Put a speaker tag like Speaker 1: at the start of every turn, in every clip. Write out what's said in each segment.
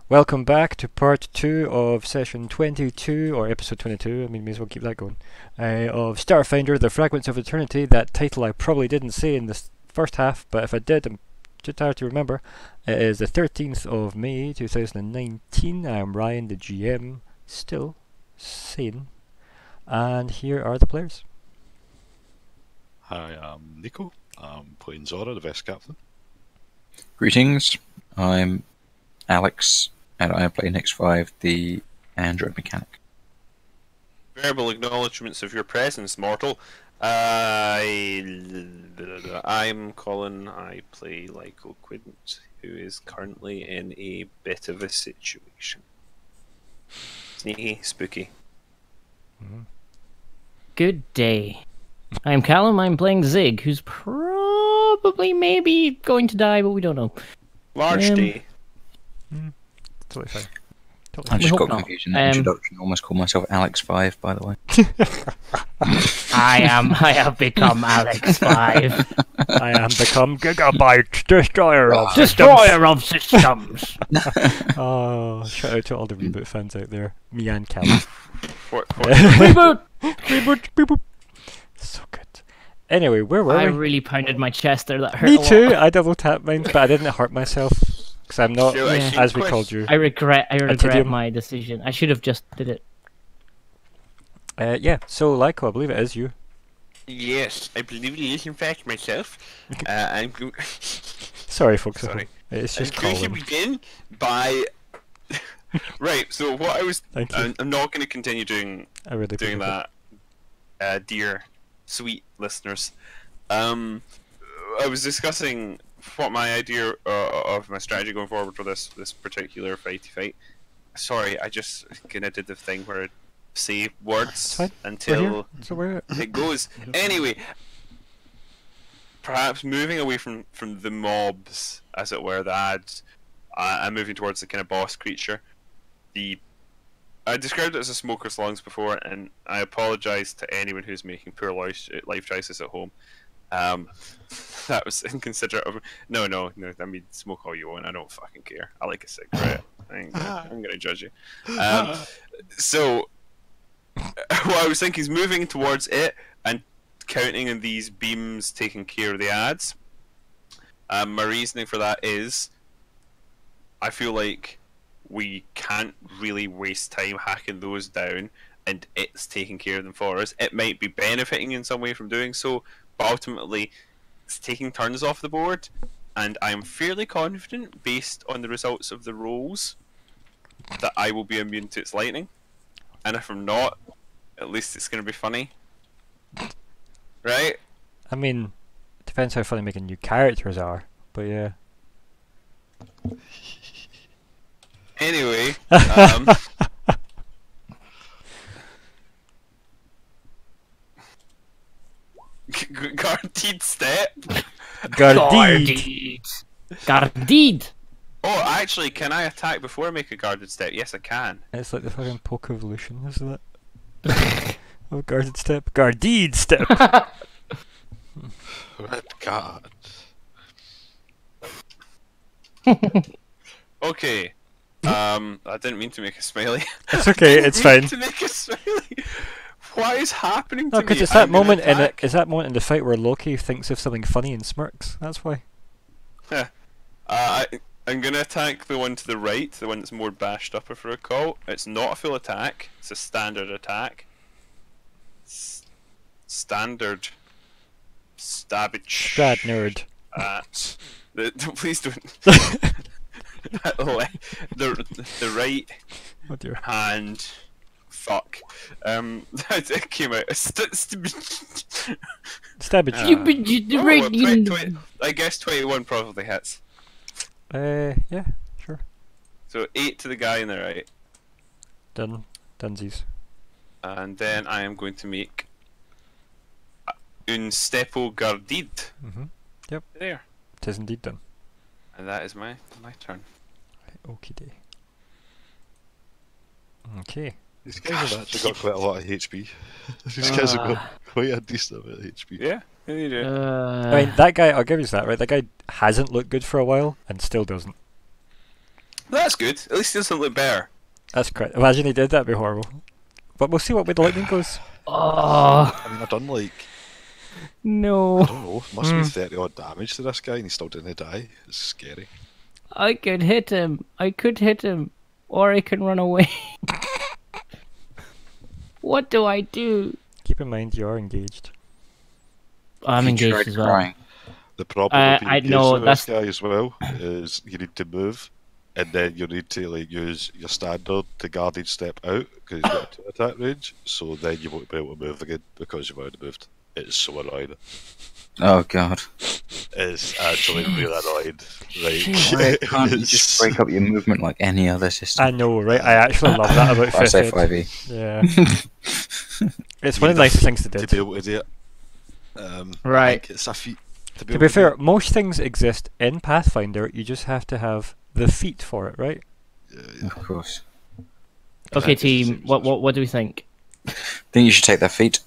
Speaker 1: Welcome back to part 2 of session 22, or episode 22, I mean, may as well keep that going, of Starfinder, The Fragments of Eternity. That title I probably didn't say in the first half, but if I did, I'm too tired to remember. It is the 13th of May 2019. I am Ryan, the GM, still sane, and here are the players.
Speaker 2: Hi, I'm Nico. I'm playing Zora, the Vest Captain.
Speaker 3: Greetings, I'm Alex, and I am playing X5, the android mechanic.
Speaker 4: Verbal acknowledgements of your presence, mortal. I'm Colin. I play Lyco Quint, who is currently in a bit of a situation. Sneaky, spooky.
Speaker 5: Good day. I'm Callum, I'm playing Zig, who's probably maybe going to die, but we don't know.
Speaker 4: Large day.
Speaker 1: Totally fine.
Speaker 3: I just
Speaker 5: hope
Speaker 3: got
Speaker 5: not.
Speaker 3: confused in the introduction. I almost called myself Alex5, by the way.
Speaker 5: I have become Alex 5.
Speaker 1: I am become Gigabyte, Destroyer of
Speaker 5: Destroyer of Systems!
Speaker 1: Oh, shout out to all the Reboot fans out there. Me and Callum.
Speaker 5: Reboot!
Speaker 1: Reboot! So good. Anyway, where were
Speaker 5: I
Speaker 1: we?
Speaker 5: really pounded my chest there, that hurt
Speaker 1: Me
Speaker 5: a lot.
Speaker 1: too, I double tapped mine, but I didn't hurt myself. Because I'm not,
Speaker 4: Sure,
Speaker 5: Yeah.
Speaker 1: as we called you.
Speaker 5: I regret
Speaker 1: Atidium.
Speaker 5: my decision. I should have just did it.
Speaker 1: Yeah, so Lyco, I believe it is you.
Speaker 4: Yes, I believe it is in fact myself. I'm
Speaker 1: Sorry, folks. at
Speaker 4: Sorry.
Speaker 1: home. It's
Speaker 4: I'm
Speaker 1: just
Speaker 4: going to
Speaker 1: Colin.
Speaker 4: begin by. Right, so what I was.
Speaker 1: Thank you.
Speaker 4: I'm not going to continue doing
Speaker 1: I really
Speaker 4: doing
Speaker 1: appreciate
Speaker 4: that, dear, sweet listeners. I was discussing what my idea of my strategy going forward for this particular fight. Sorry, I just kind of did the thing where I say words
Speaker 1: fine. We're
Speaker 4: until
Speaker 1: here, so we're
Speaker 4: it goes. Anyway, perhaps moving away from the mobs, as it were, the ads, I'm moving towards the kind of boss creature. I described it as a smoker's lungs before, and I apologise to anyone who's making poor life choices at home. That was inconsiderate of me. No, I mean, smoke all you want, I don't fucking care. I like a cigarette. I'm gonna judge you. So, what I was thinking is moving towards it and counting on these beams taking care of the ads. My reasoning for that is, I feel like we can't really waste time hacking those down, and it's taking care of them for us. It might be benefiting in some way from doing so, but ultimately it's taking turns off the board, and I'm fairly confident, based on the results of the rolls, that I will be immune to its lightning. And if I'm not, at least it's going to be funny. Right?
Speaker 1: I mean, it depends how funny making new characters are, but yeah.
Speaker 4: Anyway, guaranteed step.
Speaker 1: Guarded.
Speaker 5: Guarded!
Speaker 4: Oh, actually, can I attack before I make a guarded step? Yes, I can.
Speaker 1: It's like the fucking Poke Evolution, isn't it? Oh, guarded step. Guarded step!
Speaker 2: Red God.
Speaker 4: Okay. I didn't mean to make a smiley.
Speaker 1: It's okay, it's
Speaker 4: I didn't
Speaker 1: fine.
Speaker 4: mean to make a smiley. What is happening to
Speaker 1: No,
Speaker 4: me?
Speaker 1: because it's that
Speaker 4: I'm gonna
Speaker 1: moment in it.
Speaker 4: attack.
Speaker 1: It's that moment in the fight where Loki thinks of something funny and smirks. That's why.
Speaker 4: I'm gonna attack the one to the right, the one that's more bashed up, if I recall. It's not a full attack. It's a standard attack. Standard. Stabbage.
Speaker 1: Strad nerd.
Speaker 4: Please don't. the right
Speaker 1: Oh dear.
Speaker 4: hand. Fuck. It came out.
Speaker 1: Stabbage.
Speaker 5: You been the
Speaker 4: Oh,
Speaker 5: right
Speaker 4: well,
Speaker 5: you-
Speaker 4: I guess 21 probably hits.
Speaker 1: Yeah, sure.
Speaker 4: So 8 to the guy in the right.
Speaker 1: Done. Dunsies.
Speaker 4: And then I am going to make un stepo gardid.
Speaker 1: Yep.
Speaker 4: There.
Speaker 1: It is indeed done.
Speaker 4: And that is my turn.
Speaker 1: Okie day. Okay.
Speaker 2: These guys have actually got quite a lot of HP. These guys have got quite a decent amount of HP.
Speaker 4: Yeah, you do.
Speaker 1: I mean, that guy, I'll give you that, right? That guy hasn't looked good for a while and still doesn't.
Speaker 4: That's good. At least it doesn't look better.
Speaker 1: That's correct. Imagine he did, that'd be horrible. But we'll see what way the lightning goes.
Speaker 5: Oh
Speaker 2: I mean, I've done like, I
Speaker 5: no!
Speaker 2: don't know, must be 30 odd damage to this guy and he still didn't die. It's scary.
Speaker 5: I could hit him. I could hit him, or I can run away. What do I do?
Speaker 1: Keep in mind you are engaged.
Speaker 5: I'm
Speaker 3: You
Speaker 5: engaged
Speaker 3: tried
Speaker 5: as well.
Speaker 3: crying.
Speaker 2: The problem with being
Speaker 5: I
Speaker 2: engaged
Speaker 5: know,
Speaker 2: with this guy as well is you need to move, and then you need to like use your standard to guarded step out because he's got a 2 attack range. So then you won't be able to move again because you've already moved. It's so annoying.
Speaker 3: Oh god.
Speaker 2: It's actually really annoying.
Speaker 3: Why can't you just break up your movement like any other system?
Speaker 1: I know, right? I actually love that about
Speaker 3: I say
Speaker 1: Fifth Ed.
Speaker 3: 5e.
Speaker 1: Yeah. It's one of the nicest things to
Speaker 2: to
Speaker 1: do.
Speaker 2: be able to do it. I
Speaker 5: Right.
Speaker 2: think it's a feat. To
Speaker 1: To be fair, most things exist in Pathfinder, you just have to have the feat for it, right?
Speaker 3: Of course.
Speaker 5: Okay,
Speaker 2: it's the
Speaker 5: team.
Speaker 2: same as
Speaker 5: What do we think?
Speaker 3: Think you should take that feat.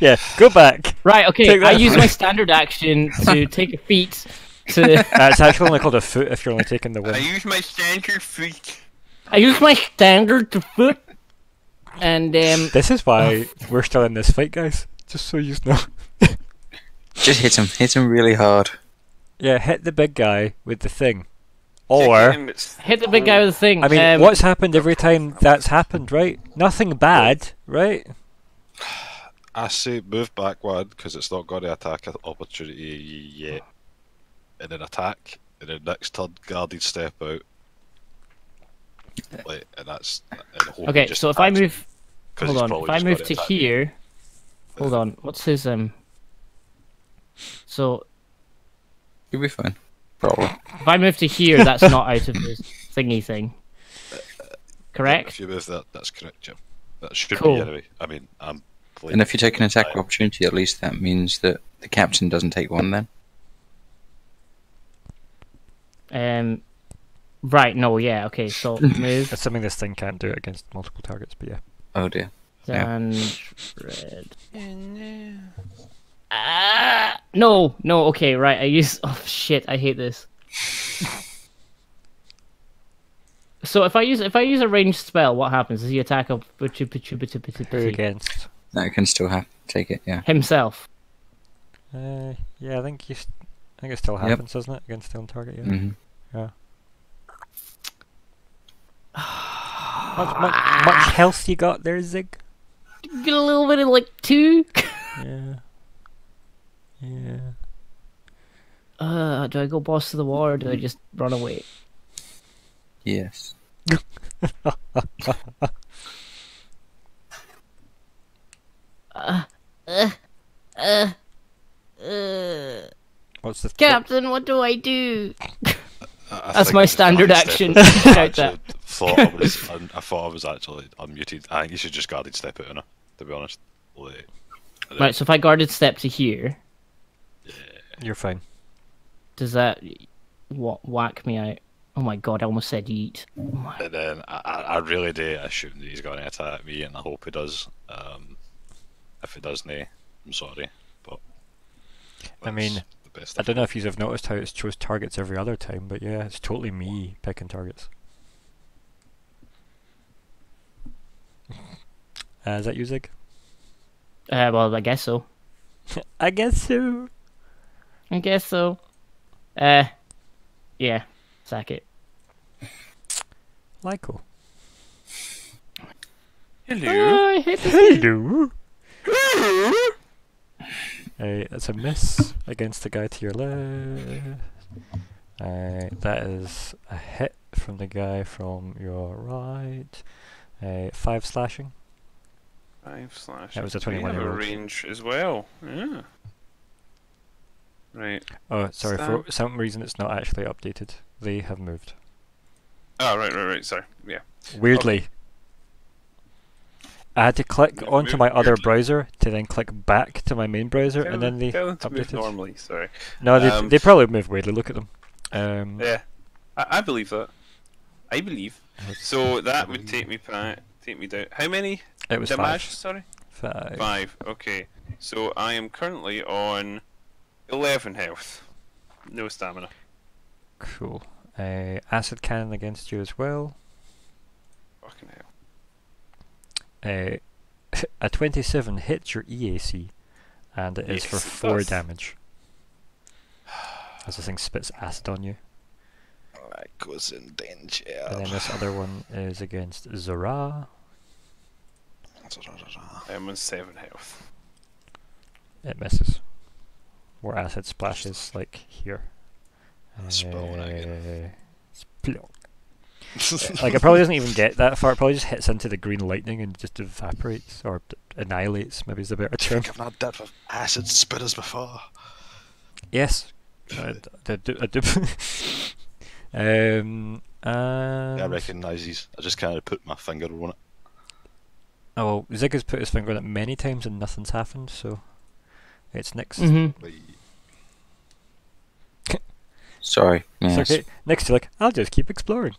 Speaker 1: Yeah, go back.
Speaker 5: Right. Okay.
Speaker 1: Take
Speaker 5: I
Speaker 1: that.
Speaker 5: use my standard action to take a feat. To
Speaker 1: It's actually only called a foot if you're only taking the
Speaker 4: I
Speaker 1: win.
Speaker 4: use my standard feet.
Speaker 5: I use my standard to foot, and
Speaker 1: This is why we're still in this fight, guys. Just so you know.
Speaker 3: Just hit him. Hit him really hard.
Speaker 1: Yeah, hit the big guy with the thing.
Speaker 4: Kicking
Speaker 1: Or,
Speaker 4: him, it's-
Speaker 5: hit the big guy with the thing.
Speaker 1: I mean, what's happened every time that's happened, right? Nothing bad, right?
Speaker 2: I say move back one because it's not got to attack opportunity yet, and then attack, and then next turn guarded step out. Like, and that's and hope he
Speaker 5: Okay,
Speaker 2: just
Speaker 5: so if I
Speaker 2: attacks,
Speaker 5: move,
Speaker 2: 'cause
Speaker 5: hold
Speaker 2: he's
Speaker 5: on.
Speaker 2: probably
Speaker 5: If I
Speaker 2: just
Speaker 5: move
Speaker 2: gotta
Speaker 5: to
Speaker 2: attack you.
Speaker 5: here, hold on. What's his So
Speaker 3: You'll be fine. Probably.
Speaker 5: if I move to here, that's not out of the thingy thing. Correct.
Speaker 2: If you move that, that's correct, Jim. That should
Speaker 5: Cool.
Speaker 2: be anyway. I mean, I'm. playing
Speaker 3: And if you take an attack of
Speaker 2: time.
Speaker 3: opportunity, at least that means that the captain doesn't take one then.
Speaker 5: Right. No. Yeah. Okay. So move.
Speaker 1: Assuming this thing can't do it against multiple targets, but yeah.
Speaker 3: Oh dear.
Speaker 5: And red. No. Okay. Right. I use. Oh shit! I hate this. So if I use a ranged spell, what happens? Does he attack up
Speaker 1: Who against?
Speaker 3: That can still take it, yeah.
Speaker 5: himself?
Speaker 1: Yeah, I think I think it still
Speaker 3: Yep.
Speaker 1: happens, doesn't it? Against the on target, yeah.
Speaker 3: hmm
Speaker 1: Yeah. much health you got there, Zig?
Speaker 5: Get a little bit of like 2.
Speaker 1: Yeah. Yeah.
Speaker 5: Do I go boss to the wall or do I just run away?
Speaker 3: Yes.
Speaker 1: What's the
Speaker 5: Captain, what do I do?
Speaker 2: I
Speaker 5: That's
Speaker 2: think
Speaker 5: my
Speaker 2: it's
Speaker 5: standard
Speaker 2: guarded
Speaker 5: action.
Speaker 2: step out.
Speaker 5: Shout
Speaker 2: I thought I thought I was actually unmuted. I think you should just guarded step out, to be honest. Like,
Speaker 5: Right, so if I guarded step to here,
Speaker 1: You're fine.
Speaker 5: does that whack me out? Oh my god, I almost said eat. Oh my-
Speaker 2: and then I really do assume that he's going to attack me, and I hope he does. If he doesn't, I'm sorry, but
Speaker 1: I mean,
Speaker 2: that's the best
Speaker 1: I don't know if you've noticed how it's chose targets every other time, but yeah, it's totally me picking targets. Is that you, Zig?
Speaker 5: well, I guess so.
Speaker 1: I guess so.
Speaker 5: I guess so. Yeah, sack it.
Speaker 1: Lyco.
Speaker 4: Hello.
Speaker 5: Oh, I hate this.
Speaker 1: Hello. That's a miss against the guy to your left. That is a hit from the guy from your right. 5 slashing.
Speaker 4: 5 slash.
Speaker 1: That was a
Speaker 4: We
Speaker 1: 21
Speaker 4: have a
Speaker 1: year old.
Speaker 4: range as well. Yeah. Right.
Speaker 1: Oh, sorry, for
Speaker 4: Stab.
Speaker 1: some reason it's not actually updated. They have moved.
Speaker 4: Oh, right. Sorry. Yeah.
Speaker 1: Weirdly. I had to click
Speaker 4: Move-
Speaker 1: onto
Speaker 4: move
Speaker 1: my other
Speaker 4: weirdly.
Speaker 1: browser to then click back to my main browser,
Speaker 4: Tell
Speaker 1: and then they
Speaker 4: tell them to move
Speaker 1: updated.
Speaker 4: normally. Sorry.
Speaker 1: No,
Speaker 4: Um,
Speaker 1: they probably moved weirdly. Look at them.
Speaker 4: Yeah. I believe that. I believe. So that would take me down. How many
Speaker 1: It was
Speaker 4: damage?
Speaker 1: 5.
Speaker 4: Sorry.
Speaker 1: 5.
Speaker 4: 5. Okay. So I am currently on 11 health. No stamina.
Speaker 1: Cool. Acid cannon against you as well.
Speaker 4: Fucking hell.
Speaker 1: A 27 hits your EAC, and it is for
Speaker 4: Yes, it
Speaker 1: 4
Speaker 4: does.
Speaker 1: damage. As the thing spits acid on you.
Speaker 2: That goes in danger.
Speaker 1: And then this other one is against Zara.
Speaker 4: I'm on 7 health.
Speaker 1: It misses. Where acid splashes, like here.
Speaker 2: Spilling again.
Speaker 1: Splunk. Like it probably doesn't even get that far. It probably just hits into the green lightning and just evaporates or annihilates. Maybe is the better term.
Speaker 2: I've not dealt with acid spitters before.
Speaker 1: Yes. I do. And
Speaker 2: I recognise these. I just kind of put my finger on it.
Speaker 1: oh, well, Zig has put his finger on it many times and nothing's happened. So it's next.
Speaker 5: Mm-hmm.
Speaker 2: Like,
Speaker 3: Sorry. Yes.
Speaker 1: It's okay. Next, you're like, I'll just keep exploring.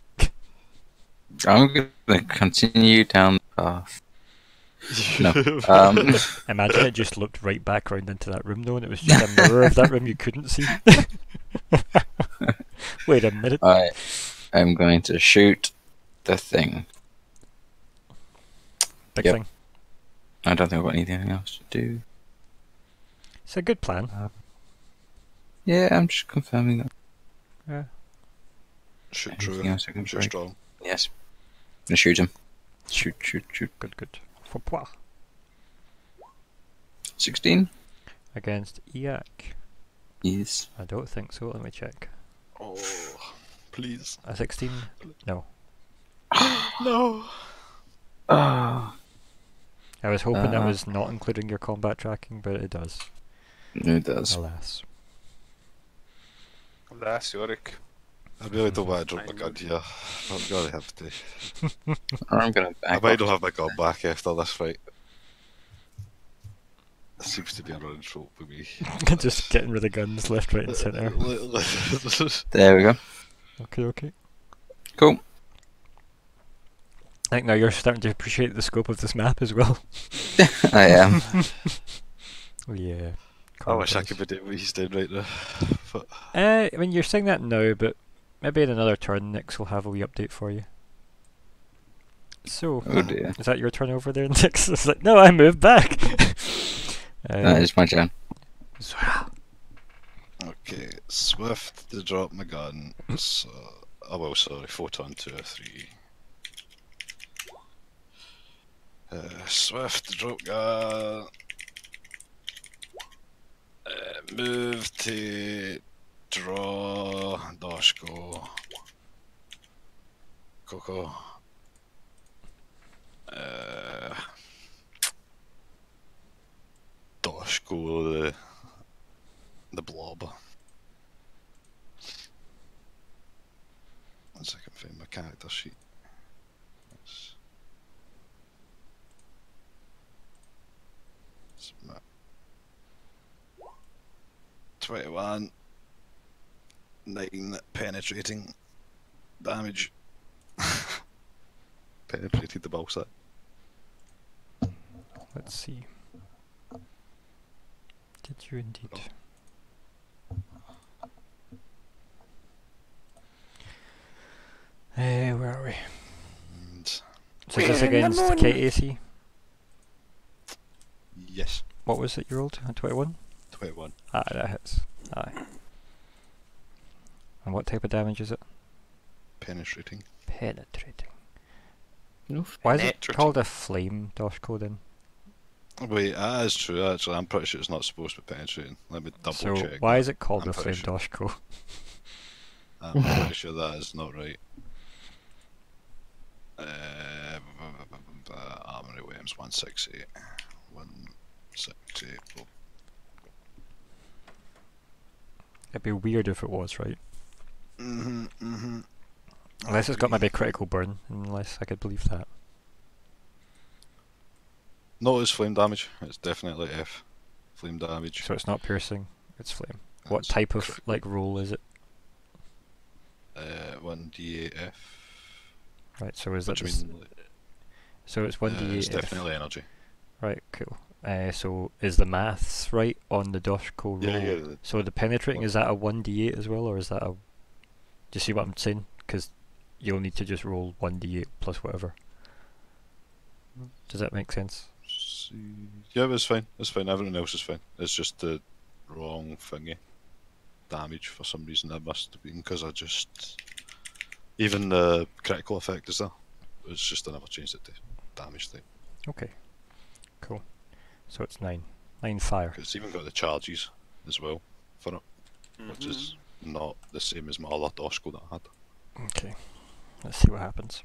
Speaker 3: I'm going to continue down the path. No.
Speaker 1: Imagine it just looked right back round into that room though, and it was just a mirror of that room you couldn't see. Wait a minute.
Speaker 3: I am going to shoot the thing.
Speaker 1: Big
Speaker 3: Yep.
Speaker 1: thing.
Speaker 3: I don't think I've got anything else to do.
Speaker 1: It's a good plan.
Speaker 3: Yeah, I'm just confirming that.
Speaker 1: Yeah.
Speaker 2: shoot
Speaker 3: Anything
Speaker 2: true.
Speaker 3: else I can
Speaker 2: Shoot
Speaker 3: break?
Speaker 2: strong.
Speaker 3: Yes. I'm going to shoot him. Shoot, shoot, shoot.
Speaker 1: Good. For pois.
Speaker 3: 16?
Speaker 1: Against Iak.
Speaker 3: Yes.
Speaker 1: I don't think so. Let me check.
Speaker 2: Oh, please.
Speaker 1: A 16? No.
Speaker 2: No.
Speaker 3: Oh,
Speaker 1: I was hoping that
Speaker 3: Uh,
Speaker 1: was not including your combat tracking, but it does.
Speaker 3: it does.
Speaker 1: Alas.
Speaker 4: That's Yorick.
Speaker 2: I really don't want to drop my gun here. I'm gonna have to.
Speaker 3: I'm going to
Speaker 2: I
Speaker 3: back
Speaker 2: might
Speaker 3: up.
Speaker 2: not have my gun back after this fight. It seems to be a running trope with me.
Speaker 1: Just getting rid of guns left, right, and centre.
Speaker 3: There we go.
Speaker 1: Okay.
Speaker 3: Cool.
Speaker 1: I think now you're starting to appreciate the scope of this map as well.
Speaker 3: I am.
Speaker 1: Oh yeah.
Speaker 2: I wish I
Speaker 1: Compromise.
Speaker 2: could be doing what he's doing right now. But
Speaker 1: I mean, you're saying that now, but maybe in another turn, Nix will have a wee update for you. So,
Speaker 3: Oh dear.
Speaker 1: is that your turn over there, Nix? It's like, no, I moved back.
Speaker 3: It's my turn.
Speaker 1: Zora.
Speaker 2: okay, swift to drop my gun. So, oh well, sorry, photon 2 or 3. Swift to drop gun. Move to draw. Dash go. Coco. Dash go the blob. Once I can find my character sheet. That's- that's my 21. 9 penetrating damage. Penetrated the balsa.
Speaker 1: Let's see. Did you indeed? Where are we?
Speaker 2: And
Speaker 1: So is this against KAC?
Speaker 2: yes,
Speaker 1: What was it you rolled? 21?
Speaker 2: 21.
Speaker 1: Ah, that hits. Aye. And what type of damage is it?
Speaker 2: Penetrating.
Speaker 1: Penetrating.
Speaker 5: Oof.
Speaker 1: Why is it
Speaker 4: Penetrating.
Speaker 1: called a flame Doshko then?
Speaker 2: Wait, that is true actually. I'm pretty sure it's not supposed to be penetrating. Let me double
Speaker 1: So
Speaker 2: check.
Speaker 1: why is it called
Speaker 2: I'm
Speaker 1: a flame
Speaker 2: pretty
Speaker 1: Doshko?
Speaker 2: I'm pretty sure that is not right. Armory Williams 168. 168. Oh,
Speaker 1: It'd be weird if it was, right?
Speaker 2: mm-hmm.
Speaker 1: Unless it's got maybe critical burn, unless I could believe that.
Speaker 2: No, it's flame damage. It's definitely F. Flame damage.
Speaker 1: So it's not piercing, it's flame. What
Speaker 2: It's
Speaker 1: type of
Speaker 2: critical.
Speaker 1: like roll is it?
Speaker 2: 1d8F.
Speaker 1: Right, so is that
Speaker 2: Which
Speaker 1: this,
Speaker 2: means
Speaker 1: so it's 1d8.
Speaker 2: it's definitely energy.
Speaker 1: Right, cool. So is the maths right on the Doshko roll?
Speaker 2: Yeah.
Speaker 1: So the penetrating, is that a 1d8 as well, or is that a Do you see what I'm saying? Because you'll need to just roll 1d8 plus whatever. Does that make sense?
Speaker 2: Yeah, it's fine. It's fine. Everything else is fine. It's just the wrong thingy. Damage for some reason. That must have been because I just. Even the critical effect is there. It's just I never changed it to damage type.
Speaker 1: Okay. Cool. So it's 9. 9 fire.
Speaker 2: It's even got the charges as well for it, which is not the same as my other Doshko that I had.
Speaker 1: Okay. Let's see what happens.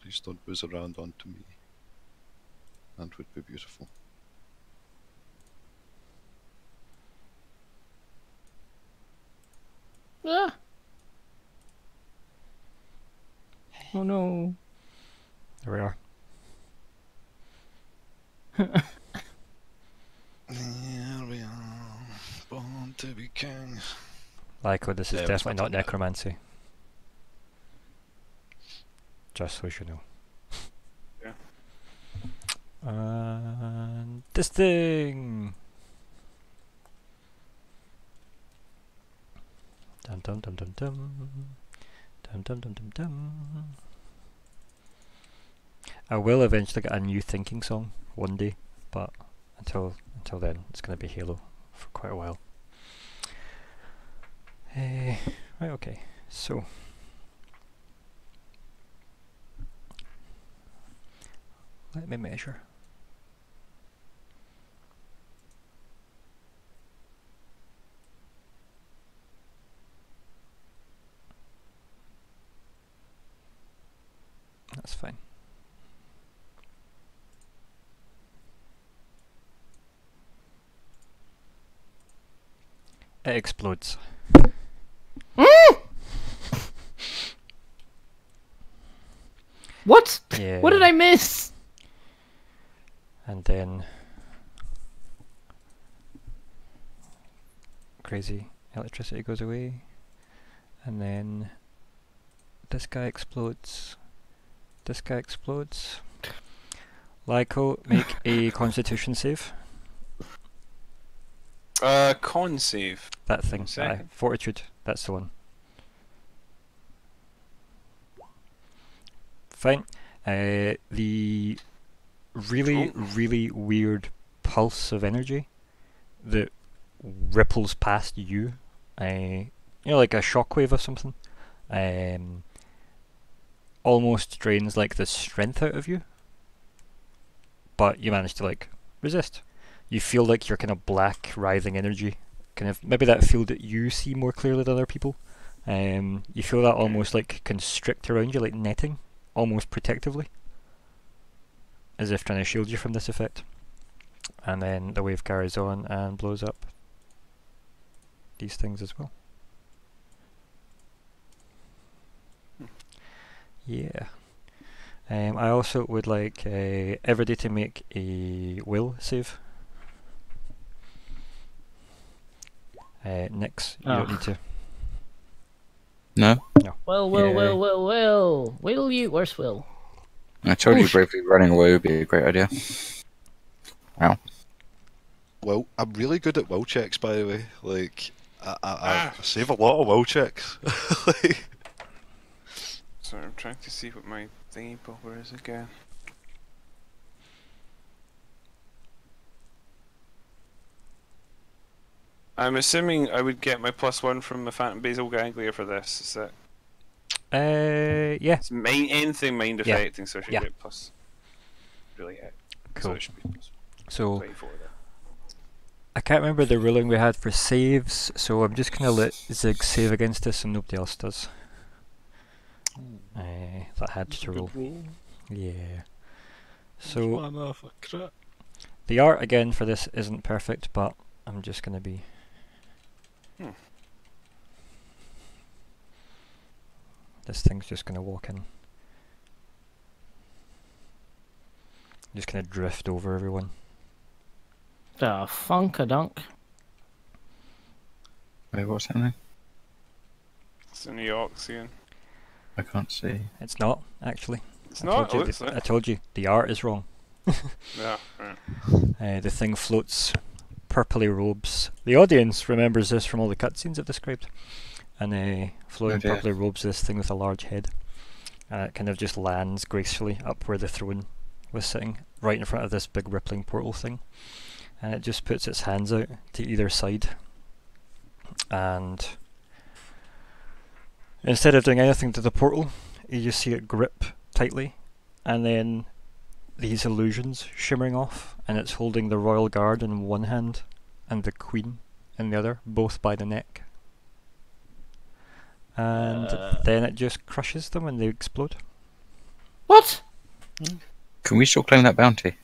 Speaker 2: Please don't whiz around onto me. That would be beautiful.
Speaker 5: Ah. Oh no.
Speaker 1: There we are.
Speaker 2: Here we are, born to be kings.
Speaker 1: Lyco, this is
Speaker 2: Yeah, it was
Speaker 1: definitely not
Speaker 2: something like that.
Speaker 1: necromancy. Just so you know.
Speaker 4: Yeah.
Speaker 1: And this thing. Dum dum dum dum dum. Dum dum dum dum dum. I will eventually get a new thinking song one day, but until then, it's going to be Halo for quite a while. Right, okay, so let me measure. That's fine. It explodes.
Speaker 5: What?
Speaker 1: Yeah.
Speaker 5: What did I miss?
Speaker 1: And then crazy electricity goes away, and then this guy explodes. This guy explodes. Lyco, make a Constitution save.
Speaker 4: Con save.
Speaker 1: That thing.
Speaker 4: Second.
Speaker 1: Fortitude. That's the one. Fine. The really weird pulse of energy that ripples past you, like a shockwave or something, almost drains like the strength out of you, but you manage to resist. You feel like you're kind of black, writhing energy, kind of maybe that field that you see more clearly than other people. You feel that almost constrict around you, like netting, almost protectively, as if trying to shield you from this effect. And then the wave carries on and blows up these things as well. Yeah. I also would like everybody to make a will save. Nix, you don't need to.
Speaker 3: No?
Speaker 5: Well. Will you? Where's Will?
Speaker 3: I told you bravely running away would be a great idea. Wow.
Speaker 2: Well, I'm really good at will checks, by the way. I save a lot of will checks.
Speaker 4: So I'm trying to see what my thingy bobber is again. I'm assuming I would get my +1 from the phantom basal ganglia for this. Is that
Speaker 1: Yeah.
Speaker 4: it's anything mind
Speaker 1: Yeah.
Speaker 4: affecting? So I should
Speaker 1: Yeah.
Speaker 4: get plus. Really, so
Speaker 1: Cool.
Speaker 4: it should be plus
Speaker 1: So
Speaker 4: 24 then.
Speaker 1: I can't remember the ruling we had for saves, so I'm just gonna let Zig save against this and nobody else does. That had to roll. Yeah. So the art again for this isn't perfect, but I'm just gonna be. This thing's just gonna walk in. Just kind of drift over everyone.
Speaker 5: The funk-a-dunk.
Speaker 3: Wait, what's happening?
Speaker 4: It's in the Oxian.
Speaker 3: I can't see.
Speaker 1: It's not, actually.
Speaker 4: It's
Speaker 1: I
Speaker 4: not.
Speaker 1: told
Speaker 4: It
Speaker 1: you,
Speaker 4: looks like.
Speaker 1: I told you, the art is wrong.
Speaker 4: Yeah. Right.
Speaker 1: The thing floats purpley robes. The audience remembers this from all the cutscenes I've described. And floating
Speaker 3: Okay.
Speaker 1: purpley robes this thing with a large head. It kind of just lands gracefully up where the throne was sitting, right in front of this big rippling portal thing. And it just puts its hands out to either side. And instead of doing anything to the portal, you just see it grip tightly, and then these illusions shimmering off, and it's holding the royal guard in one hand and the queen in the other, both by the neck. And then it just crushes them and they explode.
Speaker 5: What?
Speaker 3: Can we still claim that bounty?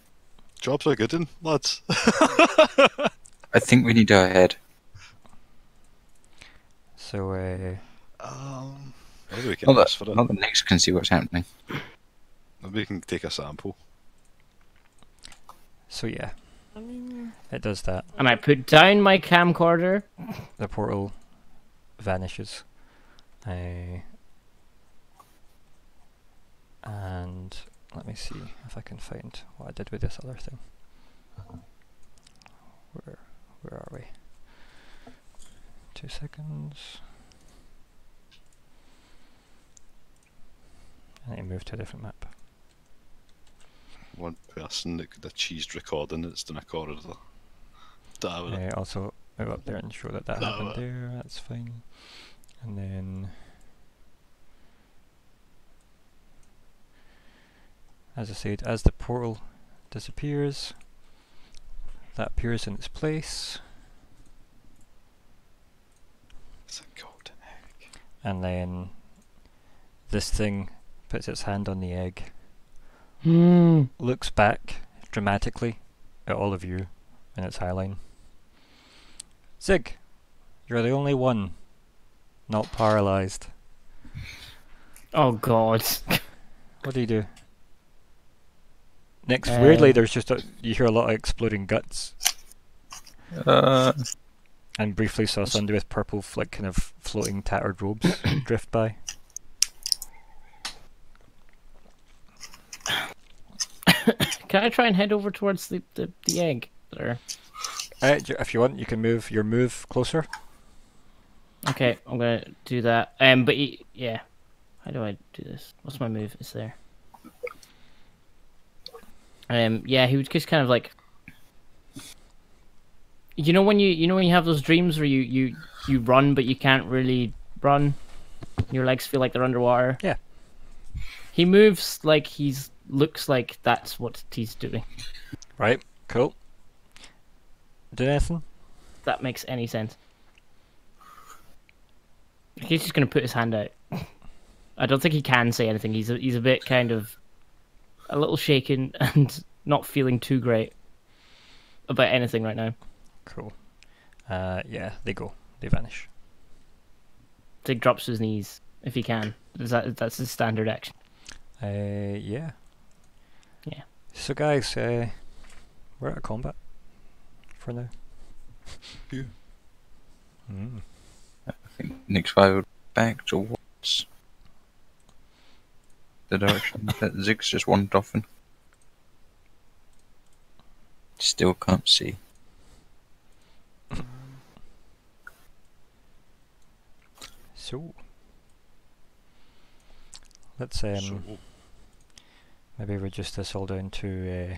Speaker 2: Jobs are good, lads.
Speaker 3: I think we need to go ahead.
Speaker 1: So,
Speaker 2: Maybe we can
Speaker 3: Not
Speaker 2: ask for it.
Speaker 3: that Nix can see what's happening.
Speaker 2: Maybe we can take a sample.
Speaker 1: so yeah, it does that.
Speaker 5: And I put down my camcorder.
Speaker 1: The portal vanishes. And let me see if I can find what I did with this other thing. Where are we? 2 seconds. I need to move to a different map.
Speaker 2: One person that could have cheesed recording it's done a corridor. Damn it.
Speaker 1: Also move up there and show that that
Speaker 2: No.
Speaker 1: happened there. That's fine. And then, as I said, as the portal disappears, that appears in its place,
Speaker 2: It's a golden egg.
Speaker 1: and then this thing puts its hand on the egg, looks back dramatically at all of you in its highline. Zig, you're the only one not paralyzed.
Speaker 5: Oh god.
Speaker 1: What do you do? Next, weirdly, there's just you hear a lot of exploding guts, and briefly saw somebody with purple, like kind of floating tattered robes drift by.
Speaker 5: Can I try and head over towards the egg there?
Speaker 1: If you want, you can move your move closer.
Speaker 5: Okay, I'm gonna do that. But yeah, how do I do this? What's my move? It's there. Yeah, he would just kind of like, you know when you have those dreams where you run but you can't really run, your legs feel like they're underwater.
Speaker 1: Yeah.
Speaker 5: He moves like looks like that's what he's doing.
Speaker 1: Right, cool. Do anything?
Speaker 5: If that makes any sense. He's just gonna put his hand out. I don't think he can say anything. He's a bit kind of a little shaken and not feeling too great about anything right now.
Speaker 1: Cool. Yeah, they go. They vanish.
Speaker 5: Zig drops to his knees if he can. That's his standard action.
Speaker 1: Yeah.
Speaker 5: Yeah.
Speaker 1: So guys, we're out of combat for now.
Speaker 2: Phew.
Speaker 1: Mm.
Speaker 3: I think Nix 5 would back towards the direction that Zig's just wandered off in. Still can't see.
Speaker 1: So let's
Speaker 2: So,
Speaker 1: maybe reduce this all down to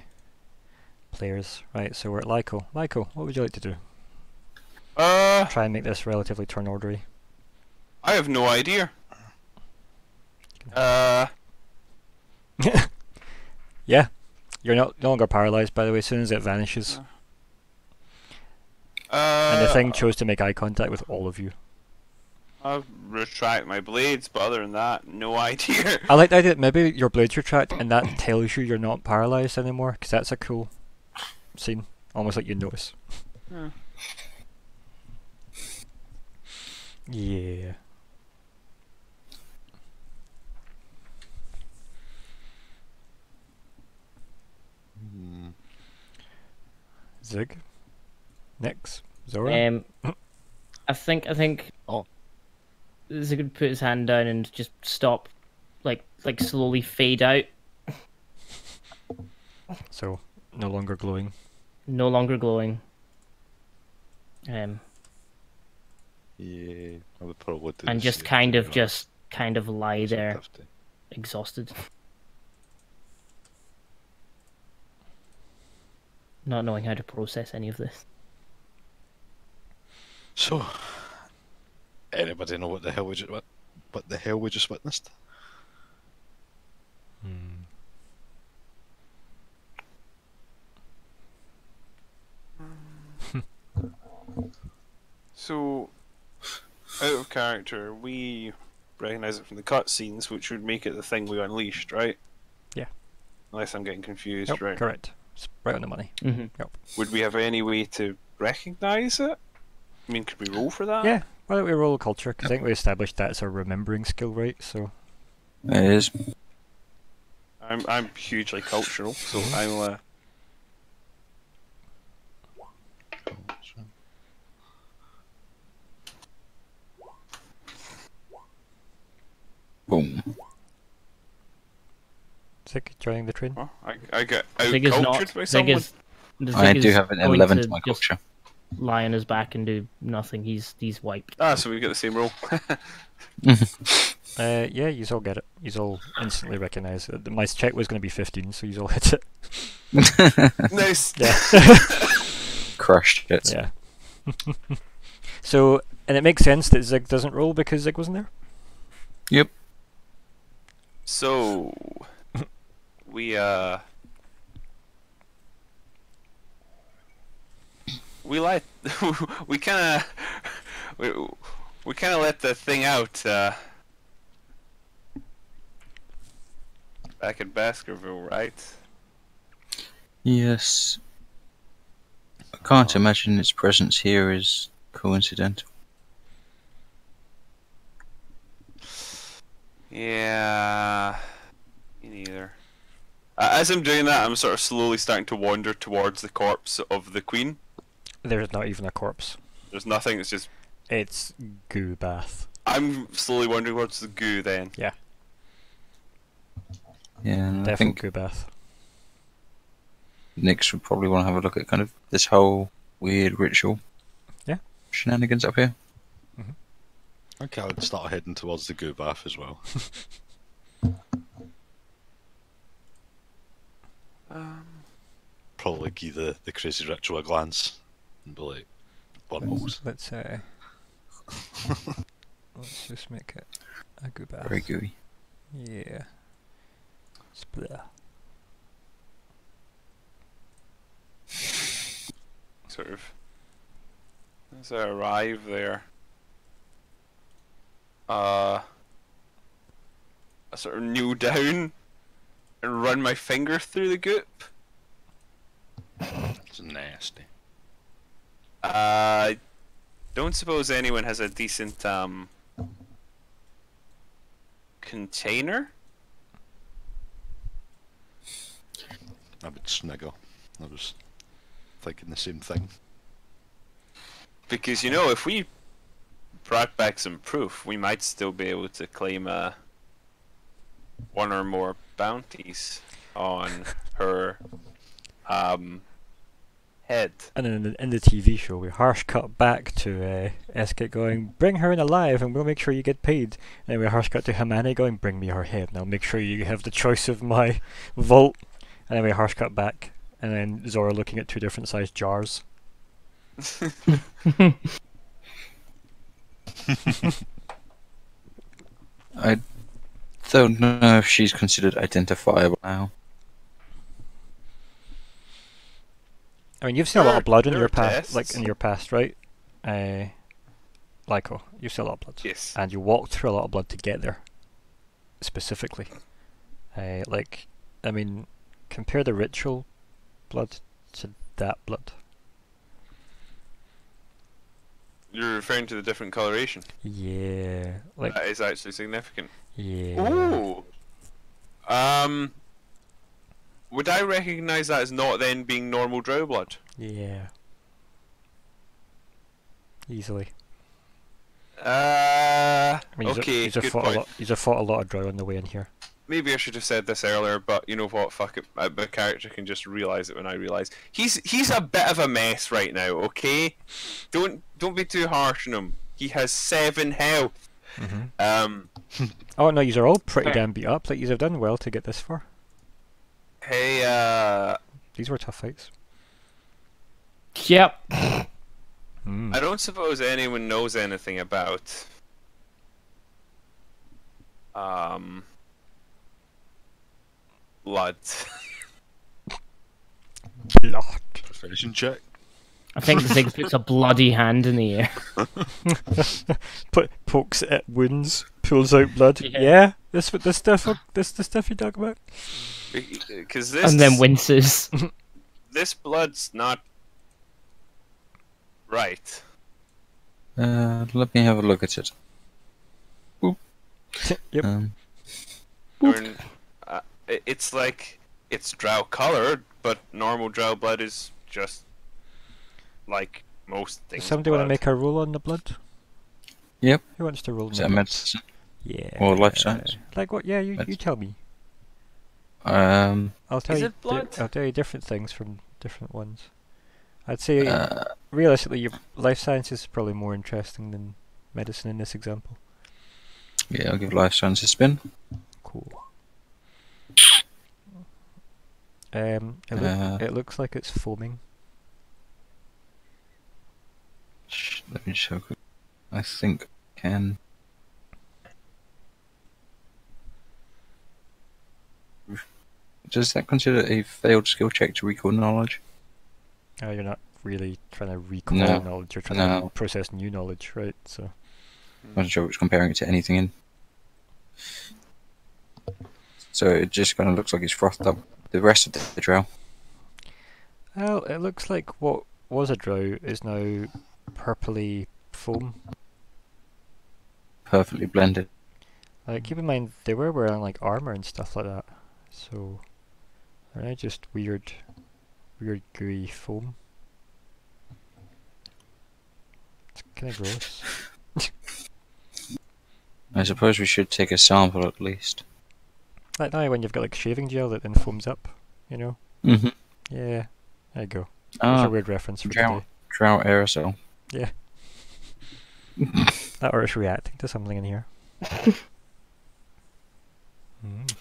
Speaker 1: players. Right, so we're at Lyko. Lyko, what would you like to do? Try and make this relatively turn ordery.
Speaker 4: I have no idea.
Speaker 1: Yeah, you're no longer paralyzed, by the way. As soon as it vanishes, and the thing chose to make eye contact with all of you.
Speaker 4: I'll retract my blades, but other than that, no idea.
Speaker 1: I like the idea that maybe your blades retract, and that tells you you're not paralyzed anymore, because that's a cool scene, almost like you notice.
Speaker 4: Hmm.
Speaker 1: Yeah. Zig. Nix. Zora.
Speaker 5: I think.
Speaker 2: Oh.
Speaker 5: Zig would put his hand down and just stop, like slowly fade out.
Speaker 1: So no longer glowing.
Speaker 5: No longer glowing.
Speaker 2: Yeah, I would probably do
Speaker 5: And
Speaker 2: the
Speaker 5: just
Speaker 2: same
Speaker 5: kind
Speaker 2: to
Speaker 5: of
Speaker 2: be
Speaker 5: just kind of lie
Speaker 2: honest.
Speaker 5: there,
Speaker 2: 50.
Speaker 5: exhausted, not knowing how to process any of this.
Speaker 2: So, anybody know what the hell we just witnessed?
Speaker 4: So, out of character, we recognise it from the cutscenes, which would make it the thing we unleashed, right?
Speaker 1: Yeah.
Speaker 4: Unless I'm getting confused,
Speaker 1: Yep,
Speaker 4: right?
Speaker 1: correct. It's right on the money.
Speaker 5: Mm-hmm.
Speaker 4: Would we have any way to recognise it? I mean, could we roll for that?
Speaker 1: Yeah. Why don't we roll culture? Because I think we established that's a remembering skill, right? So
Speaker 3: It is.
Speaker 4: I'm hugely cultural, so I'll.
Speaker 3: Boom.
Speaker 1: Zig joining the train.
Speaker 4: Oh, I get out
Speaker 5: Zig is
Speaker 4: cultured
Speaker 5: not.
Speaker 4: by
Speaker 5: Zig
Speaker 4: someone.
Speaker 5: is.
Speaker 3: I
Speaker 5: Zig
Speaker 3: do
Speaker 5: is
Speaker 3: have an
Speaker 5: going
Speaker 3: 11
Speaker 5: to
Speaker 3: to my
Speaker 5: just
Speaker 3: culture.
Speaker 5: lie on his back and do nothing. He's wiped.
Speaker 4: Ah, so we get the same roll.
Speaker 1: Yeah, you all get it. You all instantly recognise it. My check was going to be 15, so you all hit it.
Speaker 4: Nice.
Speaker 1: Yeah.
Speaker 3: Crushed it.
Speaker 1: Yeah. So, and it makes sense that Zig doesn't roll because Zig wasn't there.
Speaker 3: Yep.
Speaker 4: So we let we kind of let the thing out back in Baskerville, right?
Speaker 3: Yes. I can't imagine its presence here is coincidental.
Speaker 4: Yeah, me neither. As I'm doing that, I'm sort of slowly starting to wander towards the corpse of the queen.
Speaker 1: There's not even a corpse.
Speaker 4: There's nothing. It's just
Speaker 1: It's goo bath.
Speaker 4: I'm slowly wandering towards the goo. Then
Speaker 3: Yeah, and I
Speaker 1: Definitely
Speaker 3: think
Speaker 1: goo bath.
Speaker 3: Nix would probably want to have a look at kind of this whole weird ritual.
Speaker 1: Yeah.
Speaker 3: Shenanigans up here.
Speaker 2: I think I would start heading towards the goo bath as well. Probably give the crazy ritual a glance and be like, wormholes.
Speaker 1: Let's let's just make it a goo bath.
Speaker 3: Very gooey.
Speaker 1: Yeah. Split.
Speaker 4: sort of as I arrive there, I sort of kneel down and run my finger through the goop.
Speaker 2: It's nasty.
Speaker 4: I don't suppose anyone has a decent container.
Speaker 2: I would snigger. I was thinking the same thing.
Speaker 4: Because, you know, if we brought back some proof, we might still be able to claim one or more bounties on her head.
Speaker 1: And then in the TV show, we harsh cut back to Eskit going, "Bring her in alive, and we'll make sure you get paid." And then we harsh cut to Hermione going, "Bring me her head, and I'll make sure you have the choice of my vault." And then we harsh cut back, and then Zora looking at two different sized jars.
Speaker 3: I don't know if she's considered identifiable now.
Speaker 1: I mean, you've seen a lot of blood in
Speaker 4: There
Speaker 1: your
Speaker 4: are
Speaker 1: past, like
Speaker 4: tests.
Speaker 1: in your past, right? Lyko, you've seen a lot of blood.
Speaker 4: Yes.
Speaker 1: And you walked through a lot of blood to get there, specifically. I mean, compare the ritual blood to that blood.
Speaker 4: You're referring to the different coloration.
Speaker 1: Yeah, like
Speaker 4: That is actually significant.
Speaker 1: yeah.
Speaker 4: Ooh. would I recognise that as not then being normal drow blood?
Speaker 1: Yeah. Easily.
Speaker 4: Okay,
Speaker 1: He's
Speaker 4: good point.
Speaker 1: He's fought a lot of drow on the way in here.
Speaker 4: Maybe I should have said this earlier, but you know what? Fuck it. My character can just realise it when I realise he's a bit of a mess right now. Okay, don't be too harsh on him. He has 7 health.
Speaker 1: Oh no, these are all pretty
Speaker 4: Fair.
Speaker 1: damn beat up. Like, you have done well to get this far.
Speaker 4: Hey,
Speaker 1: These were tough fights.
Speaker 5: Yep.
Speaker 4: I don't suppose anyone knows anything about blood.
Speaker 1: Blood.
Speaker 2: Perception check.
Speaker 5: I think Ziggs puts a bloody hand in the air.
Speaker 1: Pokes at wounds, pulls out blood.
Speaker 5: Yeah.
Speaker 1: Yeah, this the stuff you talk about.
Speaker 4: Because this
Speaker 5: And then winces.
Speaker 4: this blood's not right.
Speaker 3: Let me have a look at it.
Speaker 1: Yep.
Speaker 4: I mean, it's like it's drow colored, but normal drow blood is just like most
Speaker 1: Does
Speaker 4: things.
Speaker 1: somebody want to
Speaker 4: blood.
Speaker 1: make a roll on the blood?
Speaker 3: Yep.
Speaker 1: Who wants to roll?
Speaker 3: Is that
Speaker 1: on the blood?
Speaker 3: medicine?
Speaker 1: Yeah.
Speaker 3: Or life science?
Speaker 1: Like what? Yeah, you
Speaker 3: Medicine.
Speaker 1: tell me.
Speaker 3: Um,
Speaker 1: I'll tell
Speaker 4: Is
Speaker 1: you.
Speaker 4: it blood?
Speaker 1: I'll tell you different things from different ones. I'd say
Speaker 3: uh,
Speaker 1: realistically, your life science is probably more interesting than medicine in this example.
Speaker 3: yeah, I'll give life science a spin.
Speaker 1: Cool.
Speaker 3: Uh,
Speaker 1: It looks like it's foaming.
Speaker 3: Let me just have a quick. I think I can. Does that consider a failed skill check to recall knowledge?
Speaker 1: Oh, you're not really trying to recall
Speaker 3: No.
Speaker 1: knowledge. You're trying
Speaker 3: No.
Speaker 1: to process new knowledge, right? So.
Speaker 3: I wasn't sure if it was comparing it to anything in. So it just kind of looks like it's frothed up the rest of the drow.
Speaker 1: Well, it looks like what was a drow is now purpley foam.
Speaker 3: Perfectly blended.
Speaker 1: Keep in mind they were wearing like armor and stuff like that, so they're now just weird gooey foam. It's kind of gross.
Speaker 3: I suppose we should take a sample at least.
Speaker 1: Like now when you've got like shaving gel that then foams up, you know?
Speaker 3: Mm-hmm.
Speaker 1: Yeah, there you go. There's a
Speaker 3: Ah,
Speaker 1: weird reference for
Speaker 3: drow,
Speaker 1: today.
Speaker 3: drow aerosol.
Speaker 1: That or it's reacting to something in here. Mm.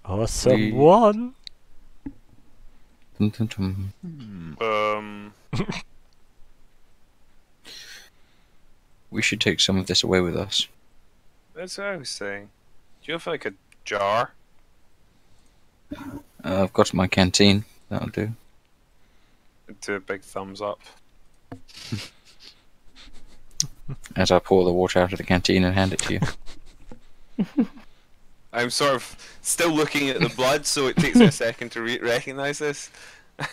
Speaker 1: Awesome
Speaker 3: We-
Speaker 1: one!
Speaker 3: Dun, dun, dun. We should take some of this away with us.
Speaker 4: That's what I was saying. Do you have like a jar?
Speaker 3: I've got my canteen. That'll do.
Speaker 4: Do a big thumbs up.
Speaker 3: As I pour the water out of the canteen and hand it to you.
Speaker 4: I'm sort of still looking at the blood, so it takes me a second to recognize this.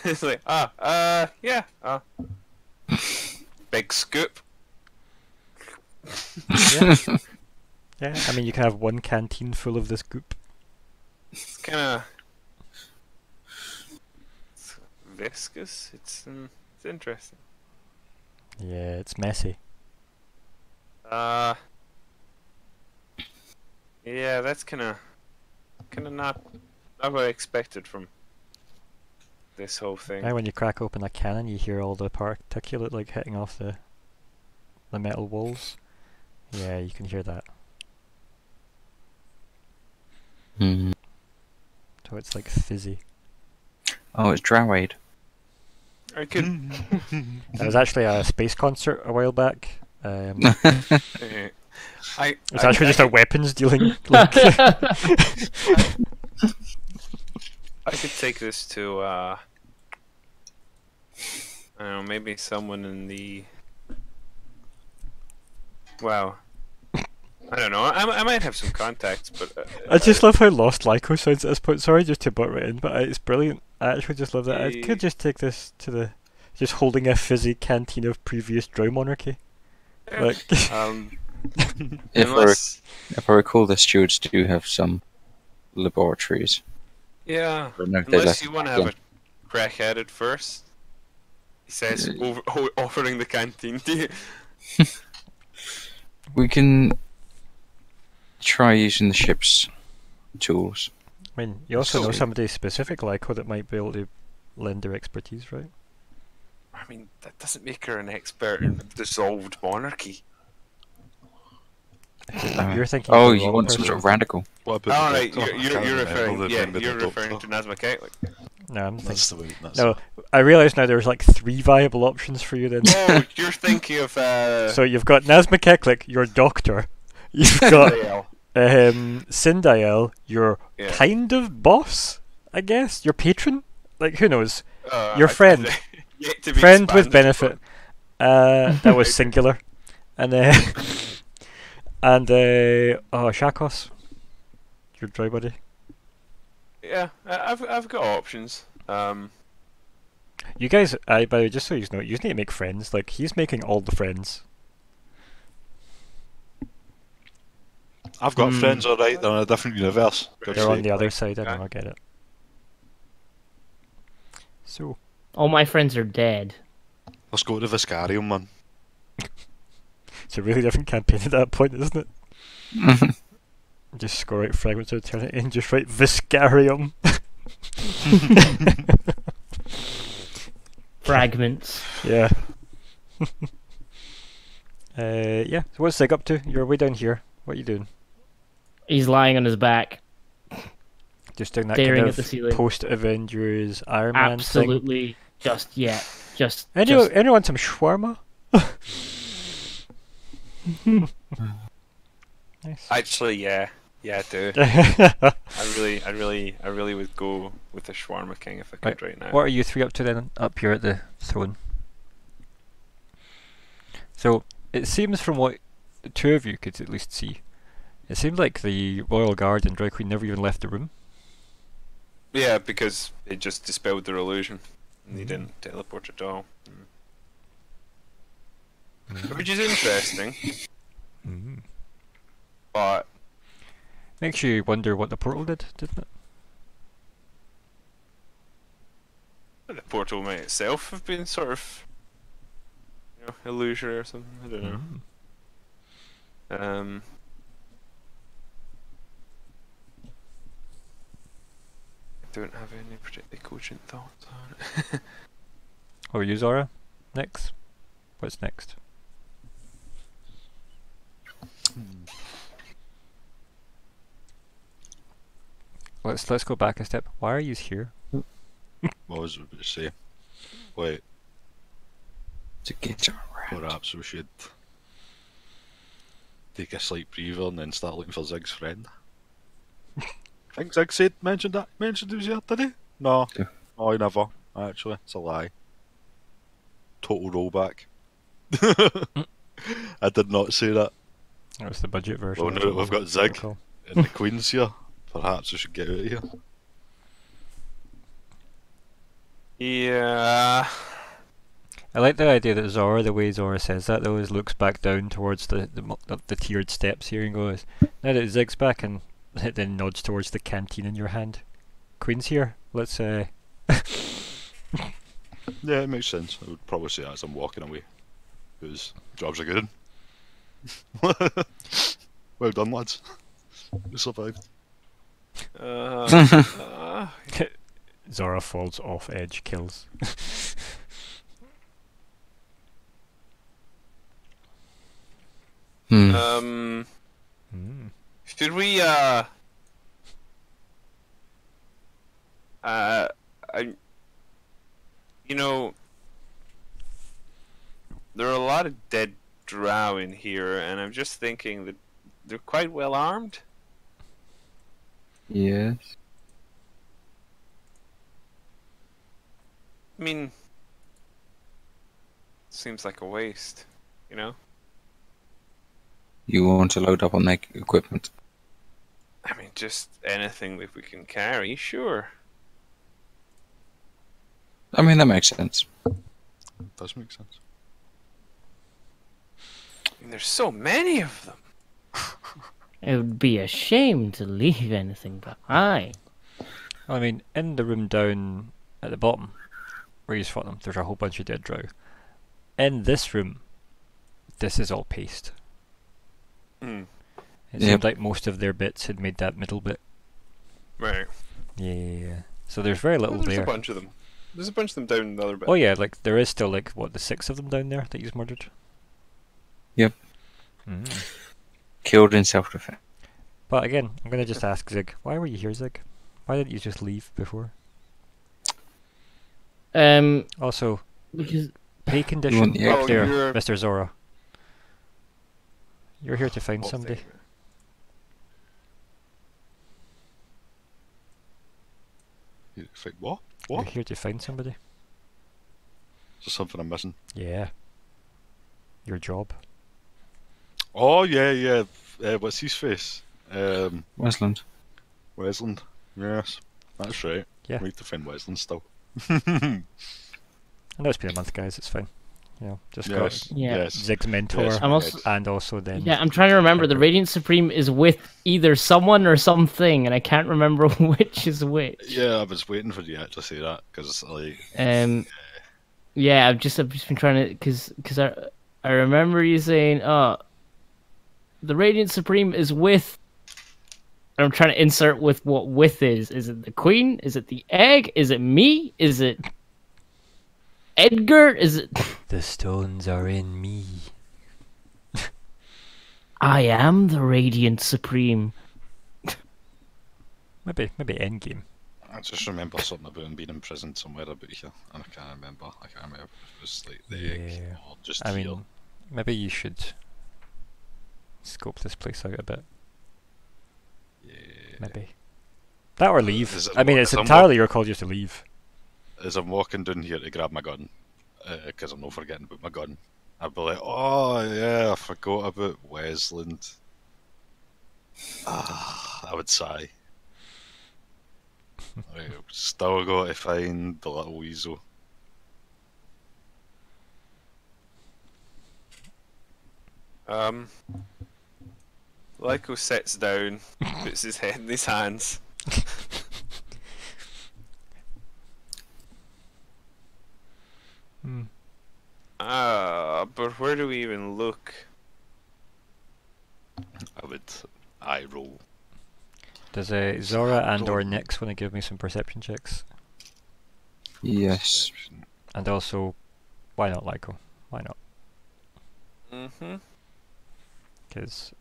Speaker 4: It's like, yeah, big scoop.
Speaker 1: Yeah. Yeah, I mean you can have one canteen full of this goop.
Speaker 4: It's kind of viscous. It's interesting.
Speaker 1: Yeah, it's messy.
Speaker 4: Yeah, that's kind of not what I expected from this whole thing.
Speaker 1: Now when you crack open a cannon you hear all the particulate like hitting off the metal walls. Yeah, you can hear that.
Speaker 3: Hmm.
Speaker 1: So it's like fizzy.
Speaker 3: Oh, it's Drowade.
Speaker 4: I could.
Speaker 1: There was actually a space concert a while back. It's actually just a weapons dealing. Like,
Speaker 4: I could take this to I don't know, maybe someone in the. Wow. I don't know. I might have some contacts, but
Speaker 1: I just love how lost Lyco sounds at this point. Sorry, just to butt right in, but it's brilliant. I actually just love that. I could just take this to the just holding a fizzy canteen of previous Drow monarchy. Like,
Speaker 3: If I,
Speaker 4: unless
Speaker 3: if I recall, the stewards do have some laboratories.
Speaker 4: Yeah.
Speaker 3: But no, they
Speaker 4: Unless
Speaker 3: left
Speaker 4: you want to
Speaker 3: again.
Speaker 4: have a crack-headed first. He says, offering the canteen to you.
Speaker 3: We can try using the ship's tools.
Speaker 1: I mean, you also know
Speaker 4: So-
Speaker 1: somebody specific like her that might be able to lend their expertise, right?
Speaker 4: I mean, that doesn't make her an expert in dissolved monarchy.
Speaker 1: You're thinking.
Speaker 3: Oh,
Speaker 1: of the
Speaker 3: you
Speaker 1: wrong
Speaker 3: want some
Speaker 1: person.
Speaker 3: sort of radical?
Speaker 2: What about
Speaker 4: All
Speaker 2: the
Speaker 4: right,
Speaker 2: doctor? I
Speaker 4: you're
Speaker 2: can't remember
Speaker 4: referring.
Speaker 2: the
Speaker 4: Yeah,
Speaker 2: name of
Speaker 4: you're
Speaker 2: the
Speaker 4: referring
Speaker 2: doctor.
Speaker 4: to Nazma Keklik.
Speaker 1: No, I'm thinking.
Speaker 2: That's the way. That's
Speaker 1: No,
Speaker 2: it.
Speaker 1: I realise now there's like 3 viable options for you then.
Speaker 4: Oh, you're thinking of
Speaker 1: So you've got Nazma Keklik, your doctor. You've got
Speaker 4: Rael.
Speaker 1: Sindael, your
Speaker 4: Yeah.
Speaker 1: kind of boss, I guess. Your patron? Like, who knows?
Speaker 4: Uh,
Speaker 1: Your friend.
Speaker 4: Yet to be
Speaker 1: Friend with
Speaker 4: expanded
Speaker 1: benefit. That was singular. And Shakos. Your droid buddy.
Speaker 4: Yeah, I've got options.
Speaker 1: You guys, by the way, just so you know, you need to make friends. Like, he's making all the friends.
Speaker 2: I've got friends, alright. They're in a different universe. God's
Speaker 1: They're on
Speaker 2: sake.
Speaker 1: the other side, I
Speaker 4: okay.
Speaker 1: know, I get it. So,
Speaker 5: All my friends are dead.
Speaker 2: Let's go to Viscarium, man.
Speaker 1: it's a really different campaign at that point, isn't it? Just score out Fragments of Eternity and just write Viscarium.
Speaker 5: Fragments.
Speaker 1: Yeah. Yeah. So what's Zig up to? You're way down here. What are you doing?
Speaker 5: He's lying on his back.
Speaker 1: Just doing that
Speaker 5: Staring
Speaker 1: kind
Speaker 5: at the
Speaker 1: of
Speaker 5: ceiling.
Speaker 1: post-Avengers Iron Man thing.
Speaker 5: Absolutely. Just just.
Speaker 1: Anyone some shawarma? Nice.
Speaker 4: Actually, yeah, I do. I really would go with the Shawarma King if I could right now.
Speaker 1: What are you 3 up to then? Up here at the throne. So it seems from what the 2 of you could at least see, it seemed like the Royal Guard and Droid Queen never even left the room.
Speaker 4: Yeah, because it just dispelled their illusion, and they didn't teleport at all. Which is interesting, but
Speaker 1: Makes you wonder what the portal did, didn't it?
Speaker 4: the portal might itself have been sort of, illusory or something. I don't know. I don't have any particularly cogent thoughts on it.
Speaker 1: Or you, Zora? Next? What's next? Let's go back a step. Why are you here?
Speaker 2: What was I about to say? Wait,
Speaker 3: To get around.
Speaker 2: perhaps we should take a slight breather and then start looking for Zig's friend. I think Zig mentioned he was here today? No.
Speaker 3: Yeah.
Speaker 2: No, he never. Actually, it's a lie. Total rollback. I did not say that.
Speaker 1: That was the budget version.
Speaker 2: Well, now
Speaker 1: of
Speaker 2: that
Speaker 1: it,
Speaker 2: we've got
Speaker 1: wasn't it?
Speaker 2: Zig
Speaker 1: Recall.
Speaker 2: and the Queen's here, perhaps we should get out of here.
Speaker 4: Yeah.
Speaker 1: I like the idea that Zora, the way Zora says that, though, is looks back down towards the tiered steps here and goes, now that Zig's back, and then nods towards the canteen in your hand. Queen's here. Let's
Speaker 2: Yeah, it makes sense. I would probably say that as I'm walking away. Because jobs are good. Well done, lads. We survived.
Speaker 1: Zora falls off edge, kills.
Speaker 3: Hmm.
Speaker 4: Should we there are a lot of dead drow in here, and I'm just thinking that they're quite well armed.
Speaker 3: Yes.
Speaker 4: I mean, seems like a waste, you know?
Speaker 3: You want to load up on their equipment.
Speaker 4: I mean, just anything that we can carry, sure.
Speaker 3: I mean, that makes sense.
Speaker 2: It does make sense.
Speaker 4: I mean, there's so many of them.
Speaker 5: It would be a shame to leave anything behind.
Speaker 1: I mean, in the room down at the bottom, where you fought them, there's a whole bunch of dead drow. In this room, this is all paste.
Speaker 4: Hmm.
Speaker 1: It
Speaker 3: Yep.
Speaker 1: seemed like most of their bits had made that middle bit.
Speaker 4: Right.
Speaker 1: Yeah. So there's very little
Speaker 4: There's
Speaker 1: there.
Speaker 4: a bunch of them. There's a bunch of them down the other bit.
Speaker 1: Oh yeah, like there is still like what, the 6 of them down there that you've murdered.
Speaker 3: Yep.
Speaker 1: Mm.
Speaker 3: Killed in self-defense.
Speaker 1: But again, I'm gonna just ask Zig, why were you here, Zig? Why didn't you just leave before? Also,
Speaker 5: Because
Speaker 1: pay condition
Speaker 3: want the
Speaker 1: up
Speaker 4: Oh,
Speaker 1: there,
Speaker 4: you're-
Speaker 1: Mr. Zora. You're here to find
Speaker 4: What
Speaker 1: somebody.
Speaker 4: thing?
Speaker 2: You think, what?
Speaker 1: You're
Speaker 2: What?
Speaker 1: here to find somebody.
Speaker 2: Is there something I'm missing?
Speaker 1: Yeah. Your job.
Speaker 2: Oh, yeah, yeah. What's his face?
Speaker 3: Westland.
Speaker 2: Wesland. Yes, that's right.
Speaker 1: Yeah.
Speaker 2: We need to find Wesland still.
Speaker 1: I know it's been a month, guys. It's fine. You know, just got
Speaker 2: Yes.
Speaker 5: Yeah.
Speaker 2: Yes.
Speaker 1: Zig's mentor,
Speaker 2: Yes,
Speaker 5: I'm also-
Speaker 1: and also then.
Speaker 5: yeah, I'm trying to remember. The Radiant Supreme is with either someone or something, and I can't remember which is which.
Speaker 2: Yeah, I was waiting for you to actually say that because like
Speaker 5: Yeah, I've just been trying to because I remember you saying, "Oh, the Radiant Supreme is with." And I'm trying to insert with what with is. Is it the Queen? Is it the egg? Is it me? Is it Edgar? Is it?
Speaker 1: The stones are in me.
Speaker 5: I am the Radiant Supreme.
Speaker 1: Maybe Endgame.
Speaker 2: I just remember something about him being in prison somewhere about here, and I can't remember. I can't remember if it was like the egg
Speaker 1: Yeah.
Speaker 2: or just
Speaker 1: I
Speaker 2: here.
Speaker 1: mean, maybe you should scope this place out a bit.
Speaker 2: Yeah.
Speaker 1: Maybe that or leave.
Speaker 2: Is it
Speaker 1: I mean,
Speaker 2: what-
Speaker 1: it's
Speaker 2: is it
Speaker 1: entirely your call just to leave.
Speaker 2: As I'm walking down here to grab my gun, because I'm not forgetting about my gun, I'd be like, "Oh yeah, I forgot about Wesland." I would sigh. I've still got to find the little weasel.
Speaker 4: Lyko sits down, puts his head in his hands.
Speaker 1: Hmm.
Speaker 4: But where do we even look?
Speaker 2: I would eye roll.
Speaker 1: Does Zora and or
Speaker 2: Don't-
Speaker 1: Nyx want to give me some perception checks?
Speaker 3: Yes.
Speaker 2: Perception.
Speaker 1: And also, why not Lyko? Why not?
Speaker 4: Mm-hmm.
Speaker 1: Because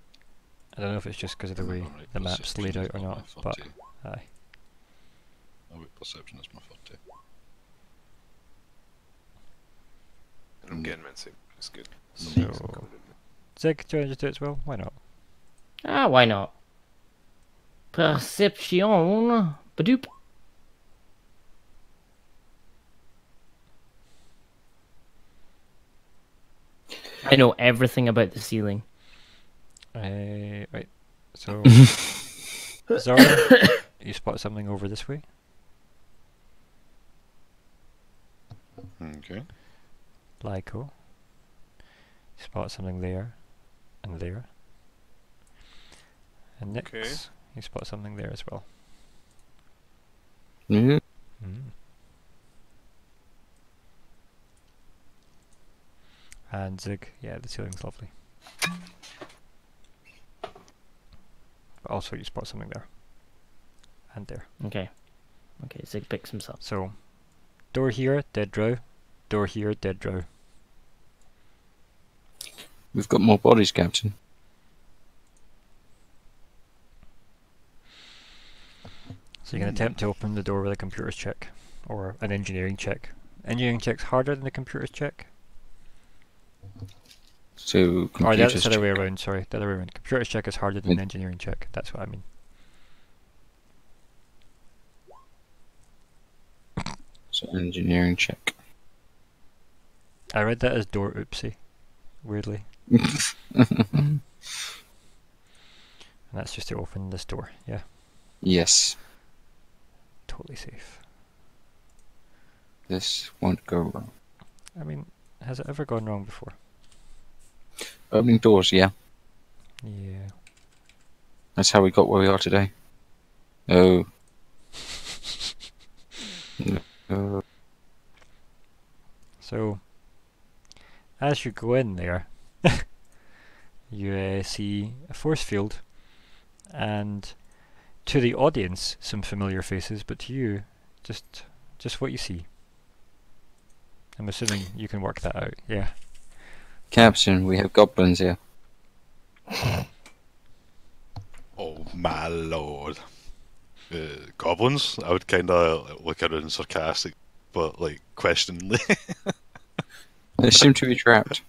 Speaker 1: I don't know if it's just because of the way
Speaker 2: Alright,
Speaker 1: the map's
Speaker 2: perception
Speaker 1: laid
Speaker 2: is
Speaker 1: out or
Speaker 2: my
Speaker 1: not, but
Speaker 2: 40.
Speaker 1: aye.
Speaker 2: Oh wait, perception is my 40.
Speaker 4: I'm getting mincing. That's good.
Speaker 1: So, Zig, do you want to just do it as well? Why not?
Speaker 5: Why not? Perception. Badoop. I know everything about the ceiling.
Speaker 1: Right. So, Zora, you spot something over this way.
Speaker 2: Okay.
Speaker 1: Lyko, you spot something there, and there. And Nyx,
Speaker 4: Okay.
Speaker 1: you spot something there as well.
Speaker 3: Yeah.
Speaker 1: Mm. And Zig, yeah, the ceiling's lovely. But also you spot something there. And there.
Speaker 5: Okay. Okay, Zig picks himself.
Speaker 1: So, door here, dead drow. Door here, dead drow.
Speaker 3: We've got more bodies, Captain.
Speaker 1: So you can attempt to open the door with a computer's check. Or an engineering check. Engineering check's harder than the computer's check.
Speaker 3: So
Speaker 1: Or the
Speaker 3: computers
Speaker 1: other way
Speaker 3: check.
Speaker 1: around, sorry. The other way around. Computer's check is harder than an engineering check. That's what I mean.
Speaker 3: So engineering check.
Speaker 1: I read that as door oopsie. Weirdly. And that's just to open this door, yeah.
Speaker 3: Yes,
Speaker 1: Totally safe.
Speaker 3: this won't go wrong.
Speaker 1: I mean, has it ever gone wrong before?
Speaker 3: Opening doors, yeah.
Speaker 1: Yeah.
Speaker 3: That's how we got where we are today. Oh, Uh,
Speaker 1: So, as you go in there, you see a force field, and to the audience, some familiar faces, but to you, just what you see. I'm assuming you can work that out. Yeah.
Speaker 3: Captain, we have goblins here.
Speaker 2: Oh my lord. Goblins? I would kind of look around sarcastic, but like questioningly.
Speaker 3: They seem to be trapped.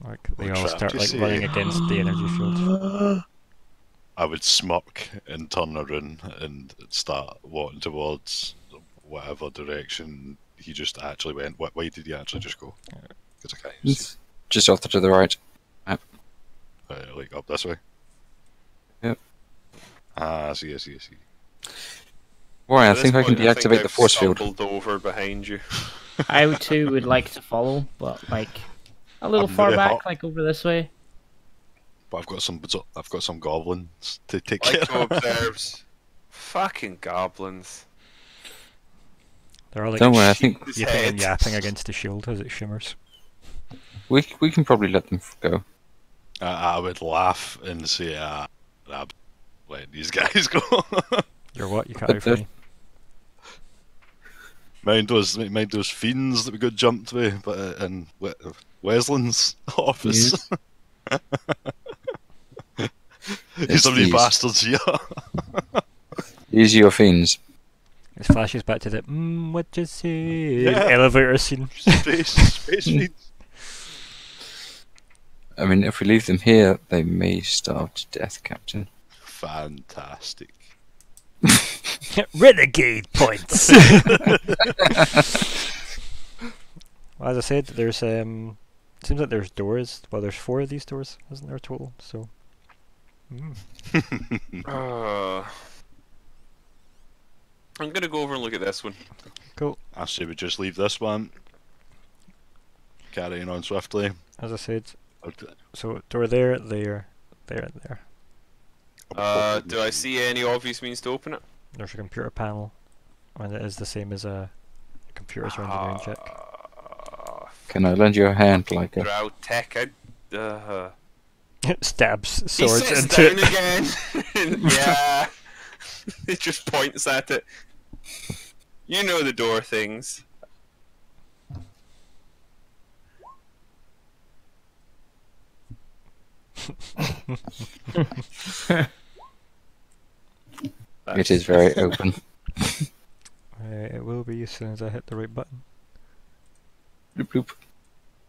Speaker 1: Like they
Speaker 2: What
Speaker 1: all
Speaker 2: trap
Speaker 1: start
Speaker 2: do you
Speaker 1: like
Speaker 2: say?
Speaker 1: running against the energy field.
Speaker 2: I would smirk and turn around and start walking towards whatever direction he just actually went. What way did he actually just go? Because I can't even see.
Speaker 3: It's just off to the right.
Speaker 2: Like up this way.
Speaker 3: Yep.
Speaker 2: Ah, I see.
Speaker 3: Right, I
Speaker 4: At
Speaker 3: think
Speaker 4: this
Speaker 3: I can
Speaker 4: point,
Speaker 3: deactivate the
Speaker 4: I've
Speaker 3: force field.
Speaker 4: stumbled over behind you.
Speaker 5: I too would like to follow, but like a little
Speaker 2: I'm
Speaker 5: far
Speaker 2: very
Speaker 5: back,
Speaker 2: hot.
Speaker 5: like over this way.
Speaker 2: But I've got some goblins to take
Speaker 4: Like
Speaker 2: care
Speaker 4: to
Speaker 2: of.
Speaker 4: observes. Fucking goblins.
Speaker 1: They're all like
Speaker 3: Don't worry, I think
Speaker 4: His
Speaker 1: yipping and
Speaker 4: head.
Speaker 1: yapping against the shield as it shimmers.
Speaker 3: we can probably let them go.
Speaker 2: I would laugh and say, I'm letting these guys go.
Speaker 1: You're what? You can't
Speaker 3: But
Speaker 1: hear
Speaker 3: the-
Speaker 1: me.
Speaker 2: mind those fiends that we got jumped with, but in Weslin's office.
Speaker 3: It's
Speaker 2: Some of these
Speaker 3: these.
Speaker 2: bastards here.
Speaker 3: These are your fiends.
Speaker 1: It flashes back to the what you say
Speaker 2: Yeah.
Speaker 1: elevator scene.
Speaker 2: Space fiends.
Speaker 3: I mean, if we leave them here, they may starve to death, Captain.
Speaker 2: Fantastic.
Speaker 1: Renegade points. Well, as I said, there's seems like there's doors. Well, there's 4 of these doors, isn't there total? So,
Speaker 4: I'm gonna go over and look at this one.
Speaker 1: cool.
Speaker 2: I say we just leave this one. Carrying on swiftly.
Speaker 1: As I said,
Speaker 2: I'd-
Speaker 1: so door there, there, there, and there.
Speaker 4: Do I see any obvious means to open it?
Speaker 1: There's a computer panel, and it is the same as a computer's rendering check.
Speaker 3: Can I lend you a hand, like a...
Speaker 4: Drow tech.
Speaker 1: Stabs
Speaker 4: He
Speaker 1: swords
Speaker 4: sits
Speaker 1: into
Speaker 4: down
Speaker 1: it.
Speaker 4: again. Yeah. He just points at it. You know the door things.
Speaker 3: It is very open.
Speaker 1: It will be as soon as I hit the right button.
Speaker 3: Bloop, bloop.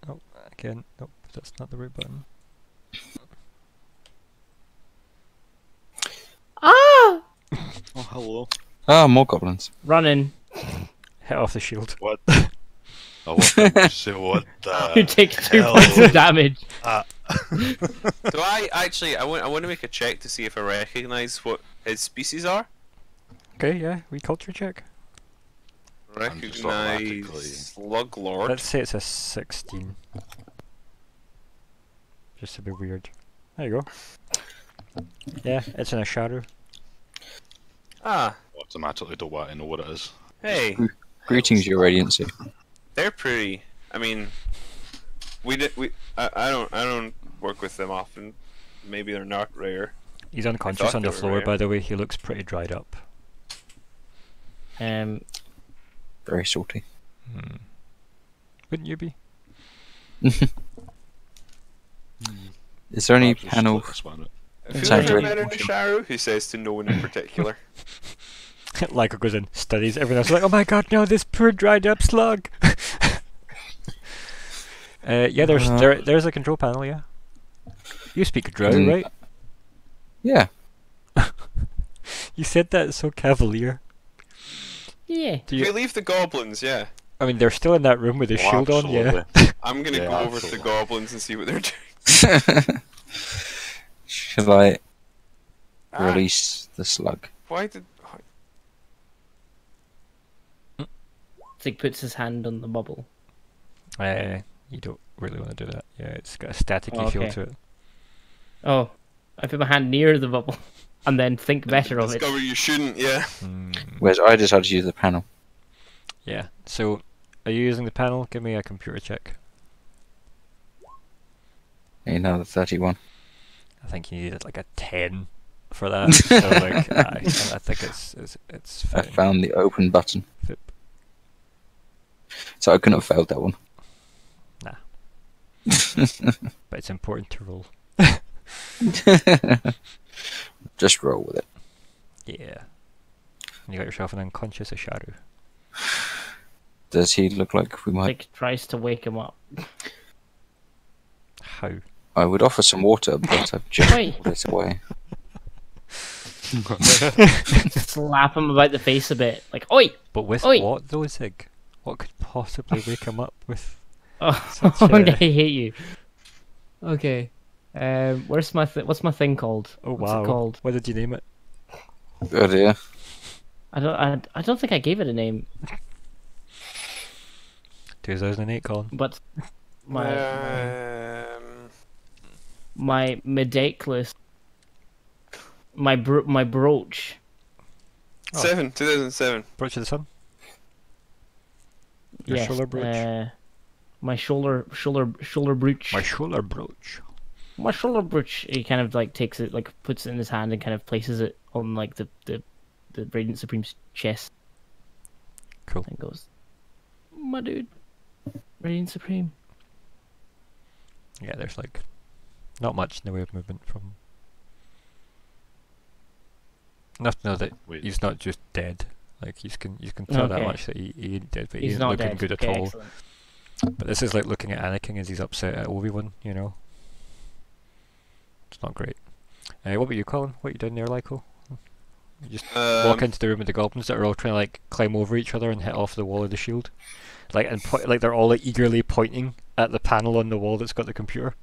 Speaker 1: Oh, again, nope, that's not the right button.
Speaker 5: Ah!
Speaker 2: Oh, hello.
Speaker 3: Ah, more goblins.
Speaker 5: Running.
Speaker 1: Hit off the shield.
Speaker 2: What? I want say what
Speaker 5: You
Speaker 2: the
Speaker 5: take 2
Speaker 2: hell?
Speaker 5: points of damage.
Speaker 4: Do I actually? I want to make a check to see if I recognise what his species are.
Speaker 1: Okay, yeah, reculture check.
Speaker 2: I'm just automatically-
Speaker 4: Recognise Slug Lord.
Speaker 1: Let's say it's a 16. Just to be weird. There you go. Yeah, it's in a shadow.
Speaker 4: Ah,
Speaker 2: automatically don't want to know what it is.
Speaker 4: hey,
Speaker 3: Greetings, Your Radiancy.
Speaker 4: they're pretty. I mean, I don't work with them often. Maybe they're not rare.
Speaker 1: He's unconscious
Speaker 4: thought
Speaker 1: on the
Speaker 4: they were
Speaker 1: floor,
Speaker 4: rare.
Speaker 1: by the way. He looks pretty dried up.
Speaker 3: Very salty.
Speaker 1: Wouldn't you be?
Speaker 3: Is there any
Speaker 2: Perhaps we should
Speaker 3: panel?
Speaker 2: let this one out.
Speaker 4: Have you
Speaker 3: Sounds
Speaker 4: ever
Speaker 3: really
Speaker 4: met a Sharu who says to no one in particular?
Speaker 1: Lyko goes in, studies, everyone else is like, oh my god, no, this poor dried up slug! Yeah, there's a control panel, yeah. You speak Drow,
Speaker 3: Mm.
Speaker 1: right?
Speaker 3: Yeah.
Speaker 1: You said that so cavalier.
Speaker 5: Yeah.
Speaker 1: Do
Speaker 4: If
Speaker 1: you,
Speaker 4: you leave the goblins, yeah.
Speaker 1: I mean, they're still in that room with the
Speaker 2: Oh,
Speaker 1: shield on, yeah.
Speaker 2: absolutely.
Speaker 4: I'm gonna
Speaker 2: Yeah,
Speaker 4: go over to the
Speaker 2: absolutely.
Speaker 4: goblins and see what they're doing.
Speaker 3: Shall I
Speaker 4: Ah,
Speaker 3: release the slug?
Speaker 4: why did?
Speaker 5: Zig puts his hand on the bubble.
Speaker 1: You don't really want to do that. Yeah, it's got a staticky
Speaker 5: Oh,
Speaker 1: feel
Speaker 5: okay.
Speaker 1: to it.
Speaker 5: Oh, I put my hand near the bubble. and then think better of it.
Speaker 4: Discover you shouldn't, yeah.
Speaker 3: Whereas I decided to use the panel.
Speaker 1: Yeah. So, are you using the panel? Give me a computer check.
Speaker 3: Another 31.
Speaker 1: I think you needed like a 10 for that. So like, I think it's
Speaker 3: I
Speaker 1: fine.
Speaker 3: found the open button.
Speaker 1: Fip.
Speaker 3: So I couldn't have failed that one.
Speaker 1: Nah. But it's important to roll.
Speaker 3: Just roll with it.
Speaker 1: Yeah. And you got yourself an unconscious Isharu.
Speaker 3: Does he look like we might?
Speaker 5: Like tries to wake him up.
Speaker 1: How?
Speaker 3: I would offer some water, but I've just
Speaker 5: Oi.
Speaker 3: pulled it away.
Speaker 5: Slap him about the face a bit. Like, oi!
Speaker 1: But with
Speaker 5: Oi.
Speaker 1: what though, Zig? What could possibly wake him up with?
Speaker 5: Oh,
Speaker 1: Such
Speaker 5: I
Speaker 1: a-
Speaker 5: hate you. Okay. What's my thing called?
Speaker 1: Oh
Speaker 5: What's
Speaker 1: wow.
Speaker 5: it called?
Speaker 1: What did you name it?
Speaker 3: Oh dear.
Speaker 5: I don't think I gave it a name,
Speaker 1: 2008, Colin.
Speaker 5: but my
Speaker 4: Um,
Speaker 5: my mediclus, my brooch.
Speaker 1: Oh.
Speaker 4: 2007.
Speaker 1: Brooch of the Sun? Your
Speaker 5: Yes,
Speaker 1: shoulder brooch?
Speaker 5: my shoulder brooch.
Speaker 1: My shoulder brooch.
Speaker 5: My shoulder brooch. He kind of like takes it, like puts it in his hand and kind of places it on like the Radiant Supreme's chest.
Speaker 1: Cool.
Speaker 5: And goes, my dude, Radiant Supreme.
Speaker 1: Yeah, there's like not much in the way of movement from. Enough to know that
Speaker 2: Wait.
Speaker 1: he's not just dead. Like you can tell that
Speaker 5: Okay.
Speaker 1: much that he ain't dead, but
Speaker 5: He's
Speaker 1: he ain't
Speaker 5: not
Speaker 1: looking
Speaker 5: dead.
Speaker 1: good at
Speaker 5: Okay,
Speaker 1: all.
Speaker 5: excellent.
Speaker 1: But this is like looking at Anakin as he's upset at Obi-Wan, you know. It's not great. What about you, Colin? What you doing there, Lyko? You just walk into the room with the goblins that are all trying to like climb over each other and hit off the wall of the shield, like and like they're all like eagerly pointing at the panel on the wall that's got the computer.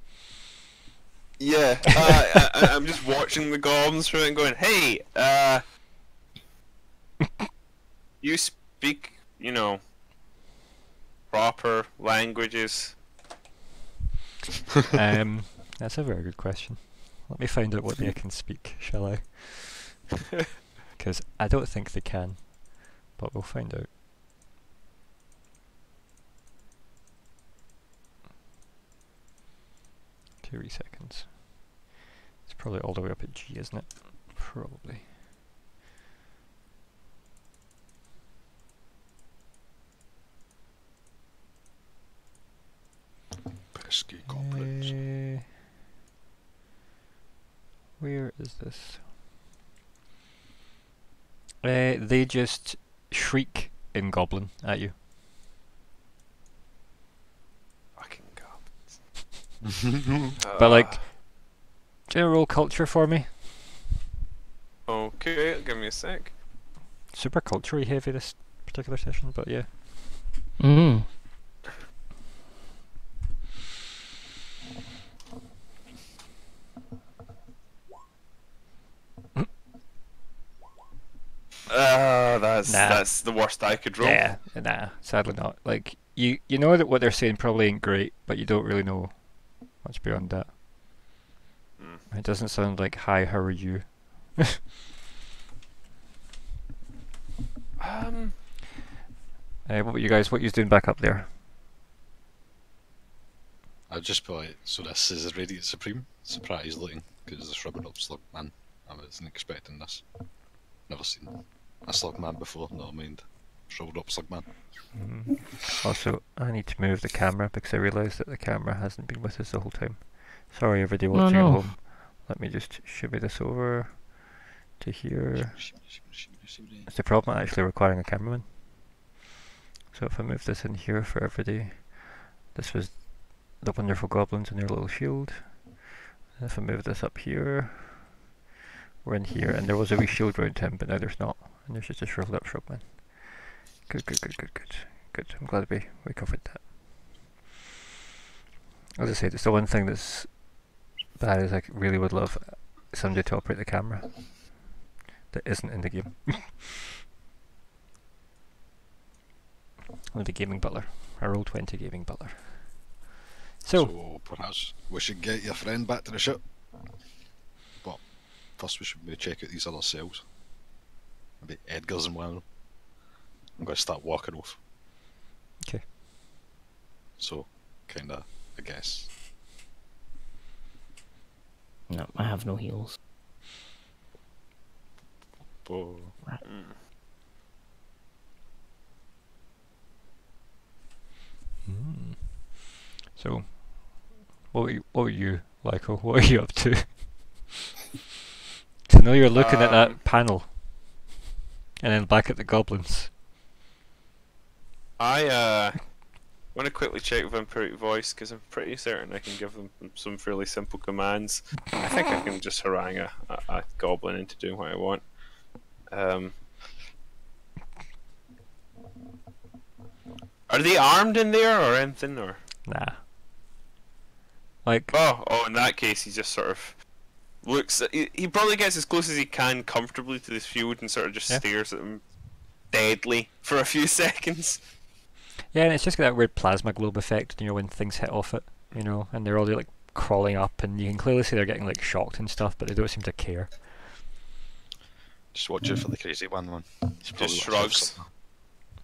Speaker 4: Yeah, I'm just watching the goblins through it and going, hey, you speak, proper languages.
Speaker 1: That's a very good question. Let me find out what they can speak, shall I? Because I don't think they can, but we'll find out. Two seconds. It's probably all the way up at G, isn't it? Probably.
Speaker 2: Pesky goblins.
Speaker 1: Where is this? They just shriek in Goblin at you.
Speaker 4: Fucking goblins.
Speaker 1: But like, general culture for me.
Speaker 4: Okay, give me a sec.
Speaker 1: Super culture-y heavy this particular session, but yeah.
Speaker 5: Mm.
Speaker 4: That's the worst I could roll.
Speaker 1: Yeah, nah, sadly not. Like, you know that what they're saying probably ain't great, but you don't really know much beyond that. It doesn't sound like, hi, how are you? What about you guys? What you doing back up there?
Speaker 2: I'd just be like, so this is Radiant Supreme? Surprised looking, because the shrubbered up slug man. I wasn't expecting this. Never seen a slug man before, never mind. Shriveled up slug man.
Speaker 1: Also, I need to move the camera because I realised that the camera hasn't been with us the whole time. Sorry everybody
Speaker 5: Oh,
Speaker 1: watching
Speaker 5: no.
Speaker 1: at home. Let me just shimmy this over to here. It's the problem actually requiring a cameraman. So if I move this in here for everybody, this was the wonderful goblins and their little shield. And if I move this up here, we're in here, and there was a wee shield round him, but now there's not. And there's just a shriveled up shrubman. Good. Good. I'm glad we covered that. As I said, it's the one thing that's bad is I really would love somebody to operate the camera that isn't in the game. I'm the gaming butler. I roll 20 gaming butler. So
Speaker 2: perhaps we should get your friend back to the ship. But first we should maybe check out these other cells. Maybe Edgar's in one of them. I'm going to start walking off.
Speaker 1: Okay.
Speaker 2: So, kinda, I guess.
Speaker 5: No, I have no heals.
Speaker 2: Whoa.
Speaker 1: So, what were you, Lyko? What are you up to? 'Cause I know you're looking at that panel, and then back at the goblins.
Speaker 4: I want to quickly check with Imperial Voice because I'm pretty certain I can give them some fairly simple commands. I think I can just harangue a goblin into doing what I want. Are they armed in there or anything? Or
Speaker 1: Nah. Like,
Speaker 4: oh, in that case, he just sort of looks. He probably gets as close as he can comfortably to this field and sort of just
Speaker 1: Yeah.
Speaker 4: stares at them deadly for a few seconds.
Speaker 1: yeah, and it's just got that weird plasma globe effect, you know, when things hit off it, you know, and they're all like crawling up, and you can clearly see they're getting like shocked and stuff, but they don't seem to care.
Speaker 2: Just watch out for the crazy one. He's probably
Speaker 4: Just
Speaker 2: watching for
Speaker 4: shrugs.
Speaker 2: something.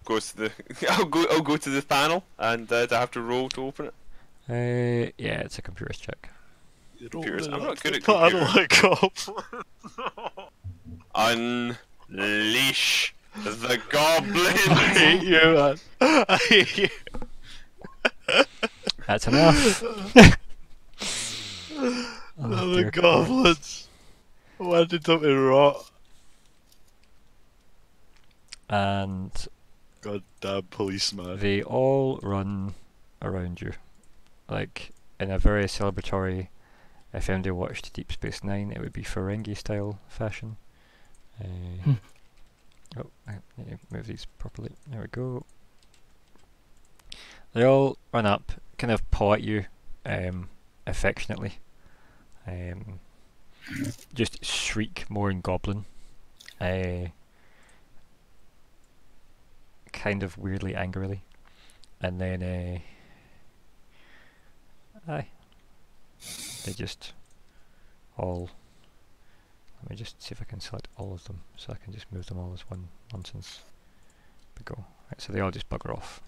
Speaker 4: Goes to the. I'll go to the panel, and do I have to roll to open it?
Speaker 1: Yeah, it's a computer's check.
Speaker 4: Computers. I'm not good at
Speaker 2: Panel
Speaker 4: computers.
Speaker 2: like
Speaker 4: Unleash the goblin.
Speaker 2: I hate you, man. I hate you.
Speaker 1: That's enough.
Speaker 2: Oh,
Speaker 1: dear
Speaker 2: the goblins. Why did something rot?
Speaker 1: And
Speaker 2: Goddamn policeman.
Speaker 1: they all run around you, like in a very celebratory. If anybody watched Deep Space Nine, it would be Ferengi style fashion. Oh, I need to move these properly. There we go. They all run up, kind of paw at you, affectionately. Just shriek more in Goblin. Kind of weirdly angrily. And then, they just all. Let me just see if I can select all of them, so I can just move them all as one nonsense. Go. Right, so they all just bugger off.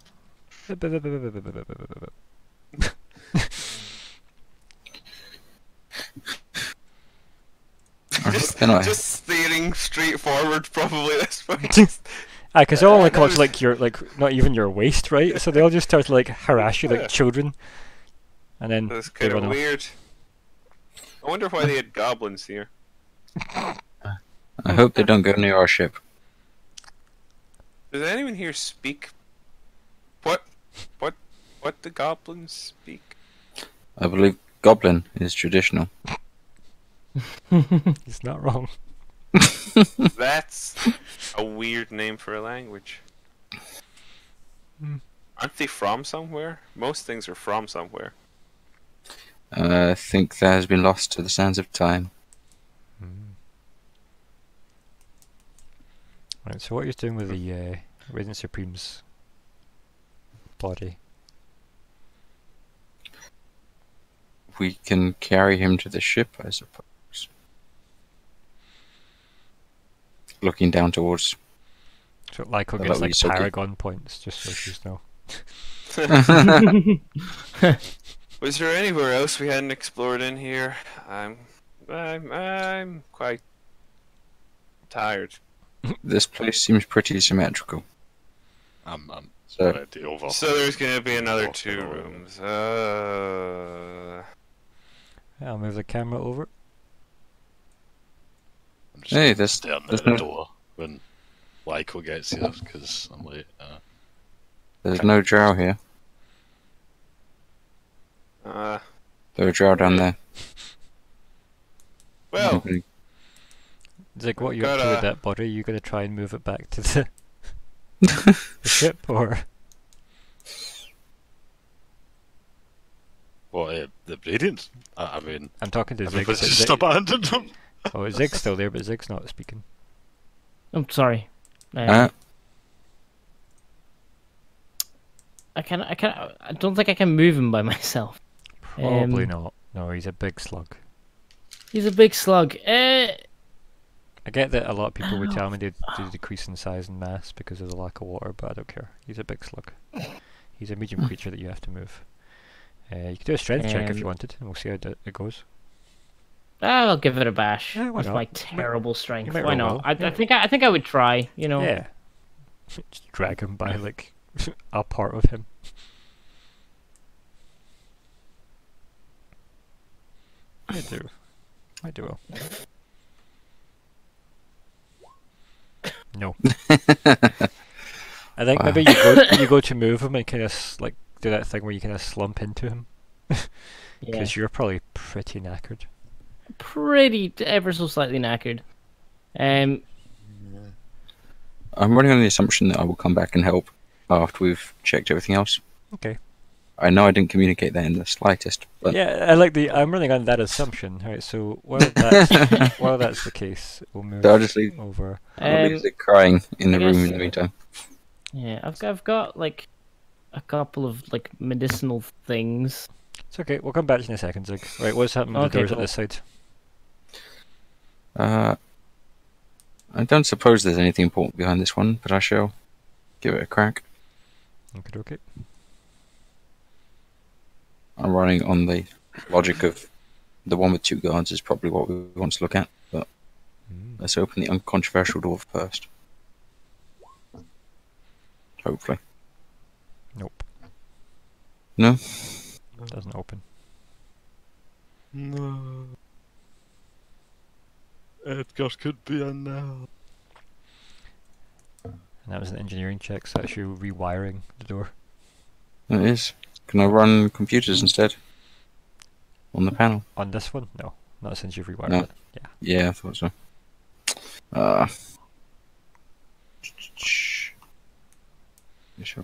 Speaker 4: Just staring straight forward, probably at this point.
Speaker 1: Because they all like
Speaker 4: that
Speaker 1: come up
Speaker 4: was-
Speaker 1: to like your not even your waist, right? So they all just start to like harass you like
Speaker 4: Yeah.
Speaker 1: children, and then
Speaker 4: That's
Speaker 1: they
Speaker 4: kind
Speaker 1: run
Speaker 4: of
Speaker 1: off.
Speaker 4: weird. I wonder why they had goblins here.
Speaker 3: I hope they don't go near our ship.
Speaker 4: Does anyone here speak? What the goblins speak?
Speaker 3: I believe Goblin is traditional.
Speaker 1: He's not wrong.
Speaker 4: That's a weird name for a language. Aren't they from somewhere? Most things are from somewhere.
Speaker 3: I think that has been lost to the sands of time.
Speaker 1: Right. So what you're doing with the Radiant Supreme's body?
Speaker 3: We can carry him to the ship, I suppose. Looking down towards.
Speaker 1: So Lyko
Speaker 3: How
Speaker 1: gets
Speaker 3: about
Speaker 1: like
Speaker 3: we soak it?
Speaker 1: Paragon points, just so she's know.
Speaker 4: Was there anywhere else we hadn't explored in here? I'm quite tired.
Speaker 3: This place seems pretty symmetrical.
Speaker 2: I'm
Speaker 3: So
Speaker 2: ready over.
Speaker 4: So there's gonna be another
Speaker 2: Walk
Speaker 4: 2
Speaker 2: over.
Speaker 4: rooms.
Speaker 1: I'll move the camera over.
Speaker 2: I'm just
Speaker 3: Hey, there's
Speaker 2: staring
Speaker 3: there's
Speaker 2: at the
Speaker 3: no
Speaker 2: door when Lyko gets here because I'm late.
Speaker 3: there's no drow here. There are drow down there.
Speaker 4: Well,
Speaker 3: Nobody-
Speaker 1: Zig, what are you up to with
Speaker 4: Gotta-
Speaker 1: that body? Are you gonna try and move it back to the ship, or
Speaker 2: What, the Radiant? I mean,
Speaker 1: I'm talking to Zig.
Speaker 2: everybody's
Speaker 1: so
Speaker 2: just
Speaker 1: Zig
Speaker 2: abandoned them.
Speaker 1: oh, Zig's still there, but Zig's not speaking.
Speaker 5: I'm sorry.
Speaker 3: Uh,
Speaker 5: I don't think I can move him by myself.
Speaker 1: Probably not. No, he's a big slug.
Speaker 5: He's a big slug.
Speaker 1: I get that a lot of people would tell me they decrease in size and mass because of the lack of water, but I don't care. He's a big slug. He's a medium creature that you have to move. You could do a strength check if you wanted, and we'll see how it goes.
Speaker 5: I'll give it a bash.
Speaker 1: Yeah, why
Speaker 5: with
Speaker 1: not?
Speaker 5: my terrible strength.
Speaker 1: might
Speaker 5: Why
Speaker 1: roll
Speaker 5: not?
Speaker 1: well.
Speaker 5: I think I would try. You know.
Speaker 1: Yeah. Just drag him by like a part of him. I do. I do well. No. I think maybe you go to move him and kind of like do that thing where you kind of slump into him
Speaker 5: Yeah.
Speaker 1: because you're probably pretty knackered.
Speaker 5: Pretty ever so slightly knackered.
Speaker 3: I'm running on the assumption that I will come back and help after we've checked everything else.
Speaker 1: Okay.
Speaker 3: I know I didn't communicate that in the slightest, but
Speaker 1: Yeah, I like I'm running on that assumption. Right, so while that's the case, we'll move
Speaker 3: I'll just leave
Speaker 1: over.
Speaker 3: it crying in the
Speaker 5: I
Speaker 3: room
Speaker 5: guess-
Speaker 3: in the meantime.
Speaker 5: Yeah, I've got like a couple of like medicinal things.
Speaker 1: It's okay. We'll come back to you in a second, Zig. Right, what's happening with the
Speaker 5: Okay,
Speaker 1: doors at
Speaker 5: cool.
Speaker 1: this side?
Speaker 3: I don't suppose there's anything important behind this one, but I shall give it a crack.
Speaker 1: Okay.
Speaker 3: I'm running on the logic of the one with 2 guards is probably what we want to look at, but let's open the uncontroversial door first. Hopefully.
Speaker 1: Nope.
Speaker 3: No?
Speaker 1: Doesn't open.
Speaker 2: No. Edgar could be in there.
Speaker 1: And that was an engineering check, so that's you rewiring the door.
Speaker 3: It is. Can I run computers instead? On the panel?
Speaker 1: On this one? No. Not since you've rewired
Speaker 3: No.
Speaker 1: it. Yeah.
Speaker 3: Yeah, I thought so. Sure.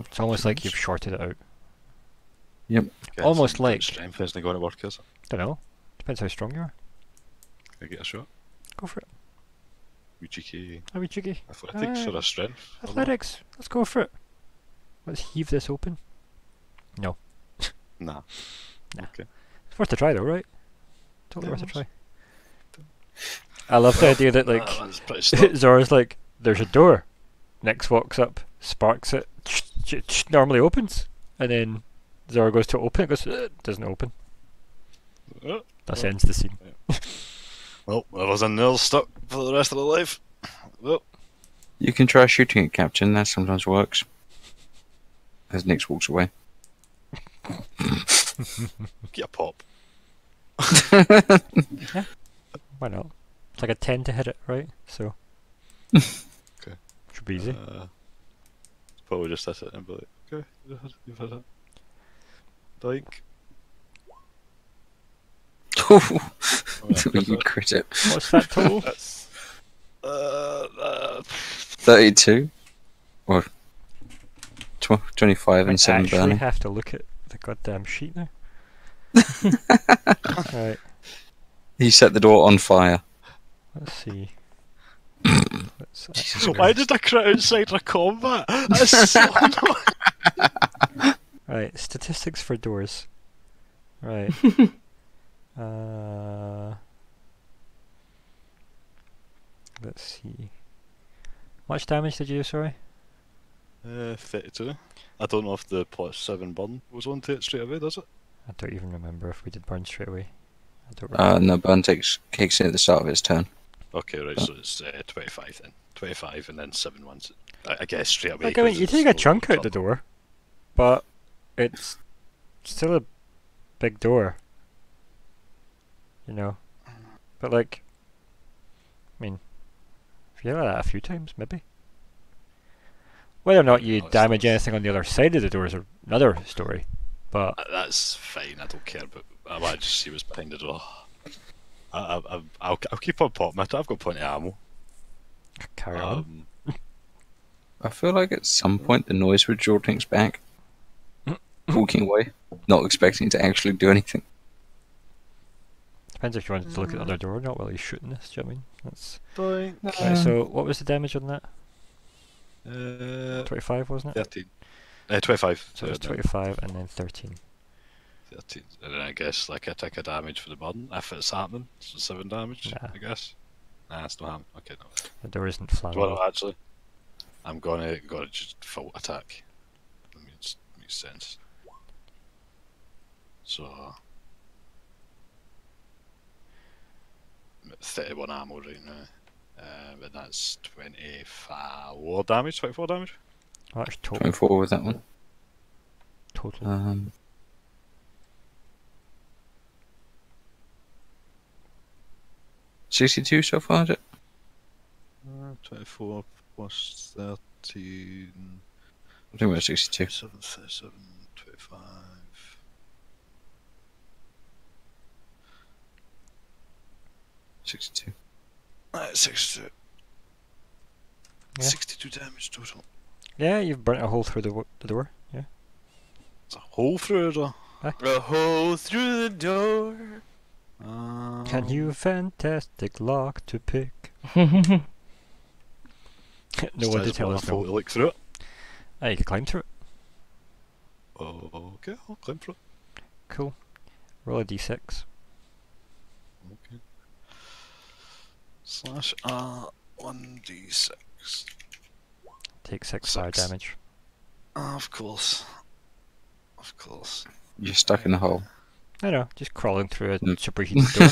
Speaker 1: It's almost like you've shorted it out.
Speaker 2: Almost
Speaker 1: Almost like-
Speaker 2: strength isn't going to work, is it?
Speaker 1: Don't know. Depends how strong you are.
Speaker 2: Can I get a shot?
Speaker 1: Go for it.
Speaker 2: You cheeky
Speaker 1: Are we cheeky?
Speaker 2: athletics or a strength? or not?
Speaker 1: Athletics. Let's go for it. Let's heave this open.
Speaker 2: Nah.
Speaker 1: Nah.
Speaker 2: Okay.
Speaker 1: It's worth a try though, right? Totally
Speaker 2: Yeah,
Speaker 1: worth a
Speaker 2: it
Speaker 1: try. I love the idea that like
Speaker 2: That one's pretty stuck.
Speaker 1: Zora's like, there's a door. Nex walks up, sparks it, normally opens, and then Zora goes to open it, goes, doesn't open.
Speaker 2: Oh,
Speaker 1: That
Speaker 2: Oh.
Speaker 1: ends the scene.
Speaker 2: well, I was in there stuck for the rest of the life. Well,
Speaker 3: You can try shooting at Captain, that sometimes works. As Nix walks away.
Speaker 2: get a pop.
Speaker 1: Why not? It's like a 10 to hit it, right? So.
Speaker 2: Okay.
Speaker 1: Should be easy.
Speaker 2: Probably just hit it and be like, okay, you've hit it. Doink.
Speaker 3: You crit it.
Speaker 1: What's that total?
Speaker 2: That's
Speaker 3: 32? Or 25
Speaker 1: I
Speaker 3: and 7
Speaker 1: actually
Speaker 3: burning.
Speaker 1: have to look at the goddamn sheet now. Right,
Speaker 3: He set the door on fire.
Speaker 1: let's see.
Speaker 3: Jesus
Speaker 2: why
Speaker 3: Christ.
Speaker 2: did I crit outside of combat? That's so annoying.
Speaker 1: Right, statistics for doors. Right. Let's see. Much damage did you do, sorry?
Speaker 2: 32. I don't know if the +7 burn was on to it straight away, does it?
Speaker 1: I don't even remember if we did burn straight away. I don't remember.
Speaker 3: No, burn kicks in at the start of its turn.
Speaker 2: Okay, right, so it's 25 then. 25 and then 7 ones. I guess straight away.
Speaker 1: Like, I mean,
Speaker 2: 'cause
Speaker 1: you
Speaker 2: it's
Speaker 1: take a
Speaker 2: still
Speaker 1: chunk out the
Speaker 2: trouble.
Speaker 1: door, but it's still a big door. You know? But, like, I mean, if you hit that a few times, maybe. Whether or not you
Speaker 2: No, it's
Speaker 1: damage
Speaker 2: not.
Speaker 1: anything on the other side of the door is another story. But
Speaker 2: That's fine, I don't care, but I might just see what's behind the door. I'll keep on popping it. I've got plenty of ammo.
Speaker 1: carry on.
Speaker 3: I feel like at some point the noise would draw things back. Walking away, not expecting to actually do anything.
Speaker 1: Depends if you wanted to look at the other door or not while he's shooting this, do you know what I mean? That's...
Speaker 2: Doink.
Speaker 1: Right, so, what was the damage on that?
Speaker 2: 25.
Speaker 1: 25, wasn't it?
Speaker 2: 13. 25.
Speaker 1: So it was
Speaker 2: then
Speaker 1: 25 and then 13.
Speaker 2: 13. And then I guess like I take a damage for the burn if it's happening. So 7 damage,
Speaker 1: Nah.
Speaker 2: I guess. Nah, it's not happening. Okay, no.
Speaker 1: The door isn't
Speaker 2: Do you want
Speaker 1: flammable.
Speaker 2: to actually? I'm gonna just full attack. That makes sense. So I'm at 31 ammo right now. But that's 24 damage. 24 damage.
Speaker 1: Oh, that's total.
Speaker 3: 24 with that one.
Speaker 1: Total.
Speaker 3: 62 so far, is it?
Speaker 2: 24 plus 13.
Speaker 3: I think we're 62.
Speaker 2: 7, 37, 25.
Speaker 3: Sixty-two.
Speaker 2: 62.
Speaker 1: Yeah.
Speaker 2: 62 damage total.
Speaker 1: Yeah, you've burnt a hole through the door. Yeah.
Speaker 2: It's a hole through it.
Speaker 4: A hole through the door.
Speaker 1: A new fantastic lock to pick. No one to tell us no.
Speaker 2: To look through it.
Speaker 1: Ah, you can climb through it.
Speaker 2: Oh, okay, I'll climb through it.
Speaker 1: Cool. Roll a d6.
Speaker 2: Okay. Slash 1d6.
Speaker 1: Take 6 fire
Speaker 2: 6.
Speaker 1: damage.
Speaker 2: Of course. Of course.
Speaker 3: You're stuck in the hole.
Speaker 1: I know, just crawling through a
Speaker 3: Mm.
Speaker 1: superheated door.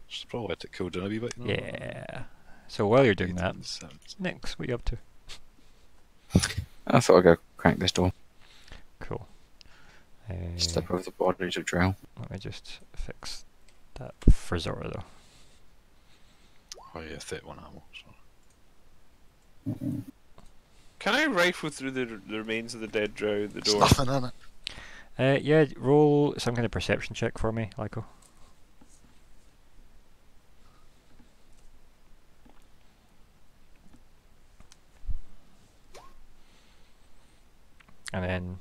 Speaker 2: Should probably let it cool down a wee bit. You know?
Speaker 1: Yeah. So while you're doing that,
Speaker 2: 18, 17.
Speaker 1: Nix, what are you up to?
Speaker 3: I thought I'd go crank this door.
Speaker 1: Cool.
Speaker 3: Step over the bodies of Drow.
Speaker 1: Let me just fix that for Zora though.
Speaker 2: Oh yeah, 31 ammo. So.
Speaker 4: Can I rifle through the remains of the dead drow the
Speaker 2: There's
Speaker 4: door?
Speaker 2: nothing in it.
Speaker 1: Yeah, roll some kind of perception check for me, Lyko. And then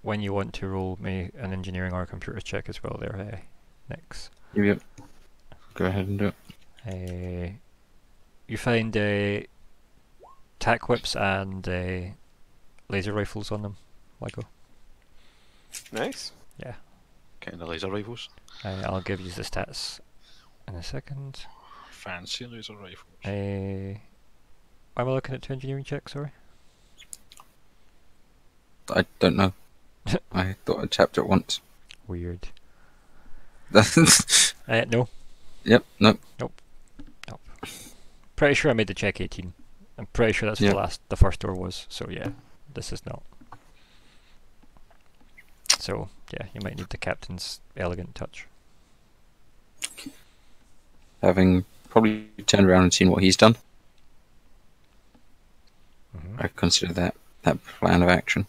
Speaker 1: when you want to roll me an engineering or a computer check as well there, Nix.
Speaker 3: Yep. Go ahead and do it.
Speaker 1: You find tack whips and laser rifles on them, Lyko.
Speaker 4: Nice.
Speaker 2: Getting the laser rifles.
Speaker 1: I'll give you the stats in a second.
Speaker 2: Fancy laser rifles.
Speaker 1: Why am I looking at 2 engineering checks, sorry?
Speaker 3: I don't know. I thought I tapped it once.
Speaker 1: Weird.
Speaker 3: Yep,
Speaker 1: No.
Speaker 3: nope.
Speaker 1: Pretty sure I made the check 18. I'm pretty sure that's
Speaker 3: Yep.
Speaker 1: what the first door was, so yeah, this is not. So, yeah, you might need the captain's elegant touch.
Speaker 3: Having probably turned around and seen what he's done,
Speaker 1: Mhm.
Speaker 3: I consider that plan of action.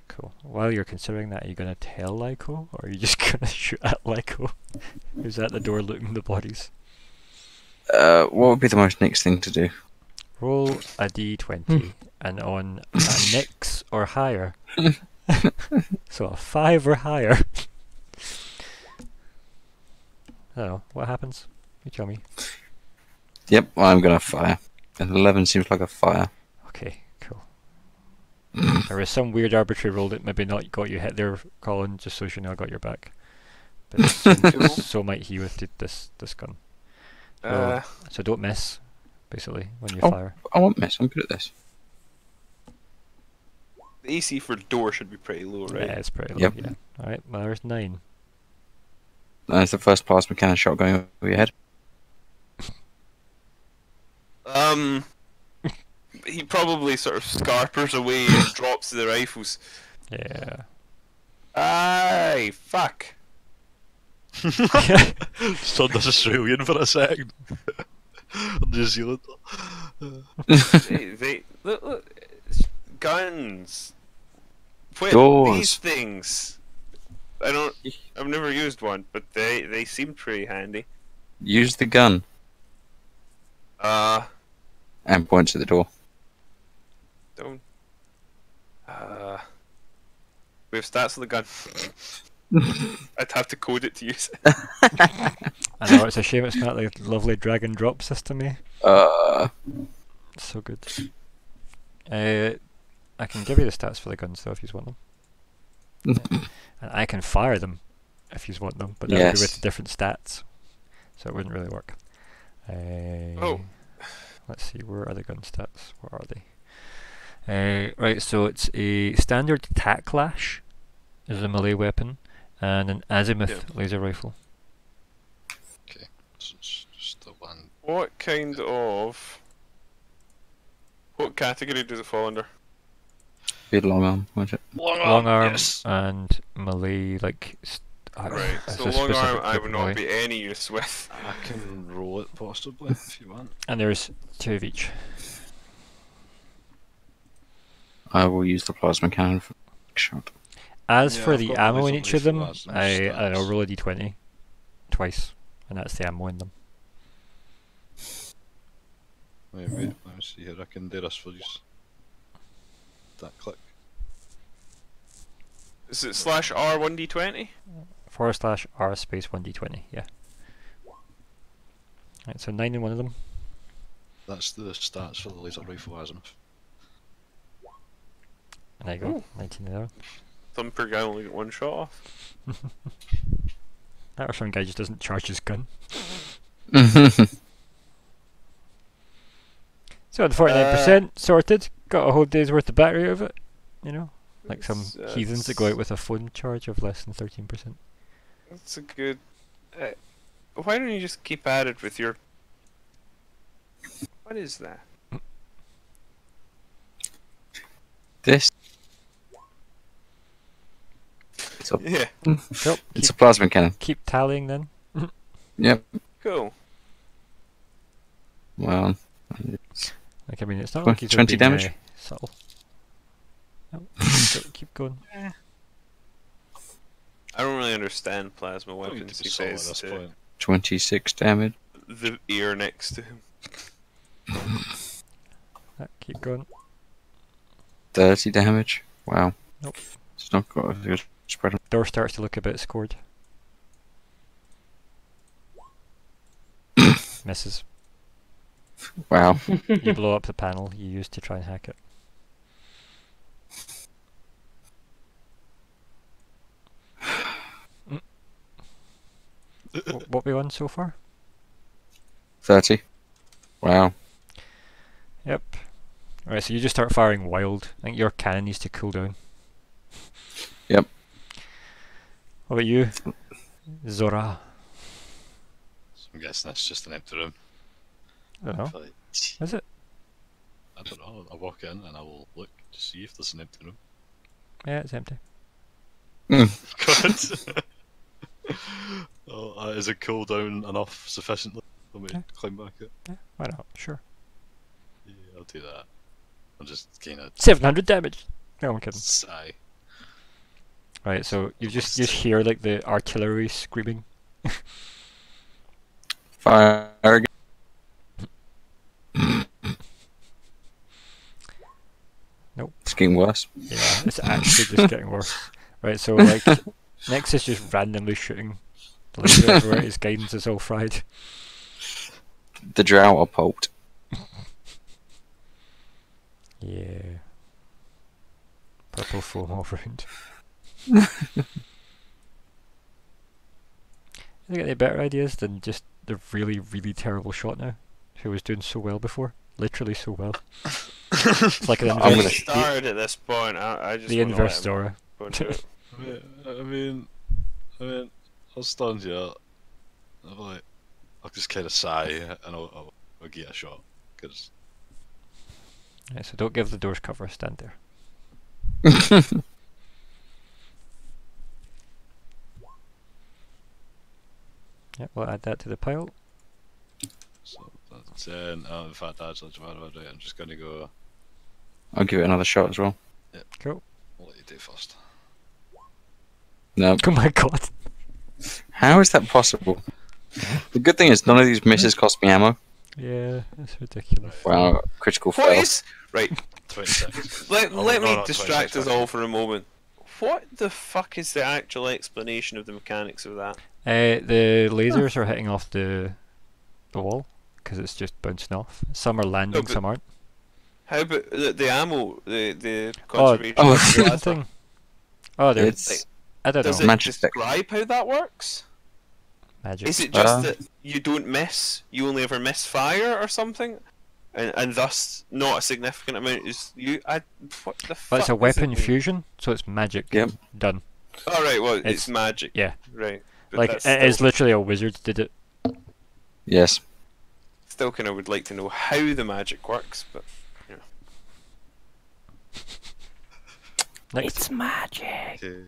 Speaker 1: Cool. While you're considering that, are you going to tell Lyko, or are you just going to shoot at Lyko, who's at the door looting the bodies?
Speaker 3: What would be the most next thing to do?
Speaker 1: Roll a d20, and on a Nix or higher, so a 5 or higher. I don't know, what happens? You tell me.
Speaker 3: Yep, I'm gonna fire. An 11 seems like a fire.
Speaker 1: Okay, cool. There was some weird arbitrary roll that maybe not got you hit there, Colin, just so you know I got your back. But so might he with this gun. So don't miss, basically, when you
Speaker 3: Oh.
Speaker 1: fire.
Speaker 3: I won't miss. I'm good at this.
Speaker 4: The AC for door should be pretty low, right?
Speaker 1: Yeah, it's pretty low,
Speaker 3: Yep.
Speaker 1: yeah. Alright, well there's 9.
Speaker 3: That's the first plasma cannon shot going over your head.
Speaker 4: He probably sort of scarpers away and drops the rifles.
Speaker 1: Yeah.
Speaker 4: Aye, fuck.
Speaker 2: Turned us Australian for a second. New Zealand.
Speaker 4: they look, guns. Wait,
Speaker 3: Doors.
Speaker 4: these things. I've never used one, but they seem pretty handy.
Speaker 3: Use the gun
Speaker 4: Uh,
Speaker 3: and point to the door.
Speaker 4: don't. We have stats on the gun. I'd have to code it to use it.
Speaker 1: I know, it's a shame it's not the lovely drag and drop system, eh? It's so good. I can give you the stats for the guns though if you want them. And I can fire them if you want them, but they'll be
Speaker 3: Yes.
Speaker 1: with different stats. so it wouldn't really work.
Speaker 4: Oh.
Speaker 1: Let's see, where are the gun stats? What are they? Right, so it's a standard tac lash is a melee weapon, and an azimuth laser rifle.
Speaker 2: So it's just the one.
Speaker 4: What category does it fall under?
Speaker 3: Be long arm, won't it?
Speaker 1: Long arm
Speaker 2: yes.
Speaker 1: and melee, like.
Speaker 4: Right,
Speaker 1: it's
Speaker 4: so
Speaker 1: a
Speaker 4: long arm
Speaker 1: specific
Speaker 4: I
Speaker 1: type
Speaker 4: would
Speaker 1: of
Speaker 4: not
Speaker 1: melee.
Speaker 4: be any use with.
Speaker 2: I can roll it possibly if you want.
Speaker 1: And there's 2 of each.
Speaker 3: I will use the plasma cannon for a shot.
Speaker 1: As
Speaker 2: Yeah,
Speaker 1: for
Speaker 2: I've
Speaker 1: the
Speaker 2: got
Speaker 1: ammo in
Speaker 2: laser
Speaker 1: each of them,
Speaker 2: rifle as them
Speaker 1: I don't know,
Speaker 2: stats.
Speaker 1: roll a d20 twice, and that's the ammo in them.
Speaker 2: Wait, let me see here. I can do this for you. That click.
Speaker 4: Is it /R1d20?
Speaker 1: /r space 1d20, yeah. Right, so 9 in one of them.
Speaker 2: That's the stats for the laser rifle azimuth.
Speaker 1: And there you go,
Speaker 4: Ooh.
Speaker 1: 19 in the other.
Speaker 4: Thumper guy only got one shot off.
Speaker 1: That or some guy just doesn't charge his gun. So the 49% sorted, got a whole day's worth of battery out of it, you know? Like some heathens that go out with a phone charge of less than 13%.
Speaker 4: That's a good. Why don't you just keep at it with your? What is that?
Speaker 3: This. It's a,
Speaker 4: Yeah,
Speaker 1: Cool.
Speaker 3: it's a plasma cannon.
Speaker 1: Keep tallying then.
Speaker 3: Yep.
Speaker 4: cool.
Speaker 3: Well,
Speaker 1: Like, I mean, it's not like he's
Speaker 3: 20
Speaker 1: being,
Speaker 3: damage?
Speaker 1: subtle. No, keep going.
Speaker 4: I don't really understand plasma
Speaker 2: I don't need
Speaker 4: weapons.
Speaker 2: to be
Speaker 4: He
Speaker 2: solid at
Speaker 4: says
Speaker 2: this
Speaker 4: to
Speaker 2: point.
Speaker 3: 26 damage.
Speaker 4: the ear next to him.
Speaker 1: Keep going.
Speaker 3: 30 damage. Wow.
Speaker 1: Nope.
Speaker 3: It's not got a good spread.
Speaker 1: Door starts to look a bit scored. Misses.
Speaker 3: Wow.
Speaker 1: You blow up the panel you used to try and hack it. What we won so far?
Speaker 3: 30. Wow.
Speaker 1: Yep. Alright, so you just start firing wild. I think your cannon needs to cool down.
Speaker 3: Yep.
Speaker 1: What about you, Zora?
Speaker 2: So I'm guessing that's just an empty room.
Speaker 1: I don't know.
Speaker 2: Like,
Speaker 1: Is it?
Speaker 2: I don't know. I'll walk in and I will look to see if there's an empty room.
Speaker 1: Yeah, it's empty.
Speaker 2: Good. Oh, is it cool down enough sufficiently for me to
Speaker 1: Yeah.
Speaker 2: climb back up?
Speaker 1: Yeah, why not? Sure.
Speaker 2: Yeah, I'll do that. I'll just kind of
Speaker 1: 700 damage! No, I'm kidding.
Speaker 2: sigh.
Speaker 1: Right, so you just hear like the artillery screaming.
Speaker 3: Fire again.
Speaker 1: Nope.
Speaker 3: It's getting worse.
Speaker 1: Yeah, it's actually just getting worse. Right, so like Nex is just randomly shooting the laser everywhere. His guidance is all fried.
Speaker 3: The drow are pulped.
Speaker 1: Yeah. Purple foam all round. I think any better ideas than just the really, really terrible shot now, who was doing so well before. Literally so well. It's like an
Speaker 3: I'm
Speaker 1: inverse,
Speaker 3: gonna-
Speaker 4: Started at this point. I just
Speaker 1: the
Speaker 4: wanna
Speaker 1: inverse
Speaker 4: let him
Speaker 1: Zora.
Speaker 4: go and do it.
Speaker 2: I mean, I'll stand here. I'll just kind of sigh and I'll get a shot. Cause
Speaker 1: Right, so don't give the doors cover, stand there. Yeah, we'll add that to the pile.
Speaker 2: so that's in fact, actually, I'm just gonna go.
Speaker 3: I'll give it another shot as well.
Speaker 1: Cool.
Speaker 2: I'll let you do first.
Speaker 3: No.
Speaker 1: Oh my god.
Speaker 3: How is that possible? The good thing is none of these misses cost me ammo.
Speaker 1: Yeah, that's ridiculous.
Speaker 3: Wow, critical
Speaker 4: What
Speaker 3: fail.
Speaker 4: is right?
Speaker 2: 26.
Speaker 4: Let
Speaker 2: Oh,
Speaker 4: me
Speaker 2: no, no,
Speaker 4: distract
Speaker 2: 26,
Speaker 4: us all for a moment. What the fuck is the actual explanation of the mechanics of that?
Speaker 1: The lasers are hitting off the wall because it's just bouncing off. Some are landing,
Speaker 4: but-
Speaker 1: some aren't.
Speaker 4: How about the ammo? The
Speaker 1: Oh,
Speaker 4: conservation
Speaker 3: oh,
Speaker 4: of the
Speaker 1: Same
Speaker 4: plasma?
Speaker 1: thing. Oh, there.
Speaker 3: It's
Speaker 1: I don't
Speaker 4: Does
Speaker 1: know.
Speaker 4: it
Speaker 3: Magic stick.
Speaker 4: describe how that works?
Speaker 1: Magic.
Speaker 4: Is it just that you don't miss? You only ever miss fire or something, and thus not a significant amount is you? What the fuck?
Speaker 1: Well, it's a
Speaker 4: does it
Speaker 1: weapon
Speaker 4: mean?
Speaker 1: fusion, so it's magic.
Speaker 3: Yep.
Speaker 1: Done.
Speaker 4: Oh right, well
Speaker 1: It's-
Speaker 4: it's magic.
Speaker 1: yeah.
Speaker 4: Right. But
Speaker 1: Like
Speaker 4: that's
Speaker 1: it is
Speaker 4: still-
Speaker 1: literally a wizard did it.
Speaker 3: Yes.
Speaker 4: Still kind of would like to know how the magic works, but
Speaker 1: Next.
Speaker 5: It's magic.
Speaker 2: Okay.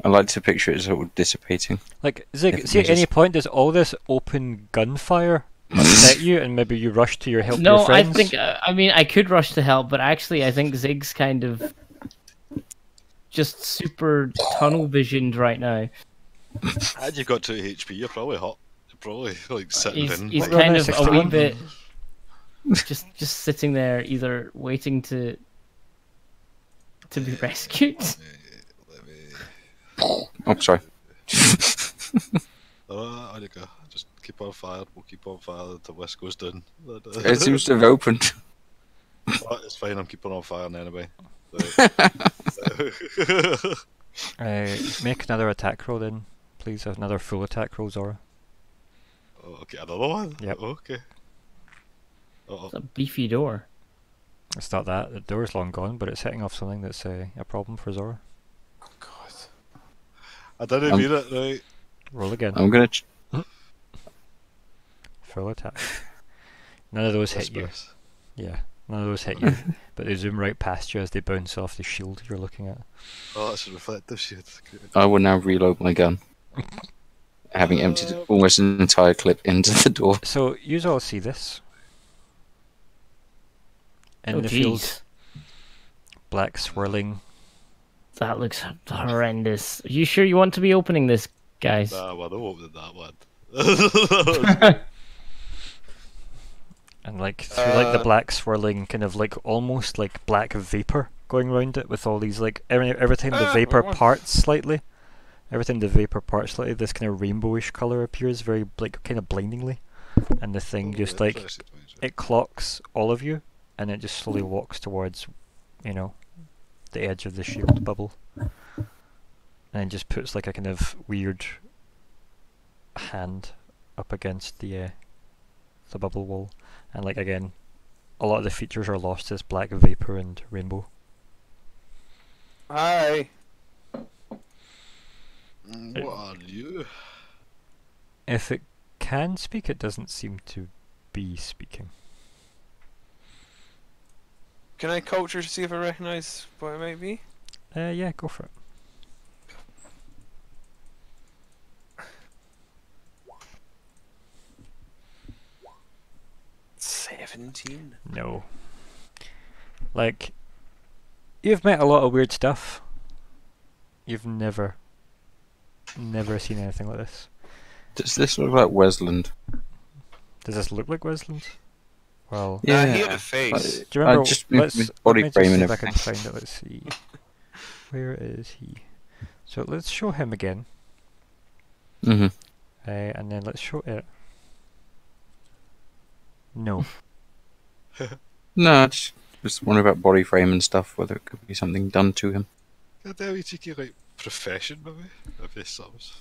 Speaker 3: I like to picture it sort of dissipating.
Speaker 1: Like Zig,
Speaker 3: If
Speaker 1: see at any
Speaker 3: just-
Speaker 1: point does all this open gunfire upset you, and maybe you rush to your help
Speaker 5: No,
Speaker 1: your
Speaker 5: I
Speaker 1: friends?
Speaker 5: think I mean I could rush to help, but actually I think Zig's kind of just super tunnel visioned right now.
Speaker 2: And you've got 2 HP, you're probably hot. You're probably like sitting
Speaker 5: He's
Speaker 2: in.
Speaker 5: he's
Speaker 2: like,
Speaker 1: Well,
Speaker 5: kind
Speaker 1: no,
Speaker 5: of a
Speaker 1: 61.
Speaker 5: wee bit just sitting there, either waiting to be rescued.
Speaker 2: let me.
Speaker 3: Oh, sorry.
Speaker 2: Oh, there you go. Just keep on fire. We'll keep on fire until this goes down.
Speaker 3: It seems to have opened.
Speaker 2: Oh, it's fine. I'm keeping on fire anyway.
Speaker 1: Make another attack roll then, please. Another full attack roll, Zora.
Speaker 2: Oh, okay, another one.
Speaker 1: Yep.
Speaker 2: Okay. Oh,
Speaker 5: It's a beefy door.
Speaker 1: It's not that. The door's long gone, but it's hitting off something that's a problem for Zora.
Speaker 4: oh god.
Speaker 2: I didn't mean it, right?
Speaker 1: Roll again.
Speaker 3: I'm gonna.
Speaker 1: Full attack. None of those
Speaker 2: This
Speaker 1: hit you.
Speaker 2: miss.
Speaker 1: Yeah, none of those hit you. But they zoom right past you as they bounce off the shield you're looking at.
Speaker 2: Oh, that's a reflective shit. Good.
Speaker 3: I will now reload my gun, having emptied almost an entire clip into the door.
Speaker 1: So, you all see this. In
Speaker 5: Oh
Speaker 1: the field,
Speaker 5: jeez,
Speaker 1: black swirling.
Speaker 5: that looks horrendous. Are you sure you want to be opening this, guys?
Speaker 2: Nah, well, I don't open that one.
Speaker 1: And like through like the black swirling kind of like almost like black vapor going around it with all these like every time the vapor
Speaker 4: wrong one.
Speaker 1: parts slightly, this kind of rainbowish color appears very like kind of blindingly, and the thing just like it clocks all of you, and it just slowly walks towards, you know, the edge of the shield bubble, and just puts like a kind of weird hand up against the bubble wall, and like again, a lot of the features are lost as black vapor and rainbow.
Speaker 4: Hi.
Speaker 2: What are you?
Speaker 1: If it can speak, it doesn't seem to be speaking.
Speaker 4: Can I culture to see if I recognise what it might be?
Speaker 1: Yeah, go for it.
Speaker 4: $17.
Speaker 1: No. Like, you've met a lot of weird stuff. You've never seen anything like this.
Speaker 3: Does this look like Wesland?
Speaker 1: Does this look like Wesland? Well,
Speaker 4: He had
Speaker 3: Yeah.
Speaker 4: a face.
Speaker 1: do you remember?
Speaker 3: just moved my
Speaker 1: let
Speaker 3: body
Speaker 1: me just
Speaker 3: frame
Speaker 1: see
Speaker 3: and
Speaker 1: if I can
Speaker 3: everything.
Speaker 1: find it. Let's see. Where is he? So let's show him again,
Speaker 3: Mm-hmm.
Speaker 1: and then let's show it. No.
Speaker 3: No, just wondering about body frame and stuff. Whether it could be something done to him.
Speaker 2: Can I you cheeky like profession maybe? If this sounds.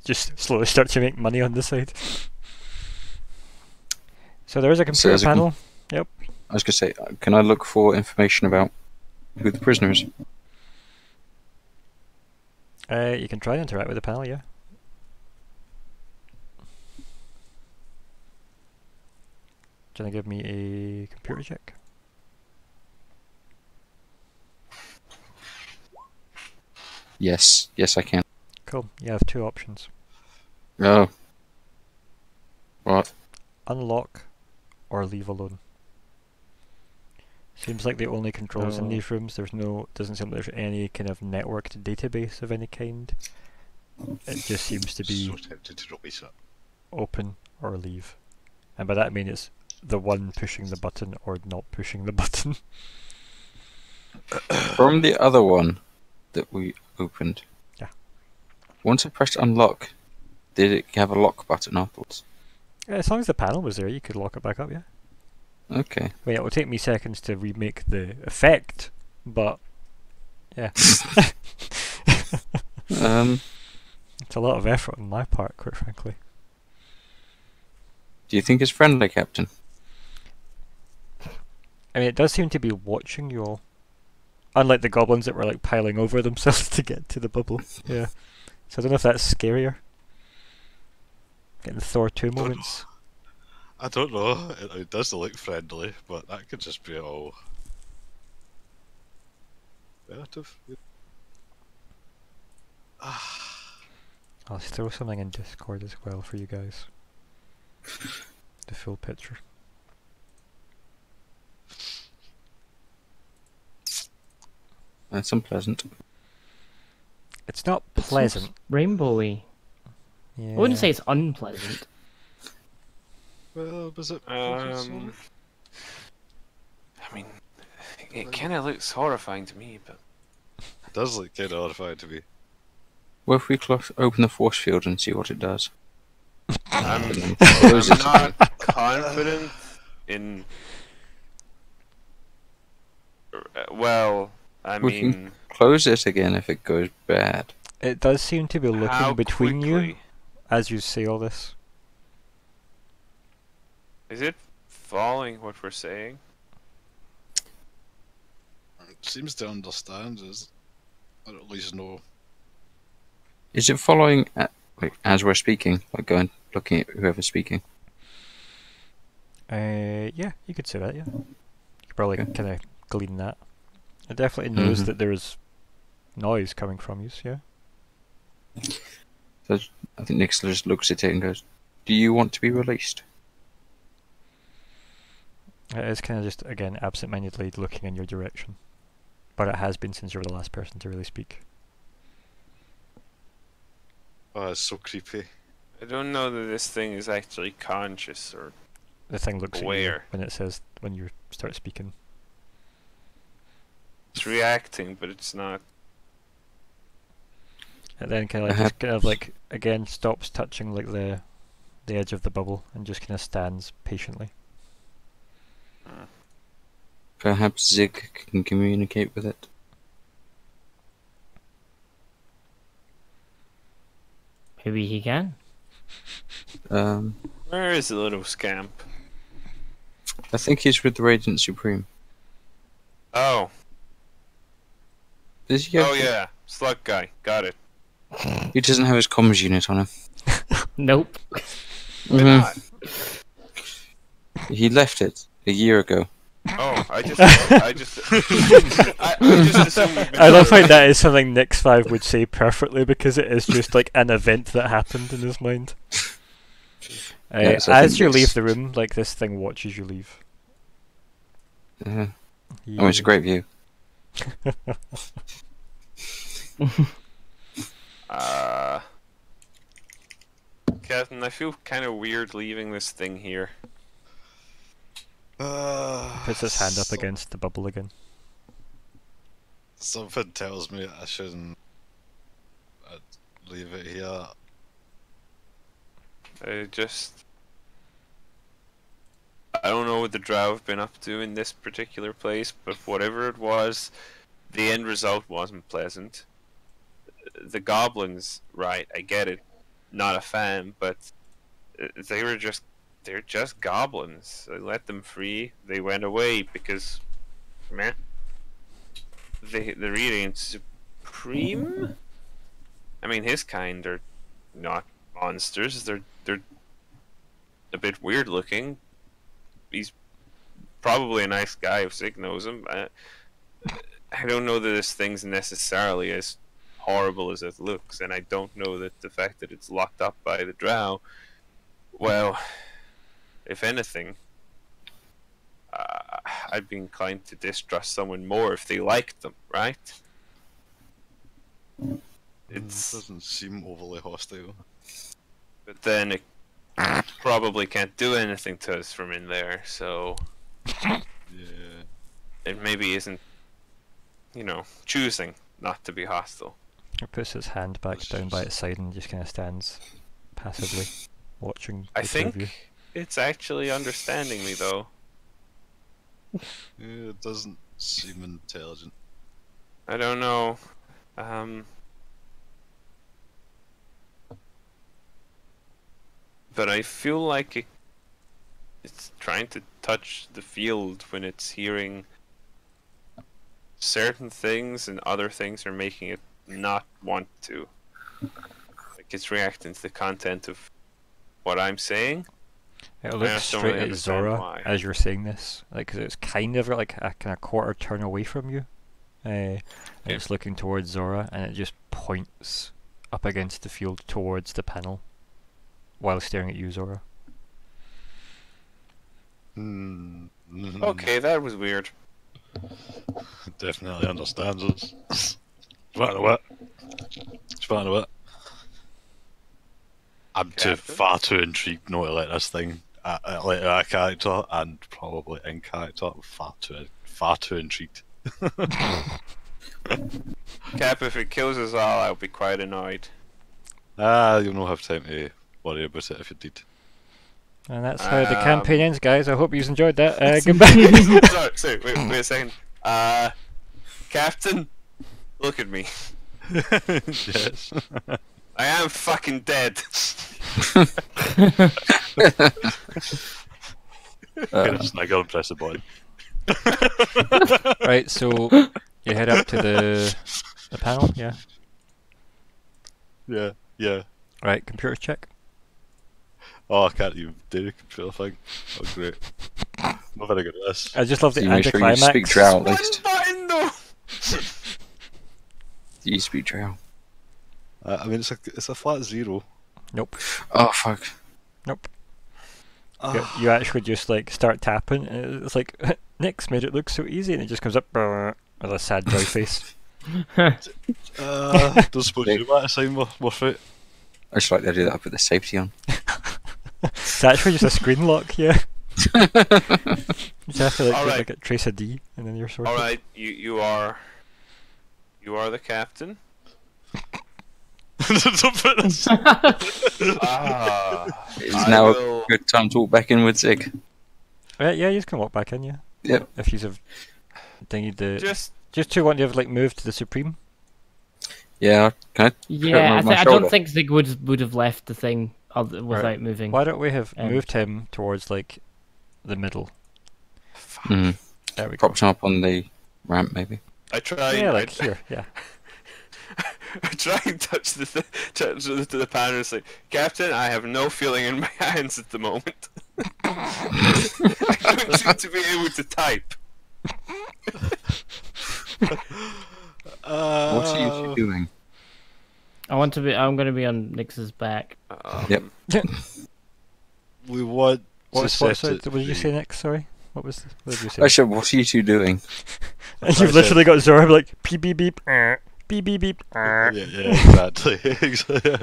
Speaker 1: Just slowly start to make money on the side. So there is a
Speaker 3: So
Speaker 1: computer
Speaker 3: there's a
Speaker 1: panel.
Speaker 3: I was gonna say, can I look for information about who the prisoner is?
Speaker 1: You can try and interact with the panel, yeah. Do you want to give me a computer check?
Speaker 3: Yes, I can.
Speaker 1: Cool. You have two options.
Speaker 3: Oh. What?
Speaker 1: Unlock or leave alone. Seems like the only controls in
Speaker 5: Oh.
Speaker 1: these rooms, doesn't seem like there's any kind of networked database of any kind. It just seems to be
Speaker 2: So tempted to release it.
Speaker 1: open or leave. And by that I mean it's the one pushing the button or not pushing the button.
Speaker 3: From the other one that we opened.
Speaker 1: Yeah.
Speaker 3: Once I pressed unlock, did it have a lock button afterwards?
Speaker 1: As long as the panel was there, you could lock it back up, yeah.
Speaker 3: Okay.
Speaker 1: I mean, it will take me seconds to remake the effect, but yeah. It's a lot of effort on my part, quite frankly.
Speaker 3: Do you think it's friendly, Captain?
Speaker 1: I mean, it does seem to be watching you all. Unlike the goblins that were like piling over themselves to get to the bubble. Yeah. So I don't know if that's scarier. Getting Thor 2 moments.
Speaker 2: I don't know. It does look friendly, but that could just be all relative.
Speaker 1: I'll throw something in Discord as well for you guys. The full picture.
Speaker 3: That's unpleasant.
Speaker 1: It's not
Speaker 5: It looks
Speaker 1: pleasant.
Speaker 5: rainbowy.
Speaker 1: Yeah.
Speaker 5: I wouldn't say it's unpleasant.
Speaker 2: Well, was it?
Speaker 4: I mean, it kind of looks horrifying to me, but
Speaker 2: It does look kind of horrifying to me.
Speaker 3: What if we open the force field and see what it does?
Speaker 4: I'm,
Speaker 3: And then
Speaker 4: I'm
Speaker 3: close it again?
Speaker 4: not confident in. Well, I
Speaker 3: We can-
Speaker 4: mean,
Speaker 3: Close it again if it goes bad.
Speaker 1: It does seem to be
Speaker 4: how
Speaker 1: looking between you
Speaker 4: quickly?
Speaker 1: as you say all this.
Speaker 4: Is it following what we're saying?
Speaker 2: It seems to understand, or at least know.
Speaker 3: Is it following as we're speaking, like going looking at whoever's speaking?
Speaker 1: Yeah, you could say that, yeah. You could probably
Speaker 3: Okay.
Speaker 1: kind of glean that. It definitely knows
Speaker 3: Mhm.
Speaker 1: that there is noise coming from you, yeah.
Speaker 3: So I think Nixler just looks at it and goes, "Do you want to be released?"
Speaker 1: It is kind of just, again, absent-mindedly looking in your direction. But it has been since you were the last person to really speak.
Speaker 2: Oh, it's so creepy.
Speaker 4: I don't know that this thing is actually conscious or
Speaker 1: The thing looks at you
Speaker 4: Aware.
Speaker 1: when it says, when you start speaking.
Speaker 4: it's reacting, but it's not.
Speaker 1: And then kind of like, just kind of like, again, stops touching like the edge of the bubble and just kind of stands patiently.
Speaker 3: Perhaps Zig can communicate with it.
Speaker 5: Maybe he can.
Speaker 4: Where is the little scamp?
Speaker 3: I think he's with the Radiant Supreme.
Speaker 4: Oh,
Speaker 3: Does he have?
Speaker 4: oh yeah, slug guy. Got it.
Speaker 3: He doesn't have his comms unit on him.
Speaker 5: Nope.
Speaker 4: Why
Speaker 3: Mhm.
Speaker 4: not?
Speaker 3: He left it a year ago.
Speaker 4: Oh, I just I just assumed you'd been
Speaker 1: I love how
Speaker 4: sure.
Speaker 1: that is something Nix5 would say perfectly because it is just like an event that happened in his mind.
Speaker 3: Yeah, so I
Speaker 1: as
Speaker 3: think
Speaker 1: you
Speaker 3: it's-
Speaker 1: leave the room, like this thing watches you leave.
Speaker 3: Oh, it's a great view.
Speaker 4: Captain, I feel kind of weird leaving this thing here.
Speaker 1: Puts his hand up against the bubble again.
Speaker 2: Something tells me I shouldn't leave it here.
Speaker 4: I don't know what the drow have been up to in this particular place, but whatever it was, the end result wasn't pleasant. The goblins, right, I get it, not a fan, but they're just goblins. I let them free, they went away because, meh. The Radiant Supreme? I mean, his kind are not monsters, they're a bit weird looking. He's probably a nice guy if Zig knows him. I don't know that this thing's necessarily as horrible as it looks, and I don't know that the fact that it's locked up by the drow, well, if anything, I'd be inclined to distrust someone more if they liked them, right?
Speaker 2: It
Speaker 4: It's
Speaker 2: doesn't seem overly hostile.
Speaker 4: but then it probably can't do anything to us from in there, so
Speaker 2: Yeah.
Speaker 4: it maybe isn't, choosing not to be hostile.
Speaker 1: He puts his hand back down by its side and just kind of stands passively, watching
Speaker 4: I
Speaker 1: the two of you.
Speaker 4: think it's actually understanding me, though.
Speaker 2: Yeah, it doesn't seem intelligent.
Speaker 4: I don't know. but I feel like it's trying to touch the field when it's hearing certain things, and other things are making it not want to. Like it's reacting to the content of what I'm saying.
Speaker 1: It
Speaker 4: I
Speaker 1: looks
Speaker 4: just don't
Speaker 1: straight
Speaker 4: really
Speaker 1: at
Speaker 4: understand
Speaker 1: Zora
Speaker 4: why.
Speaker 1: as you're saying this, like 'cause it's kind of like a kind of quarter turn away from you. And it's looking towards Zora, and it just points up against the field towards the panel, while staring at you, Zora.
Speaker 4: Okay, that was weird.
Speaker 2: Definitely understands us. Speaking of it. I'm far too intrigued not to let this thing let our character, and probably in character. Far too intrigued.
Speaker 4: Cap, if it kills us all, I'll be quite annoyed.
Speaker 2: You'll not have time to worry about it if you did.
Speaker 1: And that's how the campaign ends, guys. I hope you enjoyed that. Goodbye.
Speaker 4: Sorry, wait a second. Captain, look at me.
Speaker 2: Yes.
Speaker 4: I am fucking dead.
Speaker 2: Get a snigger and press the button.
Speaker 1: Right, so you head up to the panel, yeah.
Speaker 2: Yeah.
Speaker 1: Right, computer check.
Speaker 2: Oh, I can't even do the computer thing. Oh, great. Not very good at this.
Speaker 1: I just love the
Speaker 3: Do you make sure you
Speaker 1: anticlimax.
Speaker 3: speak Drow at
Speaker 4: One
Speaker 3: least?
Speaker 4: button though.
Speaker 3: Do you speak Drow?
Speaker 2: I mean, it's a flat 0.
Speaker 1: Nope.
Speaker 3: Oh fuck.
Speaker 1: Nope.
Speaker 2: Ah.
Speaker 1: You actually just like start tapping, and it's like Nick's made it look so easy, and it just comes up with a sad dry face.
Speaker 2: Don't suppose you want to sign more fruit?
Speaker 3: I just like the idea that I put the safety on.
Speaker 1: It's actually just a screen lock, yeah. You just have to like,
Speaker 4: Alright.
Speaker 1: like trace a D, and then you're sorted.
Speaker 4: All right, you are the captain.
Speaker 2: Don't put this.
Speaker 3: It's
Speaker 4: I
Speaker 3: now
Speaker 4: will-
Speaker 3: a good time to walk back in with Zig.
Speaker 1: Yeah, you just can walk back in, yeah.
Speaker 3: Yep.
Speaker 1: If you have thingy the
Speaker 4: Just
Speaker 1: to want to have like moved to the Supreme.
Speaker 3: Yeah, can I?
Speaker 5: Yeah,
Speaker 3: my
Speaker 5: I
Speaker 3: shoulder.
Speaker 5: don't think Zig would have left the thing without
Speaker 1: Right.
Speaker 5: moving.
Speaker 1: Why don't we have
Speaker 5: Um,
Speaker 1: moved him towards like the middle?
Speaker 3: Mm.
Speaker 1: There we go.
Speaker 3: Propped him up on the ramp, maybe.
Speaker 4: I try.
Speaker 1: Yeah, like here, yeah.
Speaker 4: I try and touch the panel and say, Captain, I have no feeling in my hands at the moment. I don't seem to be able to type.
Speaker 3: What are you two doing?
Speaker 5: I'm going to be on Nix's back.
Speaker 3: Yep.
Speaker 2: We want to
Speaker 1: What
Speaker 2: set it
Speaker 1: did you
Speaker 2: free.
Speaker 1: say next? Sorry, what did you say?
Speaker 3: Actually, what are you two doing?
Speaker 1: And
Speaker 2: I
Speaker 1: you've
Speaker 2: said-
Speaker 1: literally got Zora like beep beep beep, beep beep beep.
Speaker 2: Yeah, exactly. Exactly.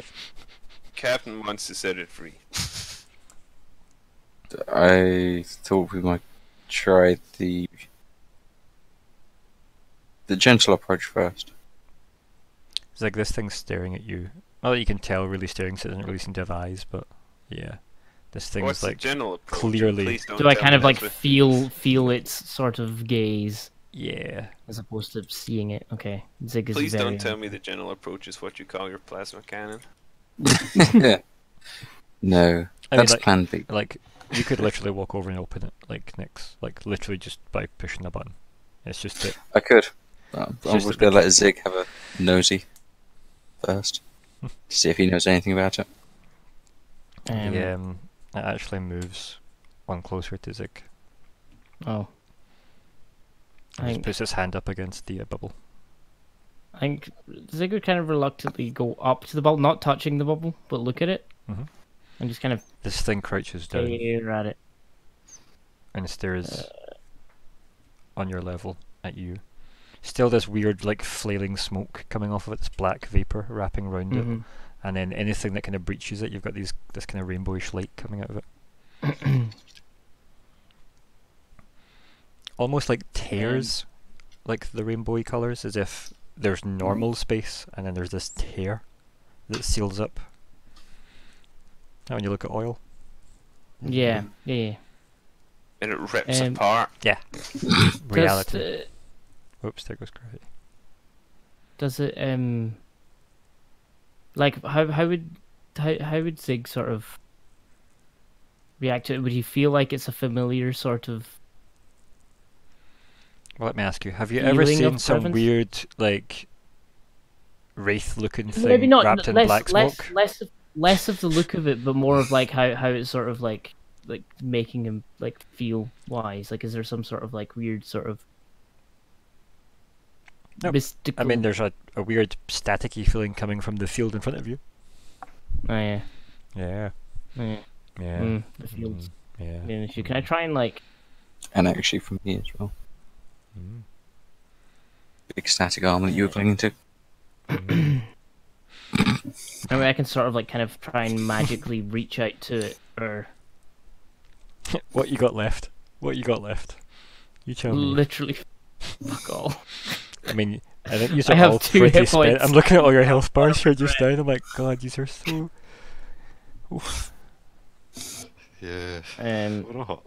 Speaker 4: Captain wants to set it free.
Speaker 3: I thought we might try the gentle approach first.
Speaker 1: It's like this thing's staring at you. Well, you can tell really staring, so it doesn't really seem to have eyes, but yeah, this thing's
Speaker 4: What's
Speaker 1: like
Speaker 4: the general approach?
Speaker 1: clearly-
Speaker 4: Please don't
Speaker 5: Do I
Speaker 4: tell
Speaker 5: kind
Speaker 4: me
Speaker 5: of like
Speaker 4: that's
Speaker 5: feel its sort of gaze
Speaker 1: yeah.
Speaker 5: as opposed to seeing it? Okay, Zig is
Speaker 4: Please
Speaker 5: very
Speaker 4: don't tell me the general approach is what you call your plasma cannon.
Speaker 3: Yeah. No,
Speaker 1: I mean,
Speaker 3: that's
Speaker 1: like-
Speaker 3: plan B.
Speaker 1: Like you could literally walk over and open it, like Nyx, like literally just by pushing the button. It's just that
Speaker 3: I could. I
Speaker 1: just
Speaker 3: was
Speaker 1: that
Speaker 3: going to
Speaker 1: the
Speaker 3: let Zig have a nosy first. See if he knows anything about it.
Speaker 1: it actually moves one closer to Zig.
Speaker 5: Oh. I
Speaker 1: Just
Speaker 5: think,
Speaker 1: puts his hand up against the bubble.
Speaker 5: I think Zig would kind of reluctantly go up to the bubble, not touching the bubble, but look at it.
Speaker 1: Mhm.
Speaker 5: And just kind of
Speaker 1: This thing crouches down
Speaker 5: stare at it.
Speaker 1: and stares on your level at you. Still this weird like flailing smoke coming off of it, this black vapor wrapping around it.
Speaker 5: Mhm.
Speaker 1: And then anything that kind of breaches it, you've got this kind of rainbowish light coming out of it. Almost like tears, like the rainbowy colours, as if there's normal space and then there's this tear that seals up. Now when you look at oil,
Speaker 5: Yeah, yeah.
Speaker 4: And it rips
Speaker 5: Um,
Speaker 4: apart.
Speaker 1: reality. Oops, there goes gravity.
Speaker 5: Does it like how would Zig sort of react to it? Would he feel like it's a familiar sort of?
Speaker 1: Well, let me ask you: have you ever
Speaker 5: Feeling
Speaker 1: seen
Speaker 5: of
Speaker 1: some
Speaker 5: presence?
Speaker 1: weird, like, wraith-looking
Speaker 5: Maybe
Speaker 1: thing
Speaker 5: not
Speaker 1: wrapped in
Speaker 5: less,
Speaker 1: black
Speaker 5: less,
Speaker 1: smoke?
Speaker 5: less of the look of it, but more of like how it's sort of like making him like feel wise. Like, is there some sort of like weird sort of
Speaker 1: Nope.
Speaker 5: mystical?
Speaker 1: I mean, there's a weird staticky feeling coming from the field in front of you.
Speaker 5: Oh yeah,
Speaker 1: Yeah.
Speaker 5: yeah.
Speaker 1: Yeah.
Speaker 5: The fields.
Speaker 1: Yeah.
Speaker 5: Yeah, issue. Can I try and like?
Speaker 3: And actually from me as well.
Speaker 1: Mm.
Speaker 3: Big static arm that you were clinging to.
Speaker 5: I mean, I can sort of like kind of try and magically reach out to it, or
Speaker 1: What you got left? What you got left? You tell me.
Speaker 5: literally fuck all.
Speaker 1: I mean, I think these
Speaker 5: I
Speaker 1: are
Speaker 5: have
Speaker 1: all
Speaker 5: 2
Speaker 1: pretty
Speaker 5: hit
Speaker 1: spent.
Speaker 5: points.
Speaker 1: I'm looking at all your health bars here just now, and I'm like, God, these are so. Oof.
Speaker 2: Yeah.
Speaker 5: Um,
Speaker 2: We're all-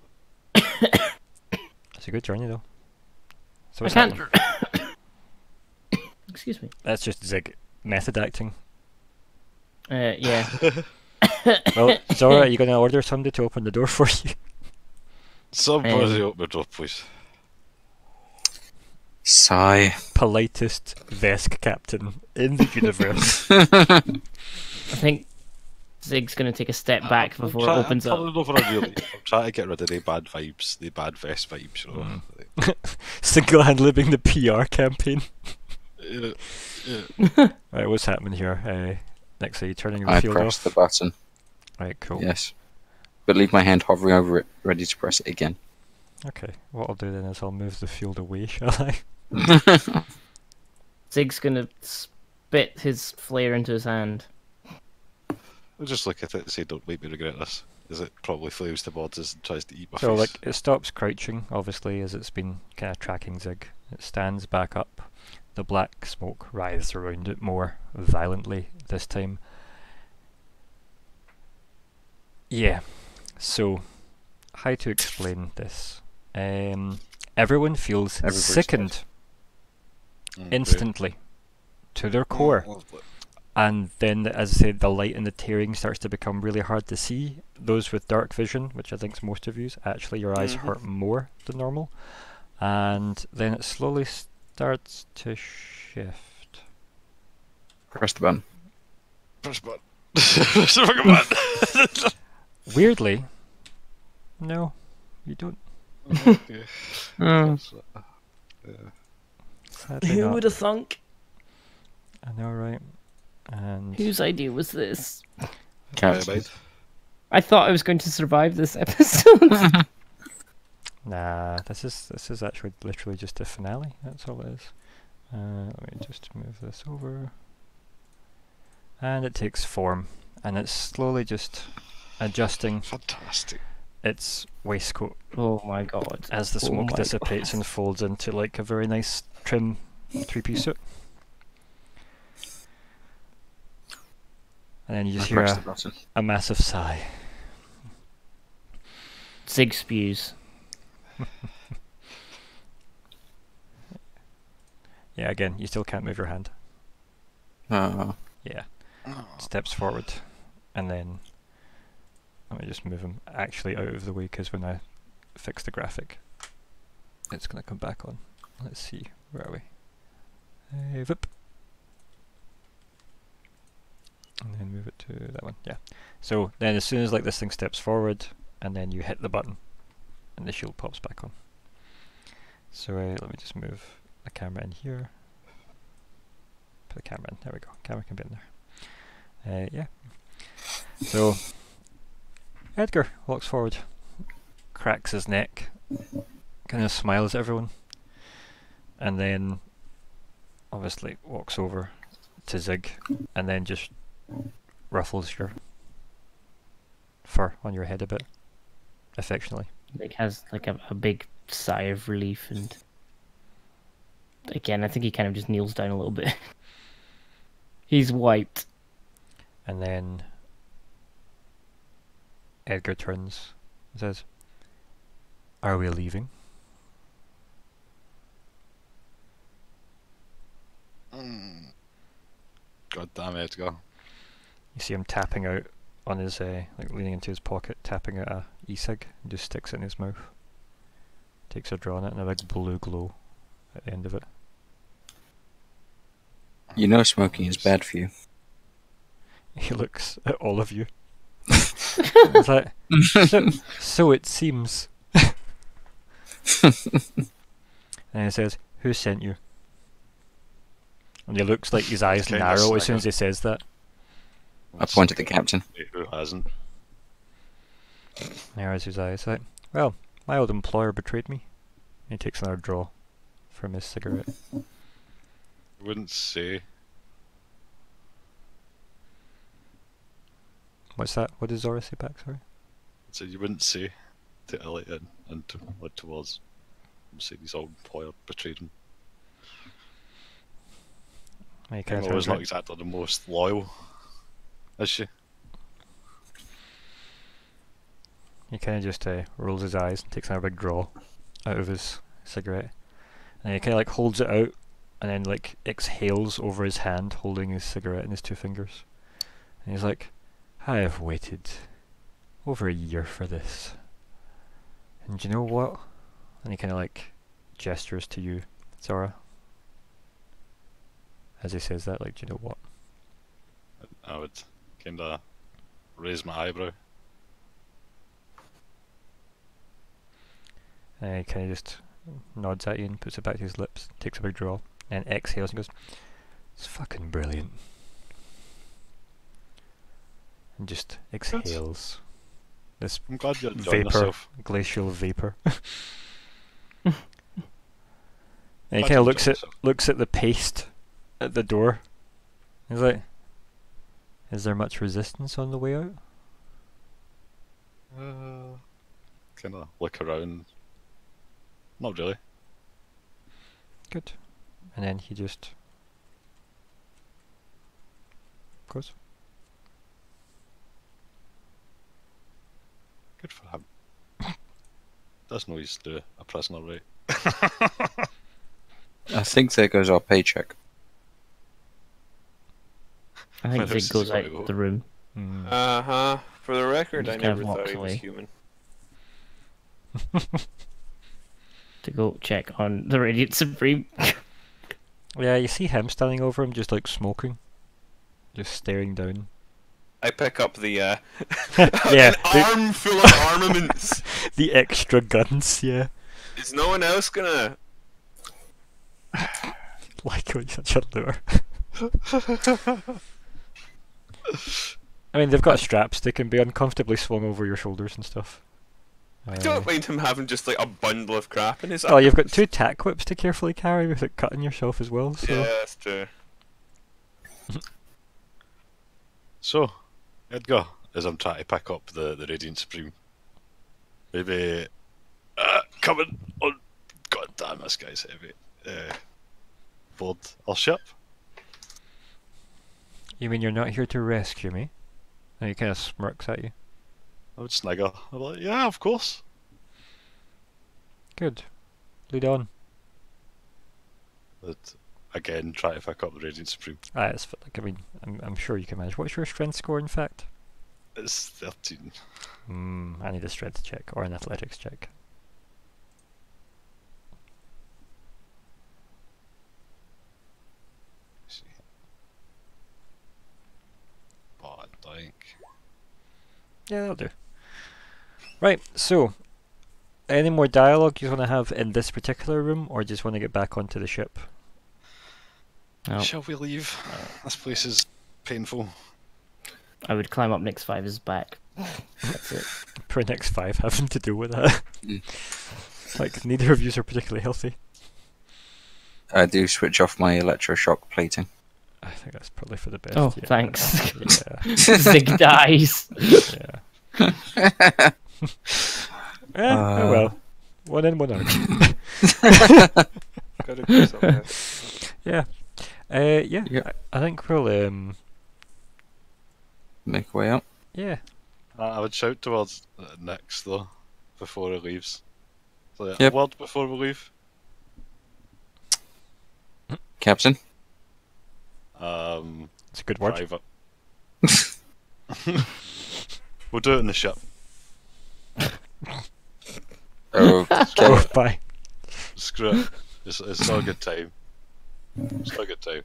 Speaker 1: It's a good journey though. So
Speaker 5: I
Speaker 1: what's
Speaker 5: can't.
Speaker 1: happening?
Speaker 5: Excuse me.
Speaker 1: That's just Zig method acting.
Speaker 5: Yeah.
Speaker 1: Well, Zora, are you going to order somebody to open the door for you?
Speaker 2: Somebody open the door, please.
Speaker 3: Sigh.
Speaker 1: Politest Vesk captain in the universe.
Speaker 5: I think Zig's gonna take a step back before it opens
Speaker 2: I'm
Speaker 5: up.
Speaker 2: over a really, I'm trying to get rid of the bad vibes, the bad vest vibes, you know.
Speaker 1: Single-handedly being the PR campaign.
Speaker 2: Yeah, yeah.
Speaker 1: Right, what's happening here? Next, are you turning the
Speaker 3: I
Speaker 1: field
Speaker 3: pressed
Speaker 1: off?
Speaker 3: the button.
Speaker 1: Right, cool.
Speaker 3: Yes. But leave my hand hovering over it, ready to press it again.
Speaker 1: Okay, what I'll do then is I'll move the field away, shall I?
Speaker 5: Zig's gonna spit his flare into his hand.
Speaker 2: I'll just look at it and say, don't make me regret this. As it probably flames towards us and tries to eat my
Speaker 1: So,
Speaker 2: face.
Speaker 1: like, it stops crouching, obviously, as it's been kind of tracking Zig. It stands back up. The black smoke writhes around it more violently this time. Yeah, so, how to explain this? Everyone feels
Speaker 3: Everybody's
Speaker 1: sickened
Speaker 2: Okay.
Speaker 1: instantly to their core.
Speaker 2: Lovely.
Speaker 1: And then, as I said, the light and the tearing starts to become really hard to see. Those with dark vision, which I think is most of you, actually your eyes hurt more than normal. And then it slowly starts to shift.
Speaker 3: Press the button.
Speaker 2: Press button. Press the fucking button.
Speaker 1: Weirdly, no, you don't.
Speaker 2: Okay.
Speaker 3: Mm.
Speaker 1: Sadly
Speaker 5: Who
Speaker 1: not.
Speaker 5: would have thunk?
Speaker 1: I know, right? And
Speaker 5: Whose idea was this?
Speaker 3: Captain.
Speaker 5: I thought I was going to survive this episode.
Speaker 1: nah, this is actually literally just a finale. That's all it is. Let me just move this over, and it takes form, and it's slowly just adjusting
Speaker 2: Fantastic.
Speaker 1: its waistcoat
Speaker 5: Oh my god.
Speaker 1: as the
Speaker 5: Oh
Speaker 1: smoke
Speaker 5: my
Speaker 1: dissipates and folds into like a very nice trim three-piece suit. And then you
Speaker 3: I
Speaker 1: just hear
Speaker 3: pressed the button.
Speaker 1: a massive sigh.
Speaker 5: Zig spews.
Speaker 1: Yeah, again, you still can't move your hand. Yeah. Steps forward, and then let me just move him actually out of the way, because when I fix the graphic, it's going to come back on. Let's see, where are we? Vip. And then move it to that one, yeah. So then as soon as like this thing steps forward, and then you hit the button, and the shield pops back on. So let me just move the camera in here. Put the camera in, there we go, camera can be in there. Yeah. So Edgar walks forward, cracks his neck, kind of smiles at everyone, and then obviously walks over to Zig, and then just ruffles your fur on your head a bit, affectionately.
Speaker 5: Like has like a big sigh of relief, and again I think he kind of just kneels down a little bit. He's wiped.
Speaker 1: And then Edgar turns and says, "Are we leaving?"
Speaker 2: God damn it, Edgar.
Speaker 1: You see him tapping out on his, like leaning into his pocket, tapping out a e-cig and just sticks it in his mouth. Takes a draw on it and a big blue glow at the end of it.
Speaker 3: You know smoking is bad for you.
Speaker 1: He looks at all of you. It's like, so it seems. And he says, "Who sent you?" And he looks like his eyes
Speaker 2: Kinda
Speaker 1: narrow as soon as
Speaker 2: snigger.
Speaker 1: he says that.
Speaker 3: I point at the captain.
Speaker 2: Who hasn't?
Speaker 1: Narrows his eyes. Like, well, my old employer betrayed me. He takes another draw from his cigarette.
Speaker 2: I wouldn't say.
Speaker 1: What's that? What does Zora say back? Sorry.
Speaker 2: So you wouldn't say to Elliot and towards saying his old employer betrayed him.
Speaker 1: He kind
Speaker 2: Emma was
Speaker 1: of
Speaker 2: not exactly the most loyal, is she?
Speaker 1: just rolls his eyes and takes another big draw out of his cigarette, and he kind of like holds it out, and then like exhales over his hand, holding his cigarette in his two fingers, and he's like, "I have waited over a year for this, and you know what?" And he kind of like gestures to you, Zora. As he says that, like, "Do you know what?"
Speaker 2: I would kind of raise my eyebrow.
Speaker 1: And he kind of just nods at you and puts it back to his lips, takes a big draw, and exhales and goes, "It's fucking brilliant." And just exhales this
Speaker 2: I'm glad you're enjoying
Speaker 1: vapor,
Speaker 2: yourself.
Speaker 1: glacial vapor. And he
Speaker 2: Glad
Speaker 1: kind of
Speaker 2: you're enjoying
Speaker 1: looks at the paste at the door. He's like, "Is there much resistance on the way out?"
Speaker 2: Kind of look around. Not really.
Speaker 1: Good. And then he just goes.
Speaker 2: Good for him. Does know he's a prisoner, right?
Speaker 3: I think there goes our paycheck.
Speaker 5: I think
Speaker 2: Well, this
Speaker 5: Zig
Speaker 2: is
Speaker 5: goes
Speaker 2: gotta
Speaker 5: out
Speaker 2: go.
Speaker 5: the room.
Speaker 4: For the record,
Speaker 5: Just
Speaker 4: I
Speaker 5: kind of
Speaker 4: never
Speaker 5: walks
Speaker 4: thought he was
Speaker 5: away.
Speaker 4: human.
Speaker 5: To go check on the Radiant Supreme.
Speaker 1: Yeah, you see him standing over him, just like smoking, just staring down.
Speaker 4: I pick up the
Speaker 1: Yeah,
Speaker 4: an arm full of armaments.
Speaker 1: the extra guns. Yeah,
Speaker 4: Is no one else gonna?
Speaker 1: like when you're such a lure. I mean, they've got straps; they can be uncomfortably swung over your shoulders and stuff.
Speaker 4: I don't mind him having just like a bundle of crap in his
Speaker 1: Oh,
Speaker 4: arm.
Speaker 1: you've got two tack whips to carefully carry without cutting yourself as well. So
Speaker 4: Yeah, that's true.
Speaker 2: So, Edgar, as I'm trying to pick up the Radiant Supreme, maybe coming on. God damn, this guy's heavy. Board, I'll ship.
Speaker 1: you mean you're not here to rescue me? And he kind of smirks at you.
Speaker 2: I would snigger. I'm like, yeah, of course.
Speaker 1: Good. Lead on.
Speaker 2: But again, try to pick up the Radiant Supreme.
Speaker 1: It's like, I mean, I'm sure you can manage. What's your strength score, in fact?
Speaker 2: It's 13.
Speaker 1: I need a strength check or an athletics check.
Speaker 2: See. But I think.
Speaker 1: Yeah, that'll do. Right, so, any more dialogue you want to have in this particular room, or just want to get back onto the ship?
Speaker 5: Oh,
Speaker 2: Shall we leave? This place is painful.
Speaker 5: I would climb up Nick's 5's back. That's it.
Speaker 1: Per next 5 having to deal with that. Like, neither of you are particularly healthy.
Speaker 3: I do switch off my electroshock plating.
Speaker 1: I think that's probably for the best.
Speaker 5: Oh,
Speaker 1: yeah.
Speaker 5: thanks.
Speaker 1: Yeah.
Speaker 5: Zig dies.
Speaker 1: Yeah. Oh well. One in, one out.
Speaker 4: Gotta do something.
Speaker 1: Yeah. Yeah.
Speaker 3: Yeah.
Speaker 1: I think we'll
Speaker 3: Make way up.
Speaker 1: yeah.
Speaker 2: I would shout towards Nix though, before he leaves. So,
Speaker 3: Yep.
Speaker 2: A word before we leave.
Speaker 3: Captain?
Speaker 1: It's a good word.
Speaker 2: Private. We'll do it in the ship.
Speaker 3: Okay.
Speaker 1: Oh, bye.
Speaker 2: Screw it. It's not a good time. It's not a good time.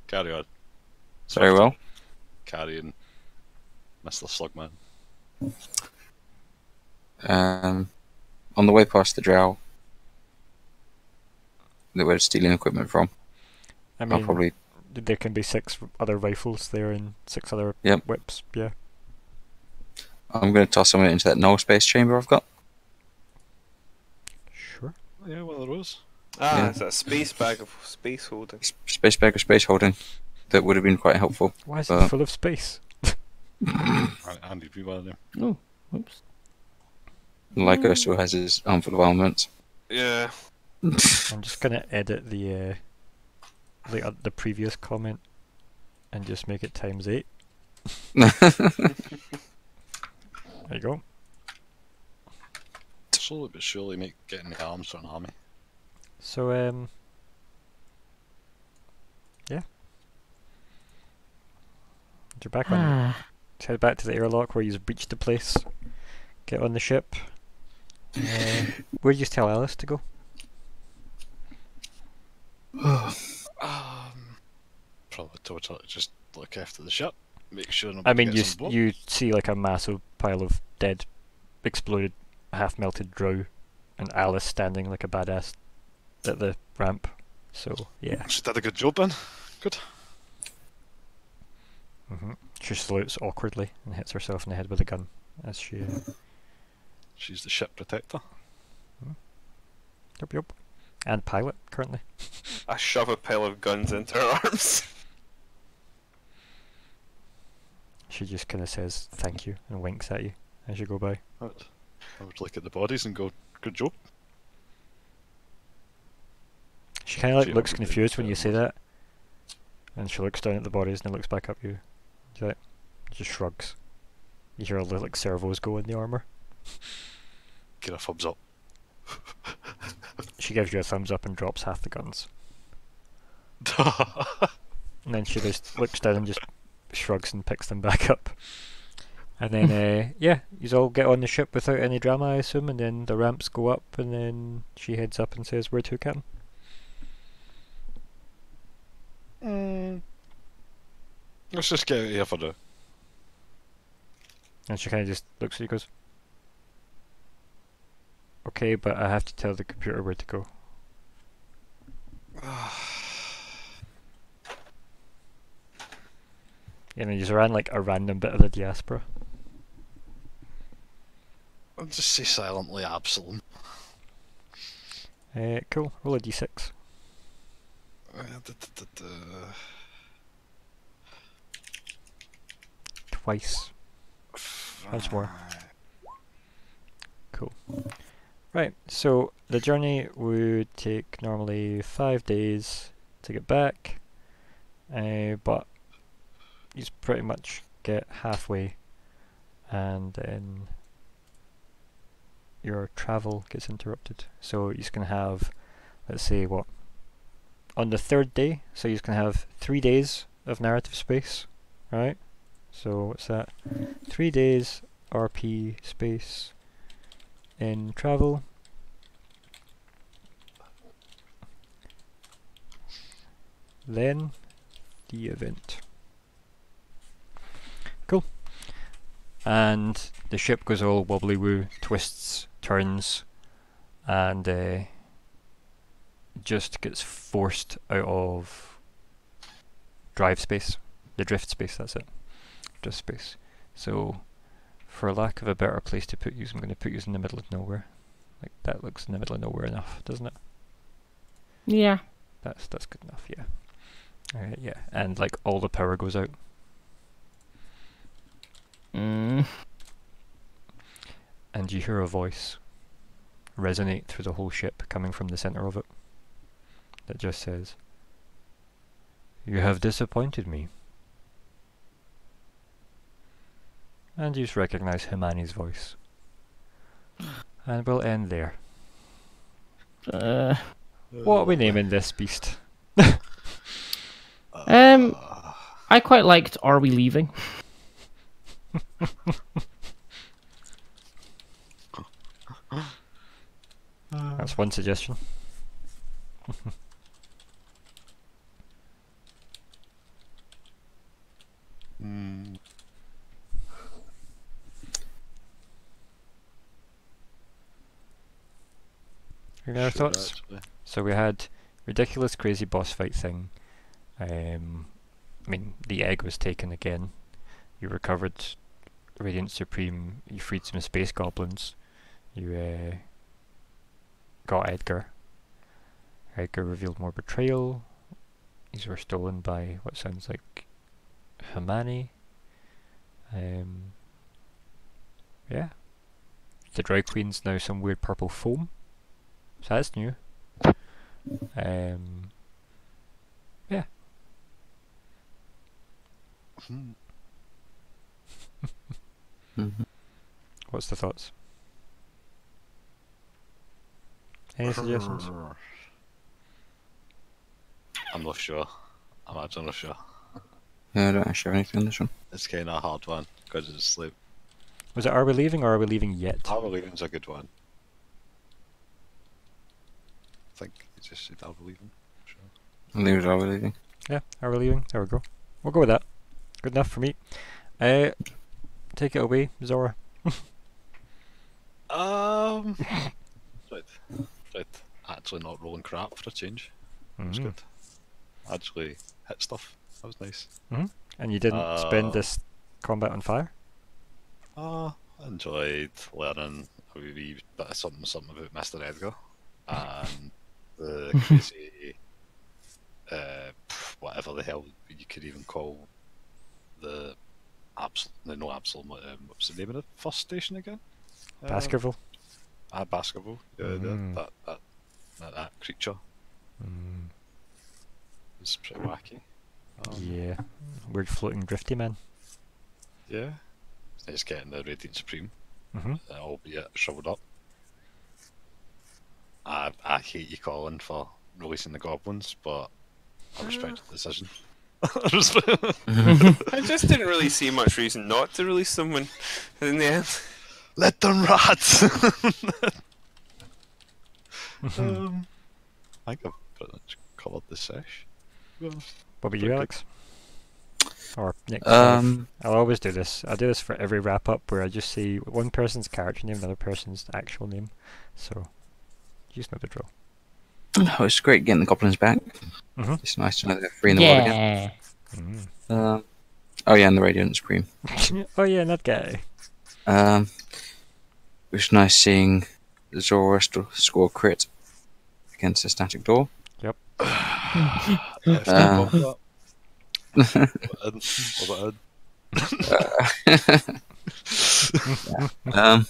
Speaker 2: Carry on.
Speaker 3: Very well.
Speaker 2: Carrying Mr. Slugman.
Speaker 3: On the way past the drow that we're stealing equipment from,
Speaker 1: I
Speaker 3: I'll
Speaker 1: mean,
Speaker 3: probably
Speaker 1: there can be 6 other rifles there and 6 other
Speaker 3: Yep.
Speaker 1: whips. Yeah.
Speaker 3: I'm going to toss some of it into that null space chamber I've got.
Speaker 1: Sure.
Speaker 2: Yeah, one of those.
Speaker 4: Ah,
Speaker 3: Yeah.
Speaker 4: it's a space bag of space holding.
Speaker 3: Space bag or space holding. That would have been quite helpful.
Speaker 1: Why is it full of space?
Speaker 2: Andy, be one of them.
Speaker 5: Oh, whoops.
Speaker 3: Lyko still has his armful of armaments.
Speaker 4: Yeah.
Speaker 1: I'm just gonna edit the previous comment and just make it ×8. There you go.
Speaker 2: Slowly but surely make getting the arms for an army.
Speaker 1: So yeah. You're back on.
Speaker 5: Ah,
Speaker 1: Let's head back to the airlock where you've breached the place. Get on the ship. Where did you tell Alice to go?
Speaker 2: Probably told her to just look after the ship, make sure nobody
Speaker 1: I mean,
Speaker 2: gets on board.
Speaker 1: you see like a massive pile of dead, exploded, half-melted drow, and Alice standing like a badass at the ramp. So yeah.
Speaker 2: She did a good job, then. Good.
Speaker 1: She salutes awkwardly and hits herself in the head with a gun as she.
Speaker 2: She's the ship protector.
Speaker 1: Yup. And pilot currently.
Speaker 4: I shove a pile of guns into her arms.
Speaker 1: She just kind of says thank you and winks at you as you go by.
Speaker 2: I would look at the bodies and go, good job.
Speaker 1: She kind of like
Speaker 2: She
Speaker 1: looks
Speaker 2: obviously
Speaker 1: confused when you
Speaker 2: did
Speaker 1: say that, and she looks down at the bodies and then looks back up at you. She's like, just shrugs. You hear all the like servos go in the armor.
Speaker 2: Get a thumbs up.
Speaker 1: She gives you a thumbs up and drops half the guns, and then she just looks down and just shrugs and picks them back up. And then yeah, you all get on the ship without any drama, I assume, and then the ramps go up, and then she heads up and says, "Where to, Captain?"
Speaker 2: Let's just get out of here for now.
Speaker 1: And she kind of just looks at you and goes, "Okay, but I have to tell the computer where to go." You know, you just ran like a random bit of the diaspora.
Speaker 2: I'll just say silently Absalom.
Speaker 1: Cool, roll a d6. Twice. Once more. Cool. Right, so the journey would take normally 5 days to get back, but you pretty much get halfway and then your travel gets interrupted. So you're going to have, let's say, what? On the 3rd day, so you're going to have 3 days of narrative space, right? So what's that? 3 days RP space in travel. Then the event. Cool. And the ship goes all wobbly woo, twists, turns, and just gets forced out of drive space. The drift space, that's it. Drift space. So, for lack of a better place to put you, I'm going to put you in the middle of nowhere. Like, that looks in the middle of nowhere enough, doesn't it?
Speaker 5: yeah.
Speaker 1: That's good enough, yeah. Yeah, and like all the power goes out.
Speaker 5: Mm.
Speaker 1: And you hear a voice resonate through the whole ship coming from the center of it that just says, "You have disappointed me." And you just recognize Himani's voice. And we'll end there. What are we naming this beast?
Speaker 5: I quite liked "Are We Leaving?"
Speaker 1: That's one suggestion.
Speaker 2: Hmm.
Speaker 1: Any other
Speaker 2: Sure,
Speaker 1: thoughts?
Speaker 2: actually.
Speaker 1: So we had ridiculous, crazy boss fight thing. I mean, the egg was taken again. You recovered Radiant Supreme. You freed some space goblins. You got Edgar. Edgar revealed more betrayal. These were stolen by what sounds like Hamani. Yeah. The Dry Queen's now some weird purple foam. So that's new. Yeah.
Speaker 2: Hmm.
Speaker 3: Mhm.
Speaker 1: What's the thoughts? Any suggestions?
Speaker 2: I'm not sure. I'm actually not sure.
Speaker 3: Yeah, I don't actually have anything on this one.
Speaker 2: It's kind of a hard one because it's like
Speaker 1: Was it Are We Leaving or Are We Leaving Yet?
Speaker 2: Are We Leaving's a good one. I think you just said Are We Leaving. Sure.
Speaker 3: I'll leave it all leaving.
Speaker 1: Yeah, Are We Leaving? There we go. We'll go with that. Good enough for me. Take it away, Zora.
Speaker 2: Right. Right. Actually not rolling crap for a change. That's
Speaker 1: Mhm.
Speaker 2: good. Actually hit stuff. That was nice.
Speaker 1: And you didn't spend this combat on fire?
Speaker 2: I enjoyed learning a wee bit of something about Mr. Edgar and the crazy whatever the hell you could even call the no Absol, what's the name of the first station again?
Speaker 1: Baskerville?
Speaker 2: Baskerville. Yeah,
Speaker 1: Mm.
Speaker 2: that creature
Speaker 1: Mm,
Speaker 2: is pretty wacky.
Speaker 1: yeah. Weird floating drifty man.
Speaker 2: Yeah. It's getting the Radiant Supreme,
Speaker 1: hmm
Speaker 2: albeit shriveled up. I hate you, Colin, for releasing the goblins, but I respect the decision. I respect-
Speaker 4: I just didn't really see much reason not to release someone in the end.
Speaker 2: Let them rot! I think I've pretty much covered the sesh.
Speaker 1: What about
Speaker 2: Pretty
Speaker 1: you,
Speaker 2: good.
Speaker 1: Alex? Or Nick?
Speaker 3: Um,
Speaker 1: I'll always do this. I do this for every wrap up where I just say one person's character name, another person's actual name. So, you just know the drill.
Speaker 3: oh, it's great getting the goblins back.
Speaker 1: Mhm.
Speaker 3: It's nice to know they're free in the world again.
Speaker 5: Yeah.
Speaker 1: Mm.
Speaker 3: Oh yeah, and the Radiant Supreme.
Speaker 1: Oh yeah, that guy.
Speaker 3: It was nice seeing Zora score crit against a static door.
Speaker 2: If they
Speaker 3: Uh,
Speaker 2: bump that. Was it in?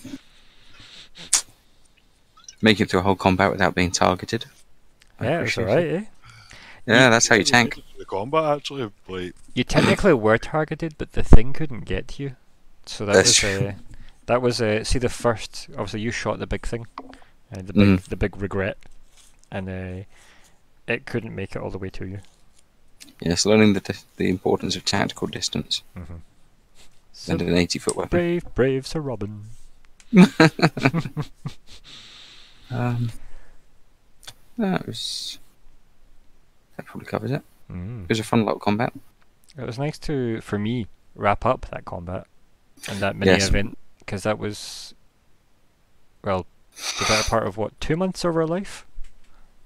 Speaker 3: Make it through a whole combat without being targeted. I
Speaker 1: Yeah, it's
Speaker 3: appreciate
Speaker 1: alright,
Speaker 3: it.
Speaker 1: eh?
Speaker 3: Yeah, that's how you tank.
Speaker 2: The combat actually, like,
Speaker 1: You technically were targeted, but the thing couldn't get to you. So that
Speaker 3: That's
Speaker 1: was
Speaker 3: true.
Speaker 1: that was see the first. Obviously, you shot the big thing,
Speaker 3: Mhm.
Speaker 1: the big regret, and it couldn't make it all the way to you.
Speaker 3: Yes, learning the importance of tactical distance
Speaker 1: Mm-hmm.
Speaker 3: and an 80-foot weapon.
Speaker 1: Brave Sir Robin.
Speaker 3: That was. That probably covers it.
Speaker 1: Mm.
Speaker 3: It was a fun little combat.
Speaker 1: It was nice to, for me, wrap up that combat and that mini
Speaker 3: Yes.
Speaker 1: event because that was, well, the better part of what 2 months of our life.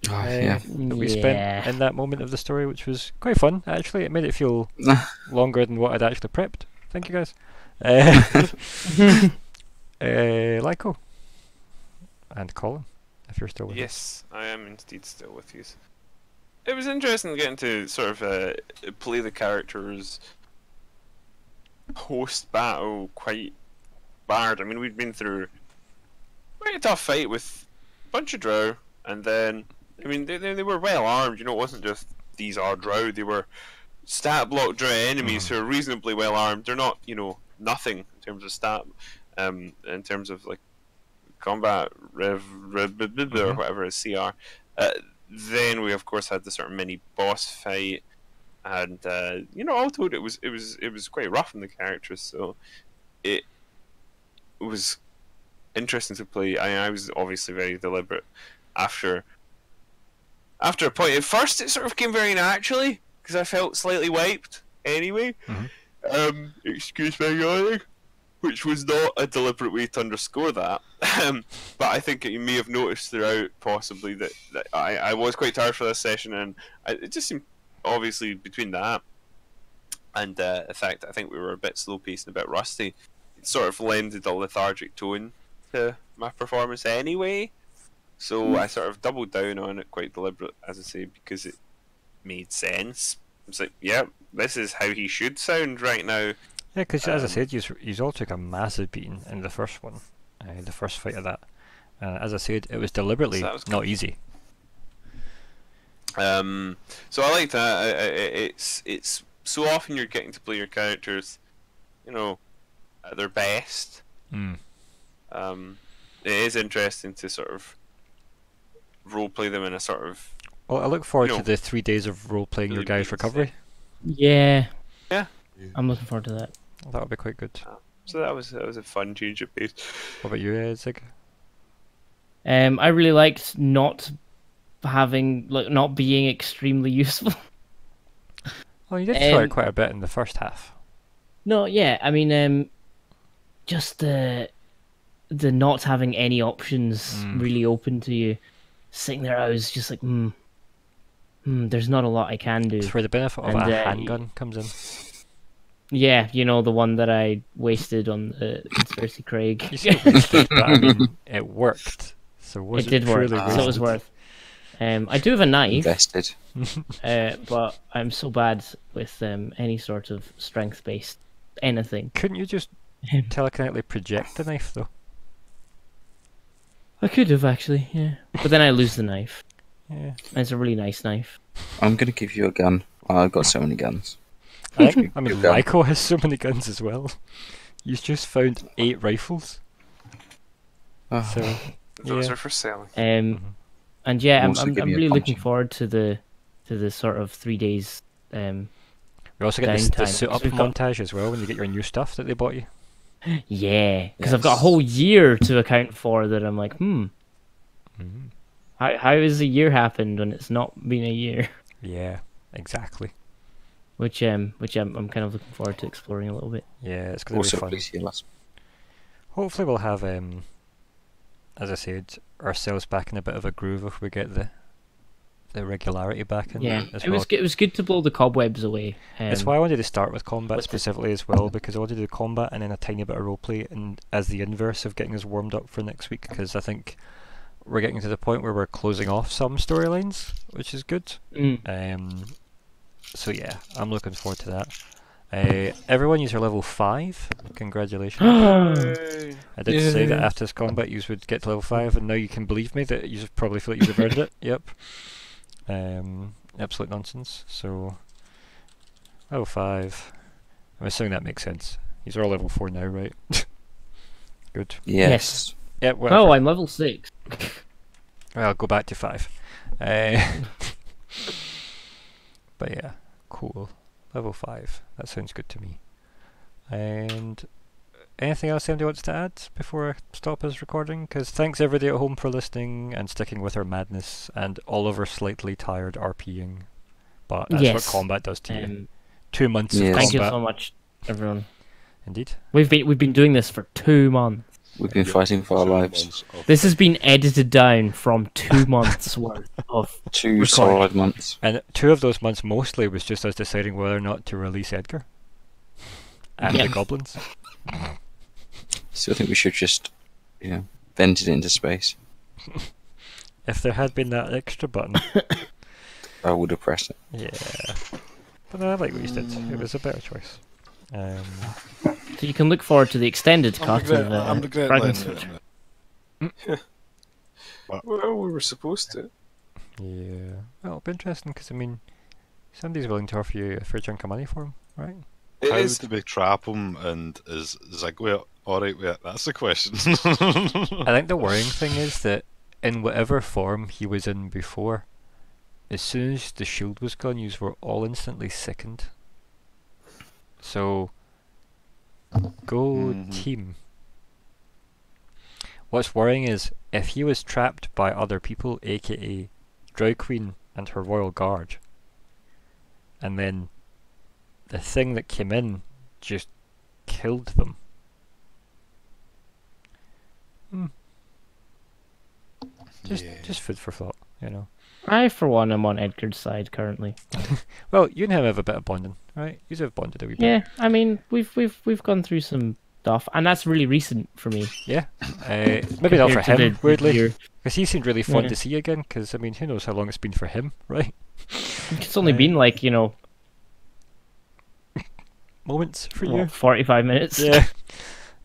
Speaker 3: Oh, yeah.
Speaker 1: That we spent in that moment of the story, which was quite fun. Actually, it made it feel longer than what I'd actually prepped. Thank you guys. Lyco and Colin, if you're still with us.
Speaker 4: Yes, I am indeed still with you. It was interesting getting to sort of play the characters post battle quite bad. I mean, we'd been through quite a tough fight with a bunch of drow, and then I mean they were well armed. You know, it wasn't just these are drow. They were stat block drow enemies who are reasonably well armed. They're not, you know, nothing in terms of stat, in terms of like combat or whatever is CR. Then we of course had the sort of mini boss fight, and you know, all told it was quite rough on the characters. So it was interesting to play. I was obviously very deliberate after a point. At first, it sort of came very naturally because I felt slightly wiped anyway. Excuse my yawning, which was not a deliberate way to underscore that. But I think you may have noticed throughout, possibly, that I was quite tired for this session, and it just seemed, obviously, between that and the fact that I think we were a bit slow paced and a bit rusty, it sort of lended a lethargic tone to my performance anyway. So I sort of doubled down on it quite deliberate, as I say, because it made sense. It's like, yeah, this is how he should sound right now.
Speaker 1: Yeah, because as I said, you all took a massive beating in the first one, the first fight of that. As I said, it was deliberately
Speaker 4: So that was
Speaker 1: not easy.
Speaker 4: So I like that. It's so often you're getting to play your characters, you know, at their best.
Speaker 1: Mm.
Speaker 4: It is interesting to sort of role play them in a sort of.
Speaker 1: Well, I look forward
Speaker 4: You know,
Speaker 1: to the 3 days of role playing your
Speaker 4: really
Speaker 1: guy's
Speaker 4: being
Speaker 1: recovery.
Speaker 5: Yeah.
Speaker 4: Yeah.
Speaker 5: I'm looking forward to that.
Speaker 1: That would be quite good.
Speaker 4: So that was a fun change of pace.
Speaker 1: What about you, Zig?
Speaker 5: I really liked not being extremely useful.
Speaker 1: Well, you did throw out quite a bit in the first half.
Speaker 5: No, yeah, I mean, just the not having any options really open to you. Sitting there, I was just like, there's not a lot I can do.
Speaker 1: It's where the benefit of
Speaker 5: And,
Speaker 1: a handgun comes in.
Speaker 5: Yeah, you know, the one that I wasted on the Conspiracy Craig.
Speaker 1: You still wasted, but I mean, it worked. So was
Speaker 5: It did work,
Speaker 1: truly
Speaker 5: so it was
Speaker 1: wasted?
Speaker 5: worth. I do have a knife,
Speaker 3: Invested.
Speaker 5: but I'm so bad with any sort of strength-based anything.
Speaker 1: Couldn't you just telekinetically project the knife, though?
Speaker 5: I could have actually, yeah. But then I lose the knife.
Speaker 1: Yeah.
Speaker 5: And it's a really nice knife.
Speaker 3: I'm gonna give you a gun. I've got so many guns.
Speaker 1: I mean,
Speaker 3: Good gun.
Speaker 1: Lyco has so many guns as well. You've just found 8 rifles.
Speaker 3: Oh,
Speaker 1: So,
Speaker 4: Those
Speaker 1: yeah.
Speaker 4: are for selling.
Speaker 5: And yeah, I'm
Speaker 3: Also give you a
Speaker 5: really looking
Speaker 3: punching.
Speaker 5: forward to the sort of 3 days.
Speaker 1: We also get the
Speaker 5: Downtime.
Speaker 1: suit up
Speaker 5: We've got-
Speaker 1: montage as well when you get your new stuff that they bought you.
Speaker 5: Yeah, because I've got a
Speaker 3: Yes.
Speaker 5: whole year to account for that. I'm like,
Speaker 1: Mhm.
Speaker 5: how has a year happened when it's not been a year?
Speaker 1: Yeah, exactly.
Speaker 5: Which I'm kind of looking forward to exploring a little bit.
Speaker 1: Yeah, it's going to be
Speaker 3: also,
Speaker 1: fun.
Speaker 3: please heal us.
Speaker 1: Hopefully we'll have, as I said, ourselves back in a bit of a groove if we get the regularity back in
Speaker 5: Yeah,
Speaker 1: as
Speaker 5: it
Speaker 1: well.
Speaker 5: was good to blow the cobwebs away.
Speaker 1: It's why I wanted to start with combat
Speaker 5: with the-
Speaker 1: specifically as well, because I wanted to do combat and then a tiny bit of roleplay, and as the inverse of getting us warmed up for next week, because I think we're getting to the point where we're closing off some storylines, which is good. So yeah, I'm looking forward to that. Everyone, use your level 5. Congratulations. I did say that after this combat you would get to level 5, and now you can believe me that you probably feel like you've earned it. Yep. Absolute nonsense. So, level 5. I'm assuming that makes sense. These are all level 4 now, right? Good.
Speaker 3: Yes.
Speaker 1: Yep, whatever.
Speaker 5: Oh, I'm level 6.
Speaker 1: Well, I'll go back to 5. But yeah, cool. Level 5. That sounds good to me. And anything else anybody wants to add before I stop us recording? Because thanks everybody at home for listening and sticking with our madness and all of our slightly tired RPing. But that's what combat does to you. 2 months of
Speaker 3: Yes.
Speaker 1: combat.
Speaker 5: Thank you so much, everyone.
Speaker 1: Indeed.
Speaker 5: We've been doing this for 2 months.
Speaker 3: We've been fighting for our lives.
Speaker 5: This has been edited down from 2 months worth of
Speaker 3: 2
Speaker 5: Recording.
Speaker 3: solid months.
Speaker 1: And 2 of those months mostly was just us deciding whether or not to release Edgar. And
Speaker 5: Yeah.
Speaker 1: the goblins.
Speaker 3: Still think we should just, vent it into space.
Speaker 1: If there had been that extra button.
Speaker 3: I would have pressed it.
Speaker 1: Yeah. But no, I like what you did. It was a better choice.
Speaker 5: So you can look forward to the extended cut of
Speaker 2: I'm regretting
Speaker 5: Fragments.
Speaker 2: letting it.
Speaker 4: Well, we were supposed to.
Speaker 1: Yeah. Well, it'll be interesting because, I mean, somebody's willing to offer you a fair chunk of money for him, right?
Speaker 4: It
Speaker 2: How
Speaker 4: is.
Speaker 2: do we trap him, and is Zigway alright with it? That's the question.
Speaker 1: I think the worrying thing is that in whatever form he was in before, as soon as the shield was gone, you were all instantly sickened. So, go
Speaker 2: Mhm.
Speaker 1: team. What's worrying is if he was trapped by other people, aka Drow Queen and her royal guard, and then the thing that came in just killed them. Just food for thought, you know.
Speaker 5: I, for one, am on Edgar's side currently.
Speaker 1: Well, you and him have a bit of bonding, right? You have bonded a wee bit.
Speaker 5: Yeah, I mean, we've gone through some stuff, and that's really recent for me.
Speaker 1: Yeah. Maybe not for
Speaker 5: compared to
Speaker 1: him,
Speaker 5: the
Speaker 1: weirdly.
Speaker 5: year.
Speaker 1: Because he seemed really fun
Speaker 5: Yeah.
Speaker 1: to see again, because, I mean, who knows how long it's been for him, right?
Speaker 5: It's only been like,
Speaker 1: Moments for you.
Speaker 5: what, 45 minutes.
Speaker 1: Yeah.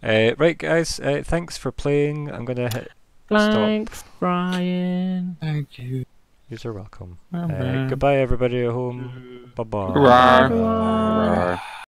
Speaker 1: Right, guys, thanks for playing. I'm going to hit
Speaker 5: Thanks, Brian.
Speaker 3: Thank you.
Speaker 1: You're welcome.
Speaker 5: Bye-bye.
Speaker 1: Goodbye, everybody at home. Bye-bye.
Speaker 3: Hurrah.
Speaker 5: Bye-bye.
Speaker 3: Hurrah.